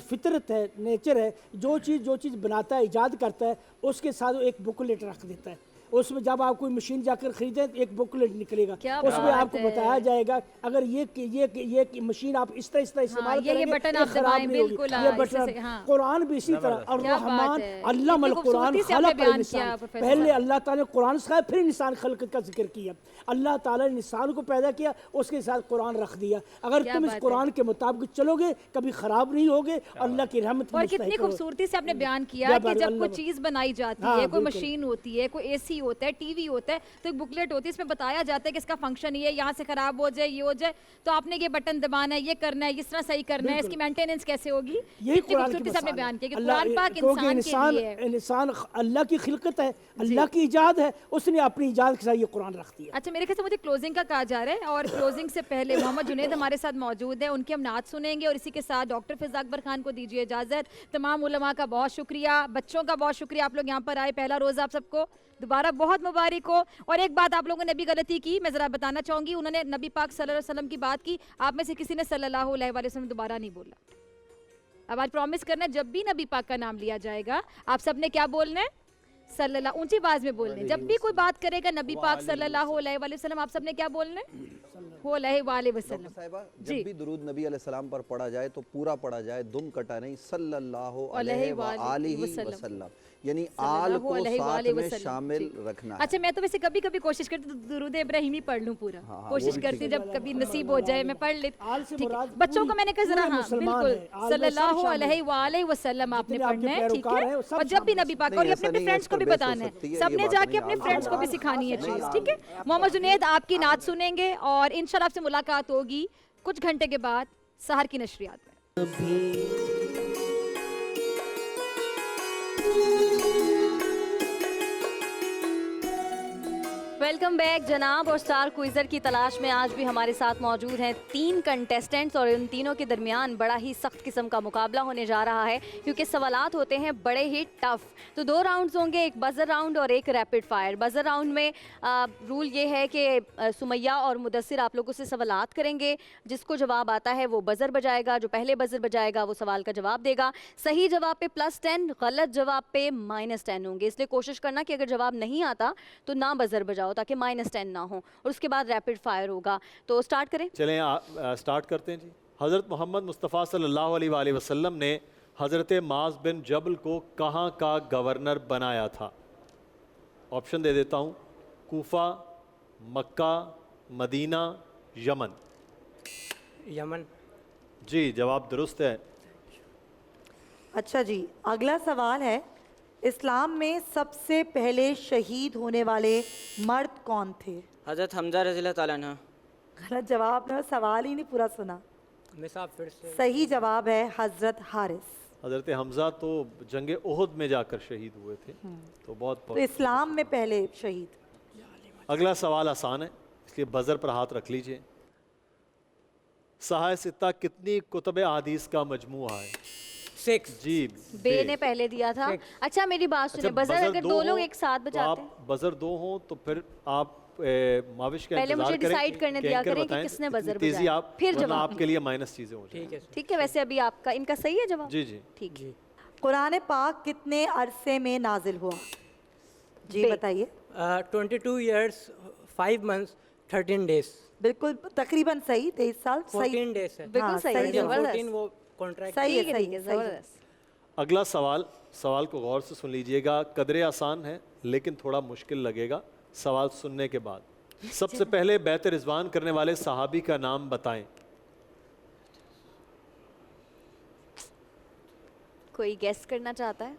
فطرت ہے، نیچر ہے، جو چیز بناتا ہے، ایجاد کرتا ہے، اس کے ساتھ ایک بکلیٹ رکھ دیتا ہے، اس میں جب آپ کوئی مشین جا کر خریدیں ایک بکلیٹ نکلے گا، اس میں آپ کو بتایا جائے گا اگر یہ مشین آپ اس طرح استعمال کریں گے یہ خراب نہیں ہوگی، یہ بٹن۔ قرآن بھی اسی طرح، الرحمن علم القرآن خلق الانسان، پہلے اللہ تعالیٰ نے قرآن سکھایا پھر انسان خلقت کا ذکر کیا، اللہ تعالیٰ نے انسان کو پیدا کیا اس کے ساتھ قرآن رکھ دیا، اگر تم اس قرآن کے مطابق چلو گے کبھی خراب نہیں ہوگے، اللہ کی رحمت۔ اور کتنی خوبصورتی سے آپ نے بیان کیا کہ جب کوئی چیز بنائی جاتی ہے، کوئی مشین ہوتی ہے، کوئی اے سی AC ہوتا ہے, TV ہوتا ہے, تو ایک بکلیٹ ہوتی ہے, اس میں بتایا جاتا ہے کہ اس کا فنکشن یہ ہے, یہاں سے خراب ہو جائے, یہ ہو جائے تو آپ نے یہ بٹن دبانا ہے, یہ کرنا ہے, اس طرح صحیح کرنا ہے, اس کی مینٹیننس کیسے ہوگی. یہی قرآن کی خوبصورتی سے آپ نے مثال بیان ہے. کیا کہ قرآن پاک کیونکہ انسان کے لیے ہے. انسان اللہ کی خلقت ہے, اللہ کی ایجاد ہے, اس نے اپنی ایجاد کے ساتھ یہ قرآن رکھ دیا. اچھا میرے خیال سے مجھے کلوزنگ کا کہا جا رہا ہے, اور کلوزنگ سے پہلے محمد جنید ہمارے ساتھ موجود ہیں, ان کی ہم نعت سنیں گے, اور اسی کے ساتھ ڈاکٹر فضا اکبر خان کو دیجیے اجازت. تمام علماء کا بہت شکریہ, بچوں کا بہت شکریہ, آپ لوگ یہاں پر آئے, پہلا روزہ آپ سب کو دوبارہ بہت مبارک ہو. اور ایک بات آپ لوگوں نے بھی غلطی کی, میں ذرا بتانا چاہوں گی, انہوں نے نبی پاک صلی اللہ علیہ وسلم کی بات کی, آپ میں سے کسی نے صلی اللہ علیہ وسلم دوبارہ نہیں بولا. اب آج پرومس کرنا ہے جب بھی نبی پاک کا نام لیا جائے گا آپ سب نے کیا بولنا ہے, صلی اللہ, اونچی آواز میں بولنا ہے. جب بھی کوئی بات کرے گا نبی پاک صلی اللہ علیہ وسلم, آپ سب نے کیا بولنا ہے, علیہ وآلہ وسلم. جب بھی درود نبی علیہ السلام پر پڑھا جائے تو پورا پڑھا جائے, دم کٹا نہیں, صلی اللہ علیہ وآلہ وسلم, یعنی آل کو ساتھ میں شامل رکھنا ہے. اچھا میں تو ویسے کبھی کبھی کوشش کرتی ہوں درود ابراہیمی پڑھ لوں پورا, کوشش کرتی ہوں جب کبھی نصیب ہو جائے میں پڑھ لیتی. بچوں کو میں نے کہا ذرا, ہاں بالکل صلی اللہ علیہ وآلہ وسلم آپ نے پڑھنا ہے, ٹھیک ہے, اور جب بھی نبی پاک, اور یہ اپنے فرینڈس کو بھی بتانا ہے, سب نے جا کے اپنے فرینڈس کو بھی سکھانی ہے چیز, ٹھیک ہے. محمد جنید آپ کی نعت سنیں گے, اور انشاءاللہ آپ سے ملاقات ہوگی کچھ گھنٹے کے بعد سحر کی نشریات میں. ویلکم بیک جناب, اور اسٹار کوئزر کی تلاش میں آج بھی ہمارے ساتھ موجود ہیں 3 کنٹیسٹنٹس, اور ان تینوں کے درمیان بڑا ہی سخت قسم کا مقابلہ ہونے جا رہا ہے, کیونکہ سوالات ہوتے ہیں بڑے ہی ٹف. تو 2 راؤنڈز ہوں گے, ایک بزر راؤنڈ اور ایک ریپڈ فائر. بزر راؤنڈ میں رول یہ ہے کہ سمیہ اور مدثر آپ لوگوں سے سوالات کریں گے, جس کو جواب آتا ہے وہ بزر بجائے گا, جو پہلے بزر بجائے گا وہ سوال کا جواب دے گا. صحیح جواب پہ +10, غلط جواب پہ -10 ہوں گے, اس لیے کوشش کرنا کہ اگر جواب نہیں آتا تو نہ بزر بجاؤ تاکہ -10 نہ ہو, اور اس کے بعد ریپڈ فائر ہوگا. تو سٹارٹ کریں, چلیں سٹارٹ کرتے ہیں جی. حضرت محمد مصطفیٰ صلی اللہ علیہ وآلہ وسلم نے حضرت معاذ بن جبل کو کہاں کا گورنر بنایا تھا؟ آپشن دے دیتا ہوں, کوفہ, مکہ, مدینہ, یمن. یمن. جی جواب درست ہے. اچھا جی, اگلا سوال ہے, اسلام میں سب سے پہلے شہید ہونے والے مرد کون تھے؟ حضرت حمزہ رضی اللہ تعالیٰ عنہ. غلط جواب ہے, سوال ہی نہیں پورا سنا. نصاب پھر سے. صحیح جواب ہے حضرت حارث. حضرت حمزہ تو جنگ احد میں جا کر شہید ہوئے تھے, تو بہت تو اسلام میں پہلے شہید. اگلا سوال آسان ہے, اس لیے بزر پر ہاتھ رکھ لیجئے. صحاح ستہ کتنی کتب احادیث کا مجموعہ ہے؟ 6. جی بے نے پہلے دیا تھا. اچھا میری بات سنیں, بزر اگر 2 لوگ ایک ساتھ بجاتے ہیں, بزر 2 ہوں تو پھر آپ معاوش کا پہلے انتظار مجھے ڈیسائیڈ کرنے دیا کریں کہ کس نے بزر بجایا, پھر جواب آپ کے لیے مائنس چیزیں ہو جائیں. ٹھیک ہے, ویسے ابھی آپ کا ان کا صحیح ہے جواب. جی جی ٹھیک ہے. قرآن پاک کتنے عرصے میں نازل ہوا؟ جی بتائیے. 22 years 5 months 13 days. بالکل تقریباً صحیح, 23 سال. 14 days ہے. بالکل صحیح ہے, 14 وہ کانٹریکٹ. صحیح ہے, صحیح ہے, زبردست. اگلا سوال کو غور سے سن لیجئے گا. قدرے آسان ہے لیکن تھوڑا مشکل لگے گا سوال سننے کے بعد. سب سے پہلے بیعت رضوان کرنے والے صحابی کا نام بتائیں. کوئی گیس کرنا چاہتا ہے؟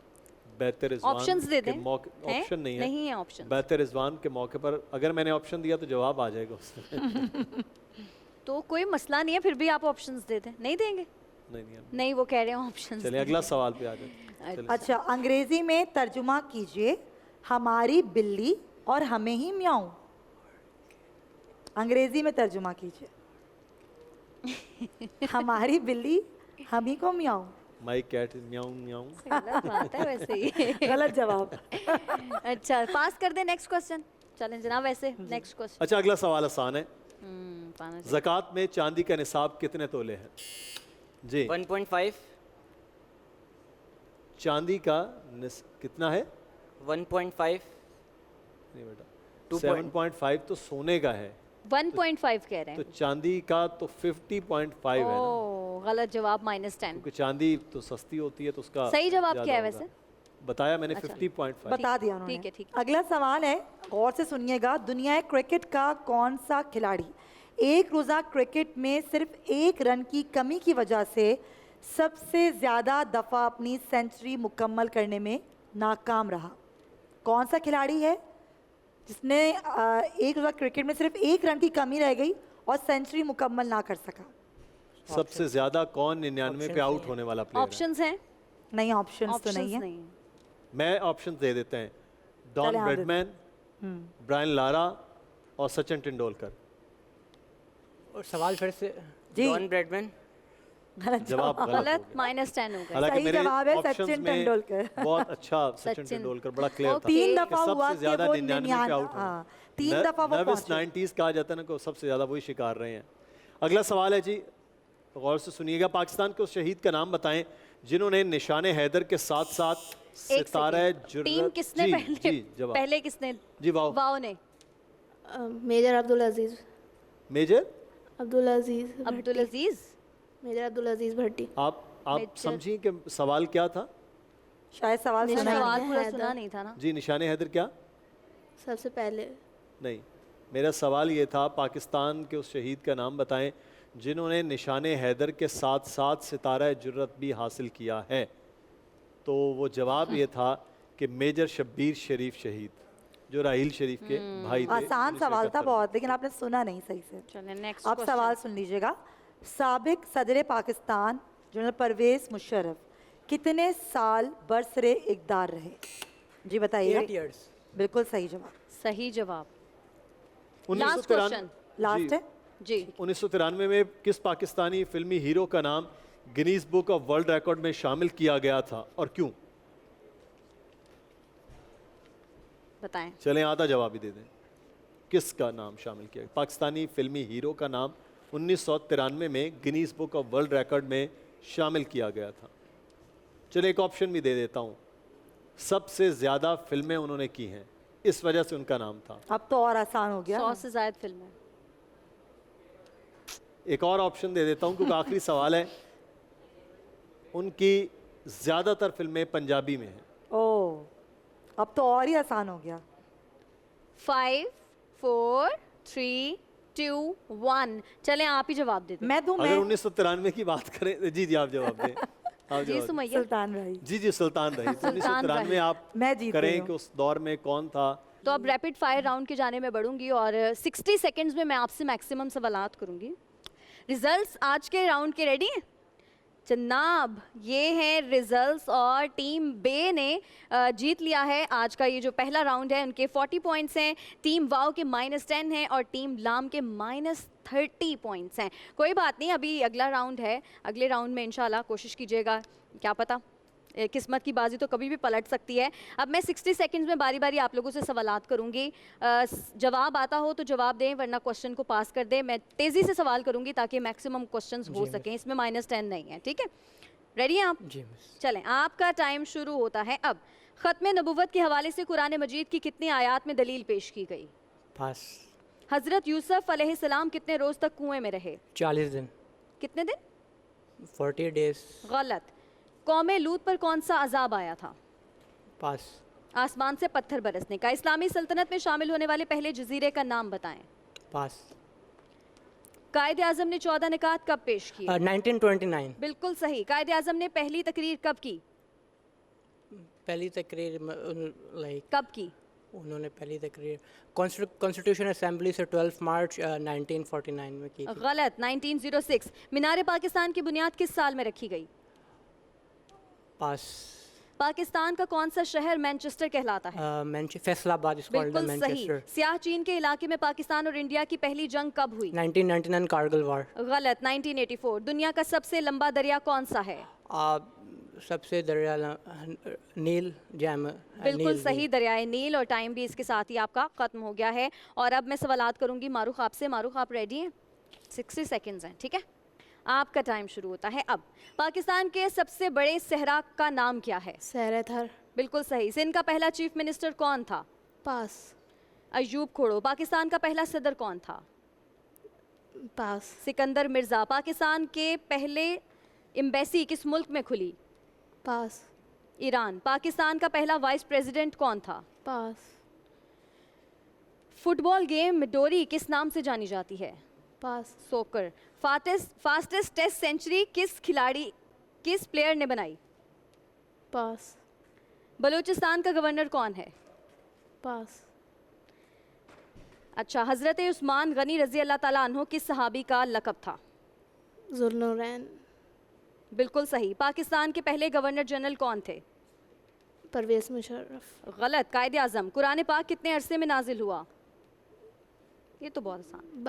بیعت رضوان آپشنز دے دیں. آپشن نہیں ہے آپشن. بیعت رضوان کے موقع پر اگر میں نے آپشن دیا تو جواب آ جائے گا اس میں. تو کوئی مسئلہ نہیں ہے, پھر بھی آپ آپشنز دے دیں. نہیں دیں گے؟ نہیں, وہ کہہ رہے ہیں آپشنز. چلیے اگلا سوال پہ آ جائیں. اچھا, انگریزی میں ترجمہ کیجئے ہماری بلی اور ہمیں ہی میاؤں. انگریزی میں ترجمہ کیجئے ہماری بلی ہم ہی کو میاؤں. مائی کیٹ میاؤں میاؤں. غلط بات ہے ویسے ہی. غلط جواب. اچھا پاس کر دیں, نیکسٹ کوسچن. چلیں جناب, ویسے نیکسٹ کوسچن. اچھا اگلا سوال آسان ہے. زکوٰۃ میں چاندی کا نصاب کتنے تولے ہے؟ جی 1.5. چاندی کا کتنا ہے؟ 1.5. نہیں بیٹا, 7.5 تو سونے کا ہے. 1.5 کہہ رہے ہیں. تو چاندی کا تو 50.5 ہے نا. غلط جواب, -10. کیونکہ چاندی تو سستی ہوتی ہے تو اس کا صحیح جواب کیا ہے ویسے؟ بتایا میں نے 50.5. بتا دیا انہوں نے. ٹھیک ہے, ٹھیک. اگلا سوال ہے, غور سے سنیے گا. دنیا کرکٹ کا کون سا کھلاڑی ایک روزہ کرکٹ میں صرف 1 رن کی کمی کی وجہ سے سب سے زیادہ دفعہ اپنی سینچری مکمل کرنے میں ناکام رہا؟ کون سا کھلاڑی ہے جس نے ایک روزہ کرکٹ میں صرف 1 رن کی کمی رہ گئی اور سینچری مکمل نہ کر سکا؟ سب سے زیادہ کون 99 پہ آؤٹ ہونے والا پلیئر ہے؟ آپشنز ہیں؟ نہیں آپشنز تو نہیں ہیں. میں آپشنز دے دیتے ہیں. ڈان بریڈمین, برائن لارا اور سچن ٹنڈولکر. اور سوال پھر سے. ڈان بریڈمین. جواب غلط. -10 ہو گئے. حالانکہ میرے جواب ہے آپشنز سچن میں ٹنڈولکر. بہت اچھا سچن ٹنڈولکر بڑا کلیئر تھا. 3 دفعہ سب ہوا سے کہ زیادہ وہ 99 پہ آؤٹ ہاں 3 دفعہ وہ نروس پہنچے. 90s کہا جاتا ہے نا کہ سب سے زیادہ وہی شکار رہے ہیں. اگلا سوال ہے جی, غور سے سنیے گا. پاکستان کے اس شہید کا نام بتائیں جنہوں نے نشان حیدر کے ساتھ ساتھ ستارہ جرت. ٹیم کس نے پہلے کس نے؟ جی واو. واو نے. Major Abdulaziz. Major Abdulaziz. Abdulaziz. Major Abdulaziz Bhatti. آپ سمجھیں کہ سوال کیا تھا؟ شاید سوال پورا سنا نہیں تھا نا. جی نشان حیدر کیا؟ سب سے پہلے. نہیں, میرا سوال یہ تھا پاکستان کے اس شہید کا نام بتائیں جنہوں نے نشان حیدر کے ساتھ ساتھ ستارہ جرت بھی حاصل کیا ہے. تو وہ جواب یہ تھا کہ میجر شبیر شریف شہید, جو راحیل شریف کے بھائی تھے. آسان سوال تھا بہت, لیکن آپ نے سنا نہیں صحیح سے. چلیں نیکسٹ. اب سوال سن لیجیے گا. سابق صدر پاکستان جنرل پرویز مشرف کتنے سال برسر اقتدار رہے؟ جی بتائیے. 8 years. بالکل صحیح جواب. صحیح جواب. 1993 لاسٹ ہے جی. 1993 میں کس پاکستانی فلمی ہیرو کا نام Guinness book of world record میں شامل کیا گیا تھا اور کیوں؟ بتائیں. چلیں آدھا جواب ہی دے دیں. کس کا نام شامل کیا گیا؟ پاکستانی فلمی ہیرو کا نام 1993 میں Guinness book of world record میں شامل کیا گیا تھا. چلیں ایک آپشن بھی دے دیتا ہوں. سب سے زیادہ فلمیں انہوں نے کی ہیں, اس وجہ سے ان کا نام تھا. اب تو اور آسان ہو گیا. 100 سے زائد فلمیں. ایک اور آپشن دے دیتا ہوں کیونکہ آخری سوال ہے. ان کی زیادہ تر فلمیں پنجابی میں ہیں. او اب تو اور ہی آسان ہو گیا. 5 4 3 2 1. چلیں آپ ہی جواب دے دیں. میں دوں. اگر 1993 کی بات کریں. جی آپ جواب دیں. جی سمیہ. سلطان رہی. جی سلطان رہی. 1993 آپ کریں کہ اس دور میں کون تھا. تو اب ریپڈ فائر راؤنڈ کے جانے میں بڑھوں گی اور 60 سیکنڈز میں آپ سے میکسیمم سوالات کروں گی. ریزلٹس آج کے راؤنڈ کے ریڈی ہیں جناب؟ یہ ہیں ریزلٹس اور ٹیم بے نے جیت لیا ہے آج کا یہ جو پہلا راؤنڈ ہے. ان کے 40 پوائنٹس ہیں, ٹیم واو کے -10 ہیں اور ٹیم لام کے -30 پوائنٹس ہیں. کوئی بات نہیں, ابھی اگلا راؤنڈ ہے. اگلے راؤنڈ میں انشاءاللہ کوشش کیجیے گا, کیا پتہ قسمت کی بازی تو کبھی بھی پلٹ سکتی ہے. اب میں 60 سیکنڈز میں باری باری آپ لوگوں سے سوالات کروں گی. جواب آتا ہو تو جواب دیں ورنہ کوشچن کو پاس کر دیں. میں تیزی سے سوال کروں گی تاکہ میکسیمم کوشچنز ہو سکیں. اس میں -10 نہیں ہے, ٹھیک ہے؟ ریڈی ہیں آپ؟ جی. چلیں آپ کا ٹائم شروع ہوتا ہے اب. ختم نبوت کے حوالے سے قرآن مجید کی کتنی آیات میں دلیل پیش کی گئی؟ پاس. حضرت یوسف علیہ السلام کتنے روز تک کنویں میں رہے؟ 40 دن. کتنے دن؟ 40 days. غلط. قوم لوط پر کون سا عذاب آیا تھا؟ پاس. آسمان سے پتھر برسنے کا. اسلامی سلطنت میں شامل ہونے والے پہلے جزیرے کا نام بتائیں. پاس. قائد اعظم نے 14 نکات کب پیش کیے؟ 1929. بالکل صحیح. قائد اعظم نے پہلی تقریر کب کی؟ پہلی تقریر لائک کب کی؟ انہوں نے پہلی تقریر کانسٹیٹیوشن اسمبلی سے 12 مارچ 1949 میں کی. غلط. 1906. مینار پاکستان کی بنیاد کس سال میں رکھی گئی؟ پاس. پاکستان کا کون سا شہر مینچسٹر کہلاتا ہے؟ فیصل آباد. بالکل صحیح. سیاہ چین کے علاقے میں پاکستان اور انڈیا کی پہلی جنگ کب ہوئی؟ 1999 کارگل وار. غلط. 1984. دنیا کا سب سے لمبا دریا کون سا ہے؟ سب سے دریا نیل. بالکل صحیح, دریائے نیل. اور ٹائم بھی اس کے ساتھ ہی آپ کا ختم ہو گیا ہے. اور اب میں سوالات کروں گی معروف آپ سے. معروف آپ ریڈی ہیں؟ 60 سیکنڈز ہیں, ٹھیک ہے؟ آپ کا ٹائم شروع ہوتا ہے اب. پاکستان کے سب سے بڑے صحرا کا نام کیا ہے؟ صحرا تھر. بالکل صحیح. سندھ کا پہلا چیف منسٹر کون تھا؟ پاس. ایوب کھوڑو. پاکستان کا پہلا صدر کون تھا؟ پاس. سکندر مرزا. پاکستان کے پہلے ایمبیسی کس ملک میں کھلی؟ پاس. ایران. پاکستان کا پہلا وائس پریزیڈنٹ کون تھا؟ پاس. فٹ بال گیم ڈوری کس نام سے جانی جاتی ہے؟ پاس. سوکر. فاسٹسٹ ٹیسٹ سینچری کس پلیئر نے بنائی؟ پاس. بلوچستان کا گورنر کون ہے؟ پاس. अच्छा, हज़रत उस्मान गनी रज़ी अल्लाह ताला अन्हो किस सहाबी का लक़ब था? ज़ुल्नुरैन। बिल्कुल सही। पाकिस्तान के पहले गवर्नर जनरल कौन थे? परवेज़ मुशर्रफ। गलत। कायदे आज़म। कुरान पाक कितने अरसे में नाजिल हुआ? ये तो बहुत आसान।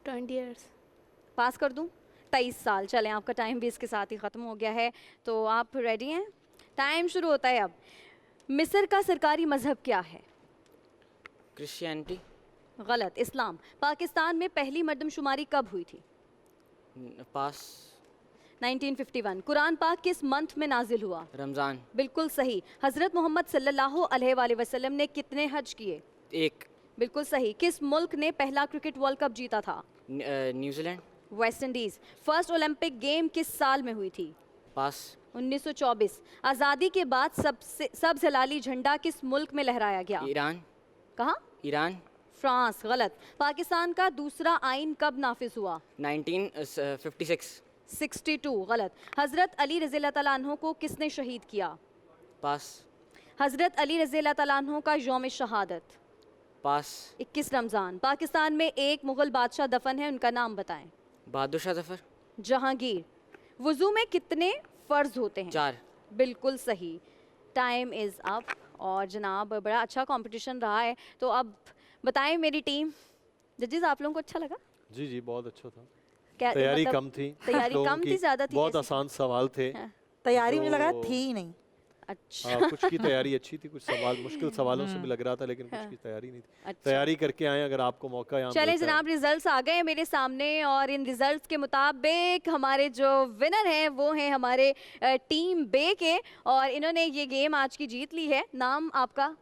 20 years। पास कर दूं? 23 साल। चलें, आपका टाइम भी इसके साथ ही ख़त्म हो गया है, तो आप रेडी हैं? टाइम शुरू होता है अब। मिस्र का सरकारी मजहब क्या है? क्रिश्चियनिटी। गलत। इस्लाम। पाकिस्तान में पहली मर्दमशुमारी कब हुई थी? पास। 1951। कुरान पाक किस मंथ में नाजिल हुआ? रमज़ान। बिल्कुल सही। हज़रत मोहम्मद सल्लल्लाहु अलैहि वसल्लम ने कितने हज किए? 1। बिल्कुल सही। किस मुल्क ने पहला क्रिकेट वर्ल्ड कप जीता था? New Zealand. West Indies. First Olympic game किस साल में हुई थी? पास। 1924। आज़ादी के बाद सब्ज़ हिलाली झंडा किस मुल्क में लहराया गया? ईरान। कहाँ? ईरान। फ्रांस। गलत। पाकिस्तान का दूसरा आइन कब नाफिज हुआ? 1956। 62। गलत। हज़रत अली रज़ी अल्लाह तआला अन्हो को किसने शहीद किया? पास। हज़रत अली रज़ी अल्लाह तआला अन्हो का यौम शहादत? पास। 21 रमज़ान। पाकिस्तान में एक मुग़ल बादशाह दफन है, उनका नाम बताएं। बहादुर शाह ज़फ़र। जहांगीर। वुज़ू में कितने फ़र्ज़ होते हैं? 4। बिल्कुल सही। Time is up. और जनाब बड़ा अच्छा कंपटीशन रहा है, तो अब बताएं मेरी टीम, जजेस आप लोगों को अच्छा लगा? जी जी, बहुत अच्छा था। क्या तैयारी मतलब कम थी। तैयारी कम थी, ज़्यादा थी? बहुत कैसी? आसान सवाल थे। तैयारी मुझे लगा तो- थी ही नहीं। अच्छा। कुछ की तैयारी अच्छी थी, कुछ सवाल मुश्किल सवालों से भी लग रहा था, लेकिन कुछ की तैयारी नहीं थी। अच्छा। तैयारी करके आए, अगर आपको मौका यहाँ चलें मिलता है। जनाब, रिजल्ट्स आ गए हैं मेरे सामने और इन रिजल्ट्स के मुताबिक हमारे जो विनर हैं वो हैं हमारे टीम बे के, और इन्होंने ये गेम आज की जीत ली है। नाम आपका?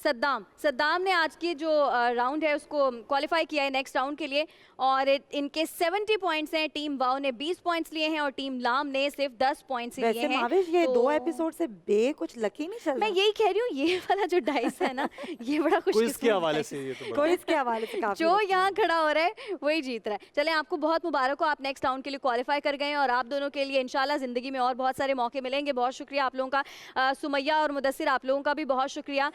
सद्दाम। सद्दाम ने आज की जो राउंड है उसको क्वालिफाई किया है नेक्स्ट राउंड के लिए, और इनके 70 पॉइंट्स हैं। टीम वाओ ने 20 पॉइंट्स लिए हैं और टीम लाम ने सिर्फ 10 पॉइंट्स लिए वैसे हैं। माविश ये तो 2 एपिसोड से बे कुछ लकी नहीं चल रहा। मैं यही कह रही हूँ, ये वाला जो डाइस है ना, ये बड़ा खुश क्विज के हवाले से ये तो बड़ा- क्विज के हवाले से काफी जो यहाँ खड़ा हो रहा है वही जीत रहा है। चलें, आपको बहुत मुबारक हो, आप नेक्स्ट राउंड के लिए क्वालिफाई कर गए हैं और आप दोनों के लिए इंशाल्लाह ज़िंदगी में और बहुत सारे मौके मिलेंगे। बहुत शुक्रिया आप लोगों का। सुमैया और मुदस्सिर, आप लोगों का भी बहुत शुक्रिया।